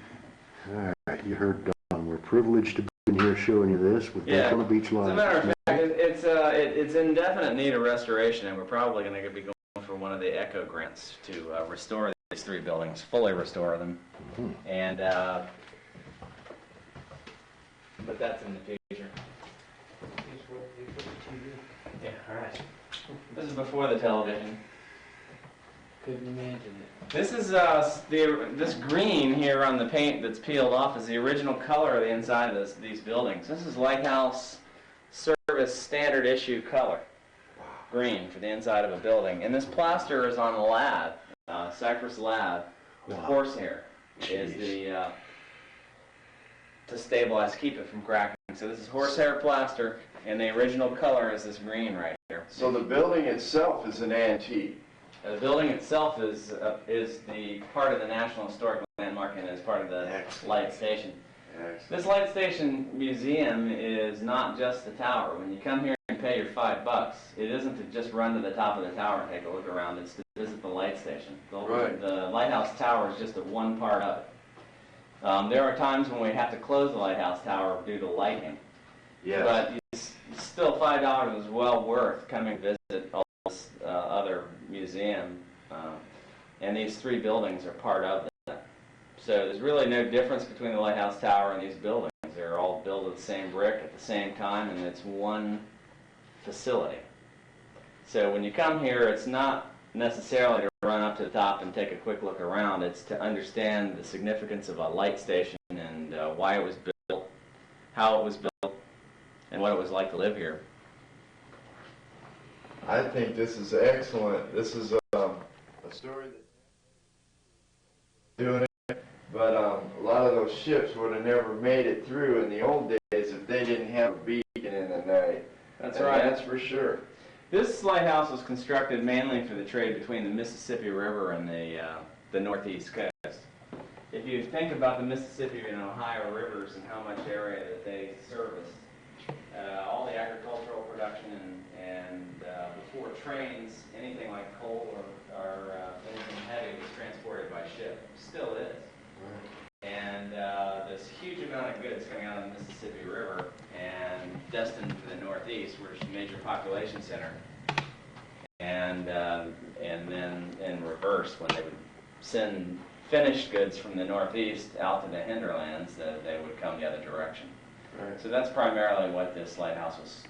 All right, you heard Don. We're privileged to be here showing you this with Daytona Beach As a Live. matter of fact, it's in definite need of restoration, and we're probably going to be going for one of the ECHO grants to restore these three buildings, fully restore them. Mm-hmm. And but that's in the future. Yeah, all right. This is before the television. Couldn't imagine it. This is this green here on the paint that's peeled off is the original color of the inside of these buildings. This is Lighthouse Service standard issue color, green for the inside of a building. And this plaster is on lab, cypress lab with horsehair is the to stabilize, keep it from cracking. So this is horsehair plaster, and the original color is this green right here. So the building itself is an antique. The building itself is the part of the National Historic Landmark and is part of the light station. Excellent. This light station museum is not just the tower. When you come here and pay your $5, it isn't to just run to the top of the tower and take a look around. It's to visit the light station. Right. The lighthouse tower is just one part of it. There are times when we have to close the lighthouse tower due to lightning. Yes. But still, $5 is well worth coming to visit all this other museum. And these three buildings are part of that. So there's really no difference between the lighthouse tower and these buildings. They're all built of the same brick at the same time, and it's one facility. So when you come here, it's not necessarily to run up to the top and take a quick look around. It's to understand the significance of a light station and why it was built, how it was built, and what it was like to live here. I think this is excellent. This is a story that doing it, but a lot of those ships would have never made it through in the old days if they didn't have a beacon in the night. That's And right. That's for sure. This lighthouse was constructed mainly for the trade between the Mississippi River and the northeast coast. If you think about the Mississippi and Ohio rivers and how much area that they serviced, all the agricultural production and before trains, anything like coal or anything heavy was transported by ship. Still is. And this huge amount of goods coming out of the Mississippi River and destined for the Northeast, which is a major population center. and then in reverse, when they would send finished goods from the northeast out to the hinterlands, they would come the other direction. Right. So that's primarily what this lighthouse was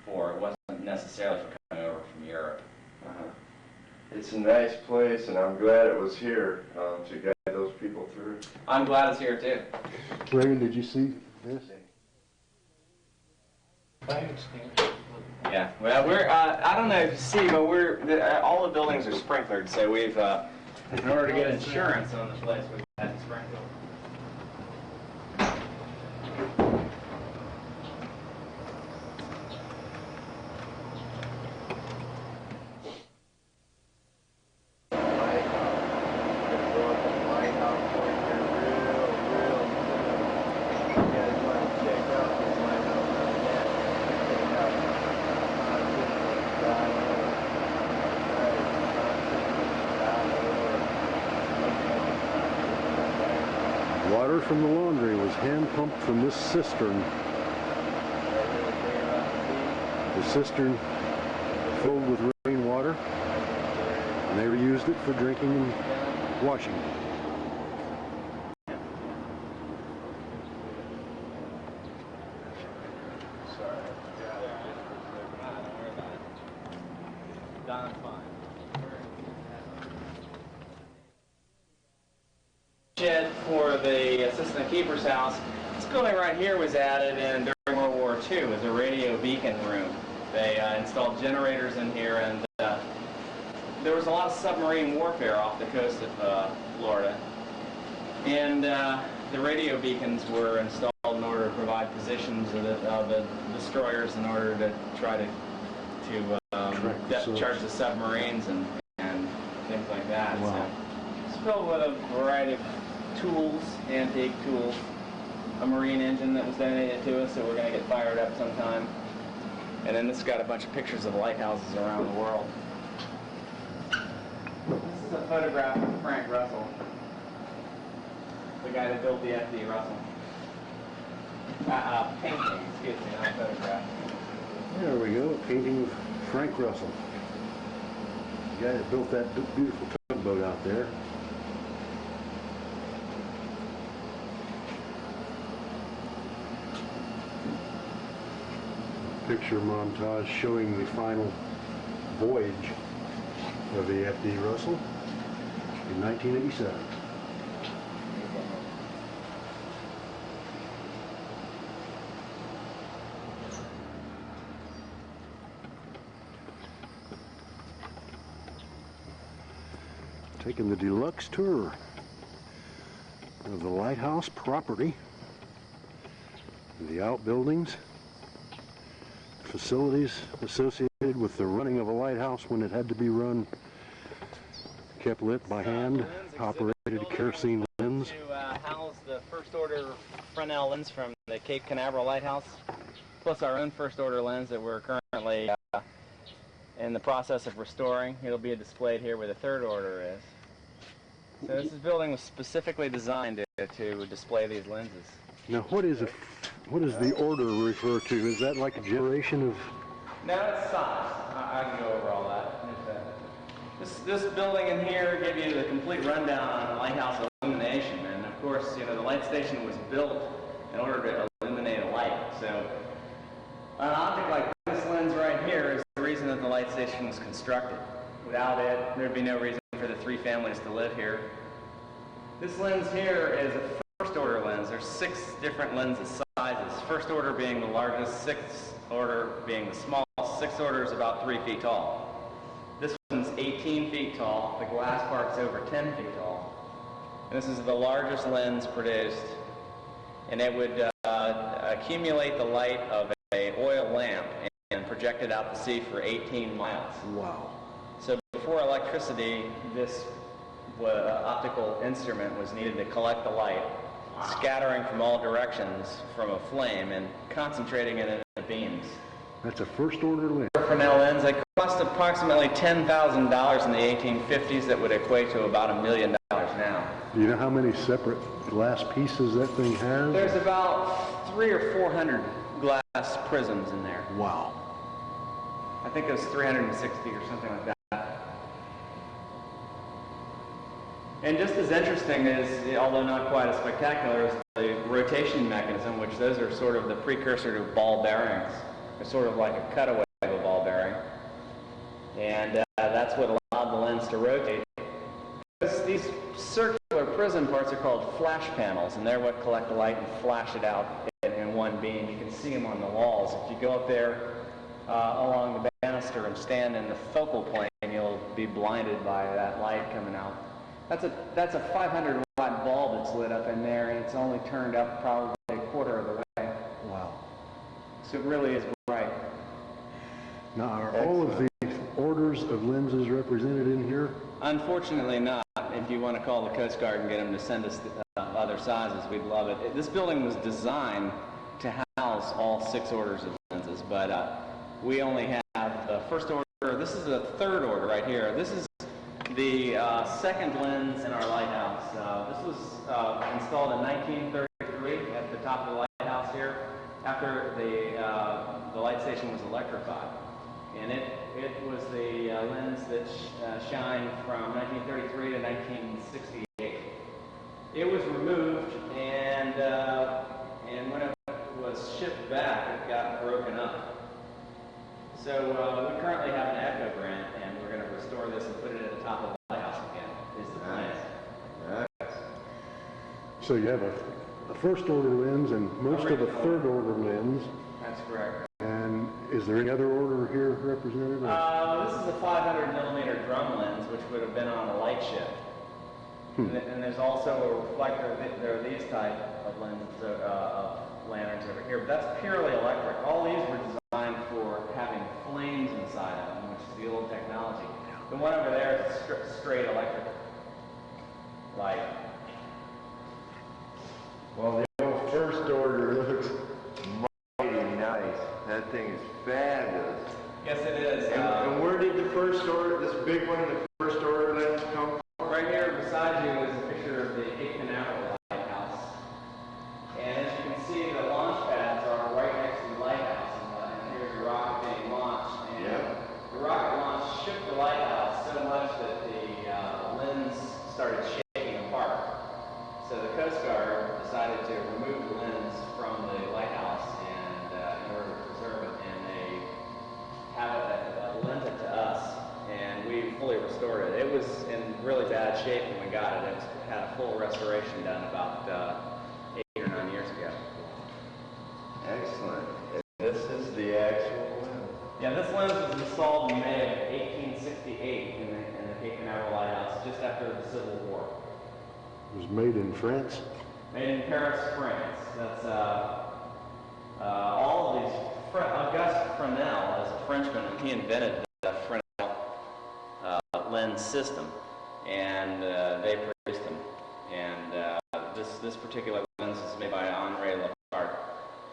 for. It wasn't necessarily for coming over from Europe. It's a nice place, and I'm glad it was here to guide those people through. I'm glad it's here too. Raymond, did you see this? Yeah, well, we're, I don't know if you see, but all the buildings are sprinklered, so we've, in order to get insurance on the place, we've had to sprinkle. Water from the laundry was hand pumped from this cistern. The cistern filled with rainwater, and they reused it for drinking and washing. Shed for the assistant keeper's house. This building right here was added in during World War II as a radio beacon room. They installed generators in here, and there was a lot of submarine warfare off the coast of Florida. And the radio beacons were installed in order to provide positions of the destroyers in order to try to depth charge the submarines and things like that. Wow. So it's filled with a variety of tools, antique tools, a marine engine that was donated to us that we're going to get fired up sometime. And then this has got a bunch of pictures of lighthouses around the world. This is a photograph of Frank Russell, the guy that built the F.D. Russell. Painting, excuse me, not photograph. There we go, a painting of Frank Russell. The guy that built that beautiful tugboat out there. Picture montage showing the final voyage of the F.D. Russell in 1987. Taking the deluxe tour of the lighthouse property, the outbuildings, facilities associated with the running of a lighthouse when it had to be run, kept lit by hand, operated kerosene lens. To house the first order Fresnel lens from the Cape Canaveral Lighthouse, plus our own first order lens that we're currently in the process of restoring. It'll be displayed here where the third order is. So this building was specifically designed to display these lenses. Now what does the order refer to? Is that like a generation of... No, it's size. I can go over all that. This building in here gave you the complete rundown on lighthouse illumination. And of course, you know, the light station was built in order to illuminate a light. So an object like this lens right here is the reason that the light station was constructed. Without it, there'd be no reason for the 3 families to live here. This lens here is a first order lens. There's 6 different lenses sizes. First order being the largest, 6th order being the smallest. 6th order is about 3 feet tall. This one's 18 feet tall. The glass part's over 10 feet tall. And this is the largest lens produced. And it would accumulate the light of an oil lamp and project it out to sea for 18 miles. Wow. So before electricity, this optical instrument was needed to collect the light, scattering from all directions from a flame and concentrating it in the beams. That's a first order lens. Fresnel lens, they cost approximately $10,000 in the 1850s. That would equate to about $1 million now. Do you know how many separate glass pieces that thing has? There's about 300 or 400 glass prisms in there. Wow. I think it was 360 or something like that. And just as interesting as, although not quite as spectacular, is the rotation mechanism, which those are sort of the precursor to ball bearings. They're sort of like a cutaway of a ball bearing. And that's what allowed the lens to rotate. These circular prism parts are called flash panels, and they're what collect the light and flash it out in one beam. You can see them on the walls. If you go up there along the banister and stand in the focal plane, you'll be blinded by that light coming out. That's a 500 watt bulb that's lit up in there, and it's only turned up probably a quarter of the way. Wow. So it really is bright. Now, are all of the orders of lenses represented in here? Unfortunately not. If you want to call the Coast Guard and get them to send us other sizes, we'd love it. This building was designed to house all 6 orders of lenses, but we only have the first order. This is the third order right here. This is the second lens in our lighthouse. This was installed in 1933 at the top of the lighthouse here, after the light station was electrified. And it was the lens that shined from 1933 to 1968. It was removed, and when it was shipped back, it got broken up. So we currently have an Echo grant, and we're going to restore this and put it at the top of the lighthouse again, is the plan. So you have a first order lens and most of a third order lens. That's correct. And is there any other order here represented? This is a 500 millimeter drum lens, which would have been on a light shift. And there's also a reflector. There are these type of lenses, of lanterns over here, but that's purely electric. All these were designed for having flames inside of them, which is the old technology. The one over there is a straight electric light. Well, the old first order looks mighty nice. That thing is fabulous. Yes, it is. And where did the first order, this big one, the first order lens come from? Right here beside you is a picture of the Cape Canaveral Lighthouse. And as you can see, the launch pads are right next to the lighthouse. And here's the rocket being launched. And the rocket launch shook the lighthouse so much that the lens started shaking apart. So the Coast Guard decided to remove the lens from the lighthouse and in order to preserve it, and they have it lent it to us, and we fully restored it. It was in really bad shape when we got it. It had a full restoration done about 8 or 9 years ago. Excellent. And this is the actual lens. Yeah, this lens was installed in May of 1868 in the Cape Canaveral Lighthouse, just after the Civil War. It was made in France? Made in Paris, France. That's all of these. Auguste Fresnel, as a Frenchman, he invented the Fresnel lens system, and they produced them. And this particular lens is made by Henri Lepart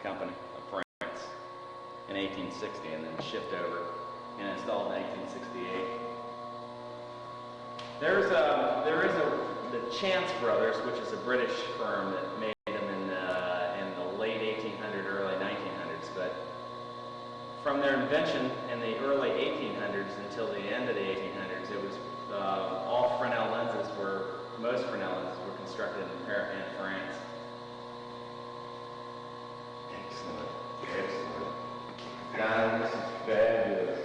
Company of France in 1860, and then shipped over and installed in 1868. There is the Chance Brothers, which is a British firm that made them in the late 1800s, early 1900s. But from their invention in the early 1800s until the end of the 1800s, it was all Fresnel lenses most Fresnel lenses were constructed in France. Excellent. Don, this is fabulous.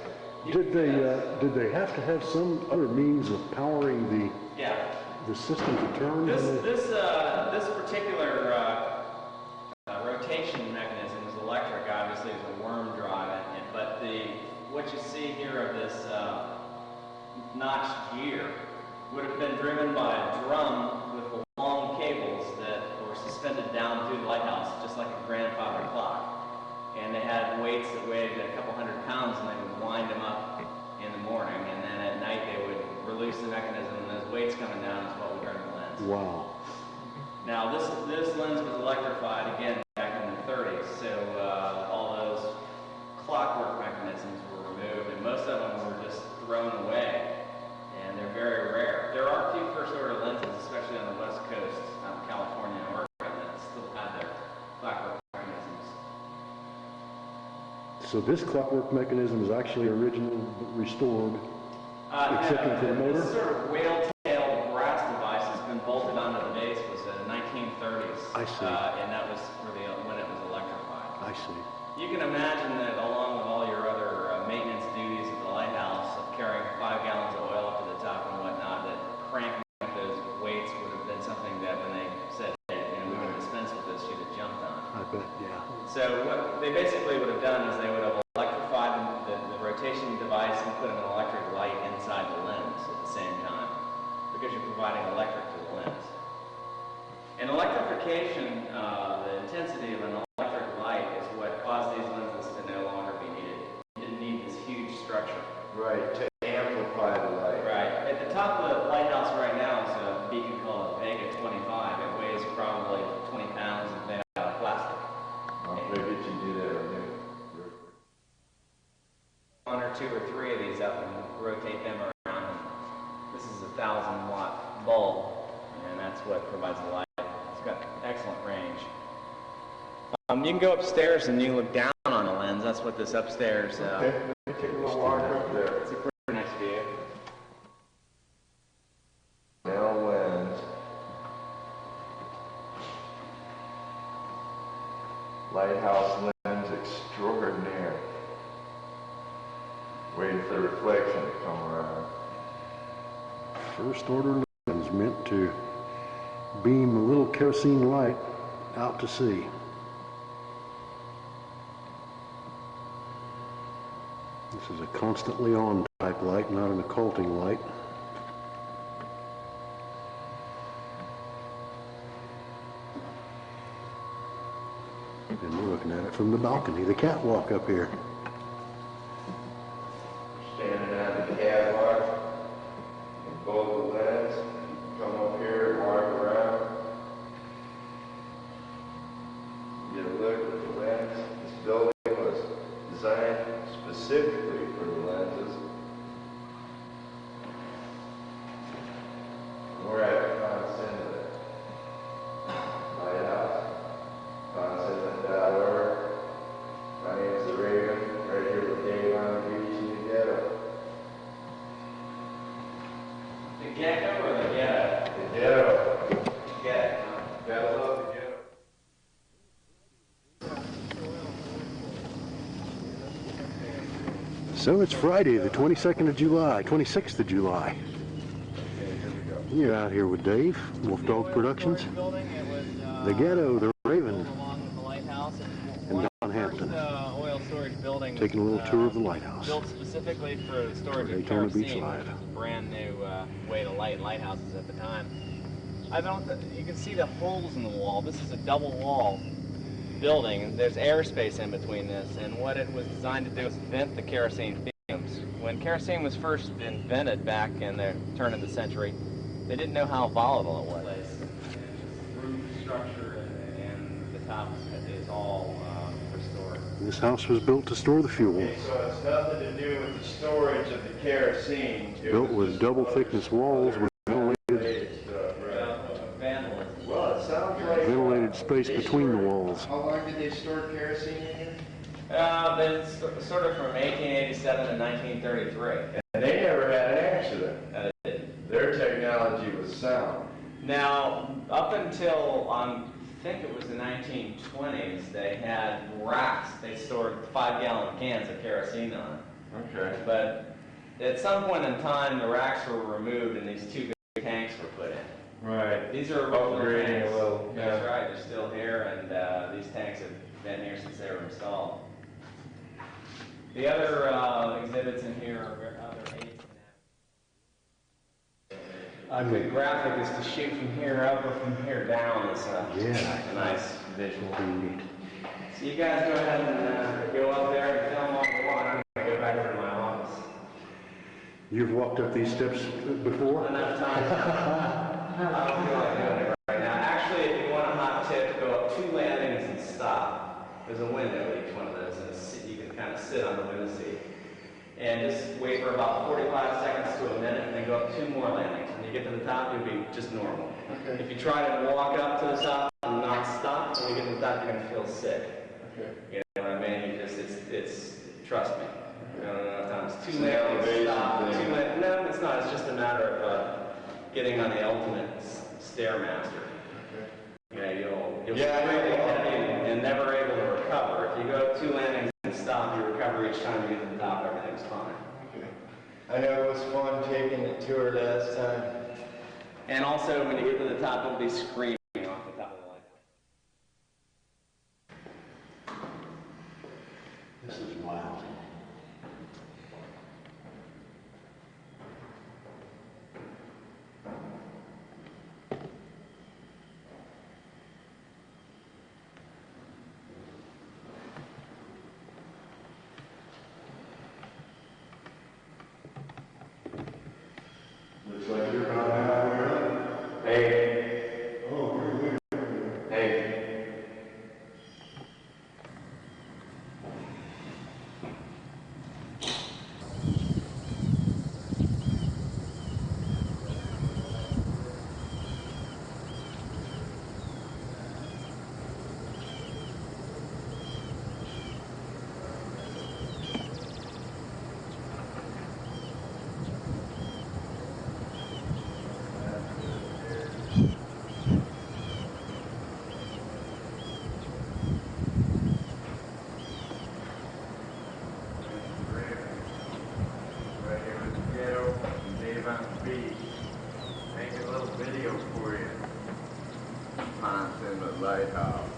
Did they have to have some other means of powering the system to turn? This particular rotation mechanism is electric. Obviously, it's a worm drive, but what you see here of this notched gear would have been driven by a drum with long cables that were suspended down through the lighthouse, just like a grandfather clock. And they had weights that weighed a couple 100 pounds, and they would wind them up in the morning, and then at night they would release the mechanism, and those weights coming down is what would turn the lens. Wow. Now this lens was electrified again back in the 30s, so all those clockwork mechanisms were removed, and most of them were just thrown away, and they're very rare. There are a few first order lenses, especially on the west coast, California and Oregon, that still have their clockwork mechanisms. So this clockwork mechanism is actually original, but restored, except for the motor? This sort of whale-tailed brass device that's been bolted onto the base was in the 1930s. I see. And that was for when it was electrified. I see. You can imagine that along with all your other maintenance duties at the lighthouse, of carrying 5 gallons of oil up to the top and whatnot, that cranking up those weights would have been something that when they said, hey, we can dispense with this, you'd have jumped on. I bet, yeah. So what they basically would have done is they would have electrified the rotation device and put an electric light inside the lens at the same time, because you're providing electric to the lens. And electrification, the intensity of an electric light is what caused these lenses to no longer be needed. You didn't need this huge structure. Right, to amplify the light. Right. At the top of the lighthouse right now is a beacon called a Vega 25. It weighs probably 20 pounds and made out of plastic. I'll figure you do that on there. One or two or three of these up and rotate them around. And this is a 1,000-watt bulb, and that's what provides the light. It's got excellent range. You can go upstairs and you look down on a lens. That's what this upstairs. Okay, let me take a little walk up there. It's a pretty nice view. Now lens. Lighthouse lens extraordinaire. Waiting for the reflection to come around. First order lens meant to beam a little kerosene light out to sea. This is a constantly on type light, not an occulting light. And we're looking at it from the balcony, the catwalk up here. Standing on the catwalk, and fold the lens, come up here and walk around. Get a look at the lens. This building was designed specifically for the lenses. We're at Ponce Inlet Lighthouse, PonceInlet.org. My name is Raven, right here with Dave on the beach in the ghetto. The gecko or the ghetto? The ghetto. Ghetto. Gotta love the ghetto. So it's Friday, the 22nd of July, 26th of July. You're out here with Dave, Wolf Dog Productions, the Ghetto, the Raven, along with the lighthouse, and Don Hampton. The oil storage building Taking a little tour of the lighthouse. built specifically for the storage of Daytona Beach kerosene, Live. which was a brand new way to light lighthouses at the time. You can see the holes in the wall. This is a double wall building, and there's airspace in between this, and what it was designed to do is vent the kerosene fumes. When kerosene was first invented back in the turn of the century, they didn't know how volatile it was. Roof structure and the top is all restored. This house was built to store the fuel. Okay, so it's nothing to do with the storage of the kerosene. It Built was with just double thickness walls with ventilated, stuff, right? Vandalism. Well, it sounds like ventilated space they between the stored- walls. How long did they store kerosene in here? It's sort of from 1887 to 1933. And they never had an accident. Their technology was sound. Now, up until I think it was the 1920s, they had racks. They stored 5-gallon cans of kerosene on it. Okay. But at some point in time, the racks were removed and these two big tanks were put in. Right. These are original Upgrading tanks. a little, That's yeah. right. They're still here, and these tanks have been here since they were installed. The other exhibits in here are other aids. A good graphic is to shoot from here up or from here down. It's a nice visual. So you guys go ahead and go up there and film all you want. I'm going to go back over to my office. You've walked up these steps before? Enough time. I don't feel like doing it right now. Actually, if you want a hot tip, go up 2 landings and stop. There's a window at each one of those, and you can kind of sit on the window seat. And just wait for about 45 seconds to a minute, and then go up 2 more landings. When you get to the top, you'll be just normal. Okay. If you try to walk up to the top and not stop, when you get to the top, you're going to feel sick. Okay. You know what I mean? You just, it's trust me. You know, times It's two an elevation lanes, thing. no, it's not. It's just a matter of getting on the ultimate stairmaster. Okay. You know, you'll Yeah, be really heavy and never able to recover. If you go 2 landings and stop, you recover each time you get to the top, everything's fine. Okay. I know it was fun taking the tour last time. And also, when you get to the top, don't be screaming off the top of the lighthouse. This is wild. Looks like you're about halfway up. Hey. Oh, really? Hey. Right here with the ghetto and Dave on the beach. Making a little video for you. Ponce Inlet Lighthouse.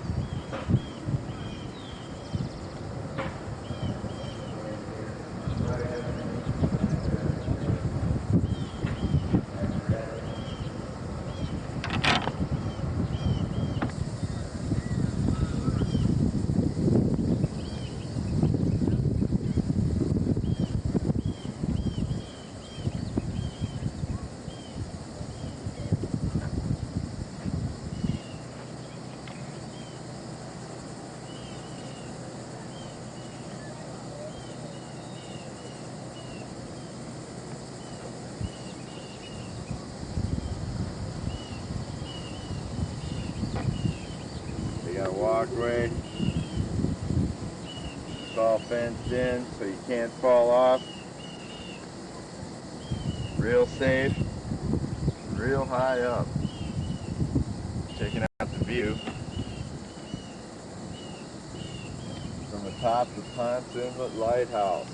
They got a walkway. It's all fenced in so you can't fall off. Real safe, real high up. Checking out the view from the top of Ponce Inlet Lighthouse.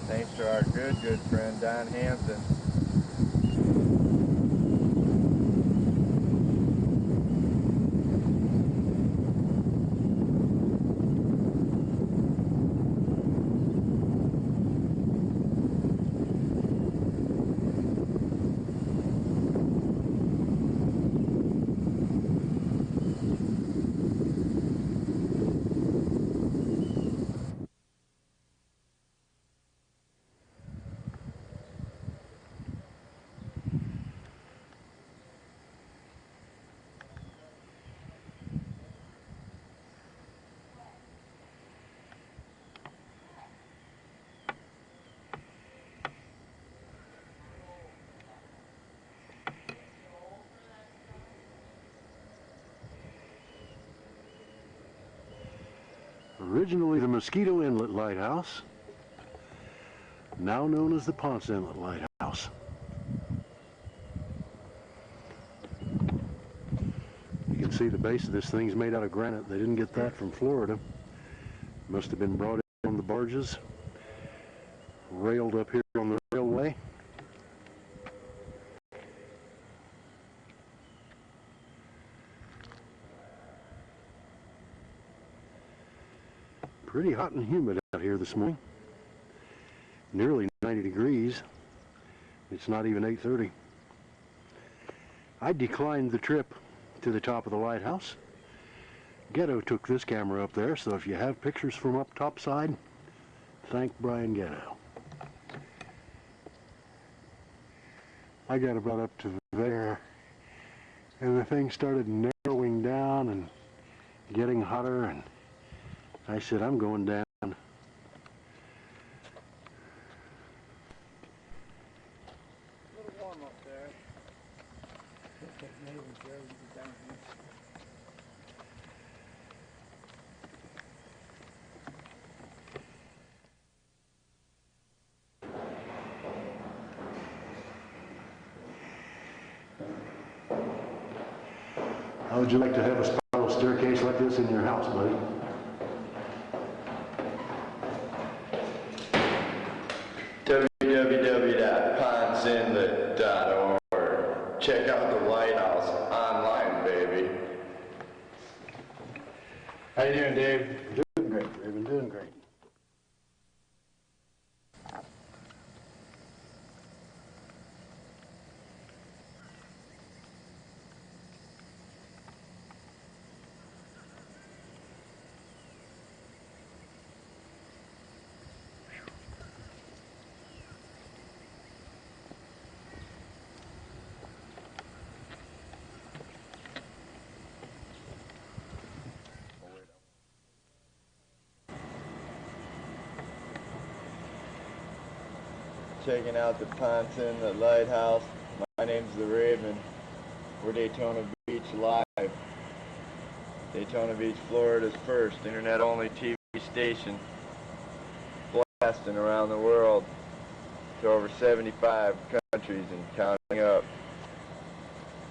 Thanks to our good friend Don Hanson. Originally the Mosquito Inlet Lighthouse, now known as the Ponce Inlet Lighthouse. You can see the base of this thing's made out of granite. They didn't get that from Florida. Must have been brought in on the barges, railed up here on the railway. Pretty hot and humid out here this morning. Nearly 90 degrees. It's not even 8:30. I declined the trip to the top of the lighthouse. Ghetto took this camera up there, so if you have pictures from up topside, thank Brian Ghetto. I got about up to there, and the thing started narrowing down and getting hotter, and I said, I'm going down. A little warm up there. How would you like to have a spiral staircase like this in your house, buddy? www.ponceinlet.org. Check out the lighthouse online, baby. How you doing, Dave? Doing great, Raven, doing great. Checking out the Ponce Inlet Lighthouse. My name's the Raven. We're Daytona Beach Live. Daytona Beach, Florida's first internet-only TV station. Blasting around the world to over 75 countries and counting up.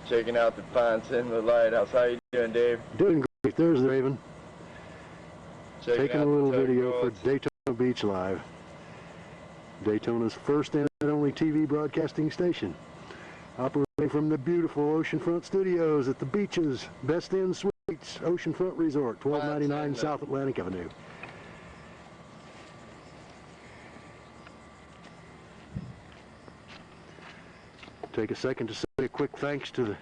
Checking out the Ponce Inlet Lighthouse. How you doing, Dave? Doing great. There's the Raven. Taking a little video for tugboats. Daytona Beach Live. Daytona's first and only TV broadcasting station. Operating from the beautiful oceanfront studios at the beaches, Best Inn Suites, Oceanfront Resort, 1299 South Atlantic Avenue. Take a second to say a quick thanks to the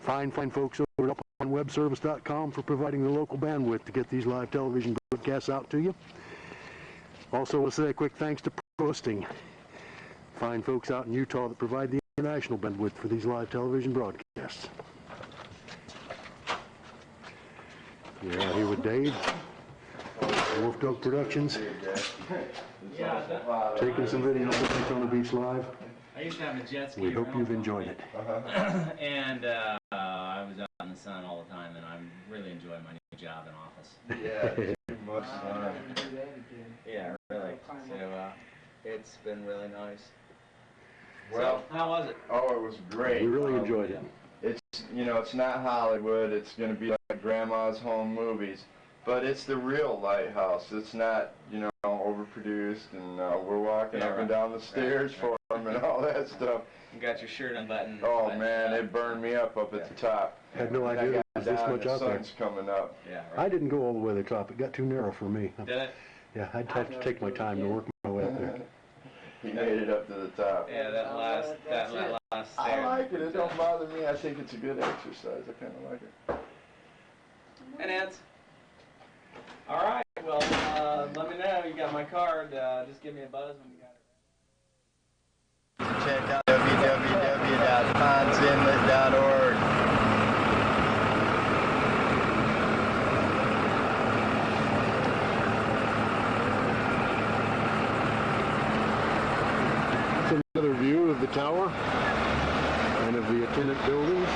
fine folks over at UponWebService.com for providing the local bandwidth to get these live television broadcasts out to you. Also, we'll say a quick thanks to Hosting, fine folks out in Utah that provide the international bandwidth for these live television broadcasts. We're out here with Dave, Wolf Dog Productions, taking some video of Daytona Beach Live. I used to have a jet ski. We hope you've enjoyed it. And I was out in the sun all the time, and I'm really enjoying my new job in office. Yeah, too much fun. Yeah, really. So it's been really nice. Well, So, how was it? oh, it was great. We really enjoyed it. It's, you know, it's not Hollywood. It's going to be like Grandma's Home Movies. But it's the real lighthouse. It's not, you know, overproduced, and we're walking up and down the stairs for them and all that stuff. You got your shirt unbuttoned. Oh, man, it burned me up at the top. Had no And idea I there got was this down, much the out there. sun's coming up. Yeah, I right. didn't go all the way to the top. It got too narrow for me. Did it? Yeah, I'd have to take my time to work my way up there. He made it up to the top. Yeah, that last I stair. like it. It don't bother me. I think it's a good exercise. I kind of like it. And Eds. All right. Well, let me know. You got my card. Just give me a buzz when you got it. Check out www.ponceinlet.org. Another view of the tower and of the attendant buildings.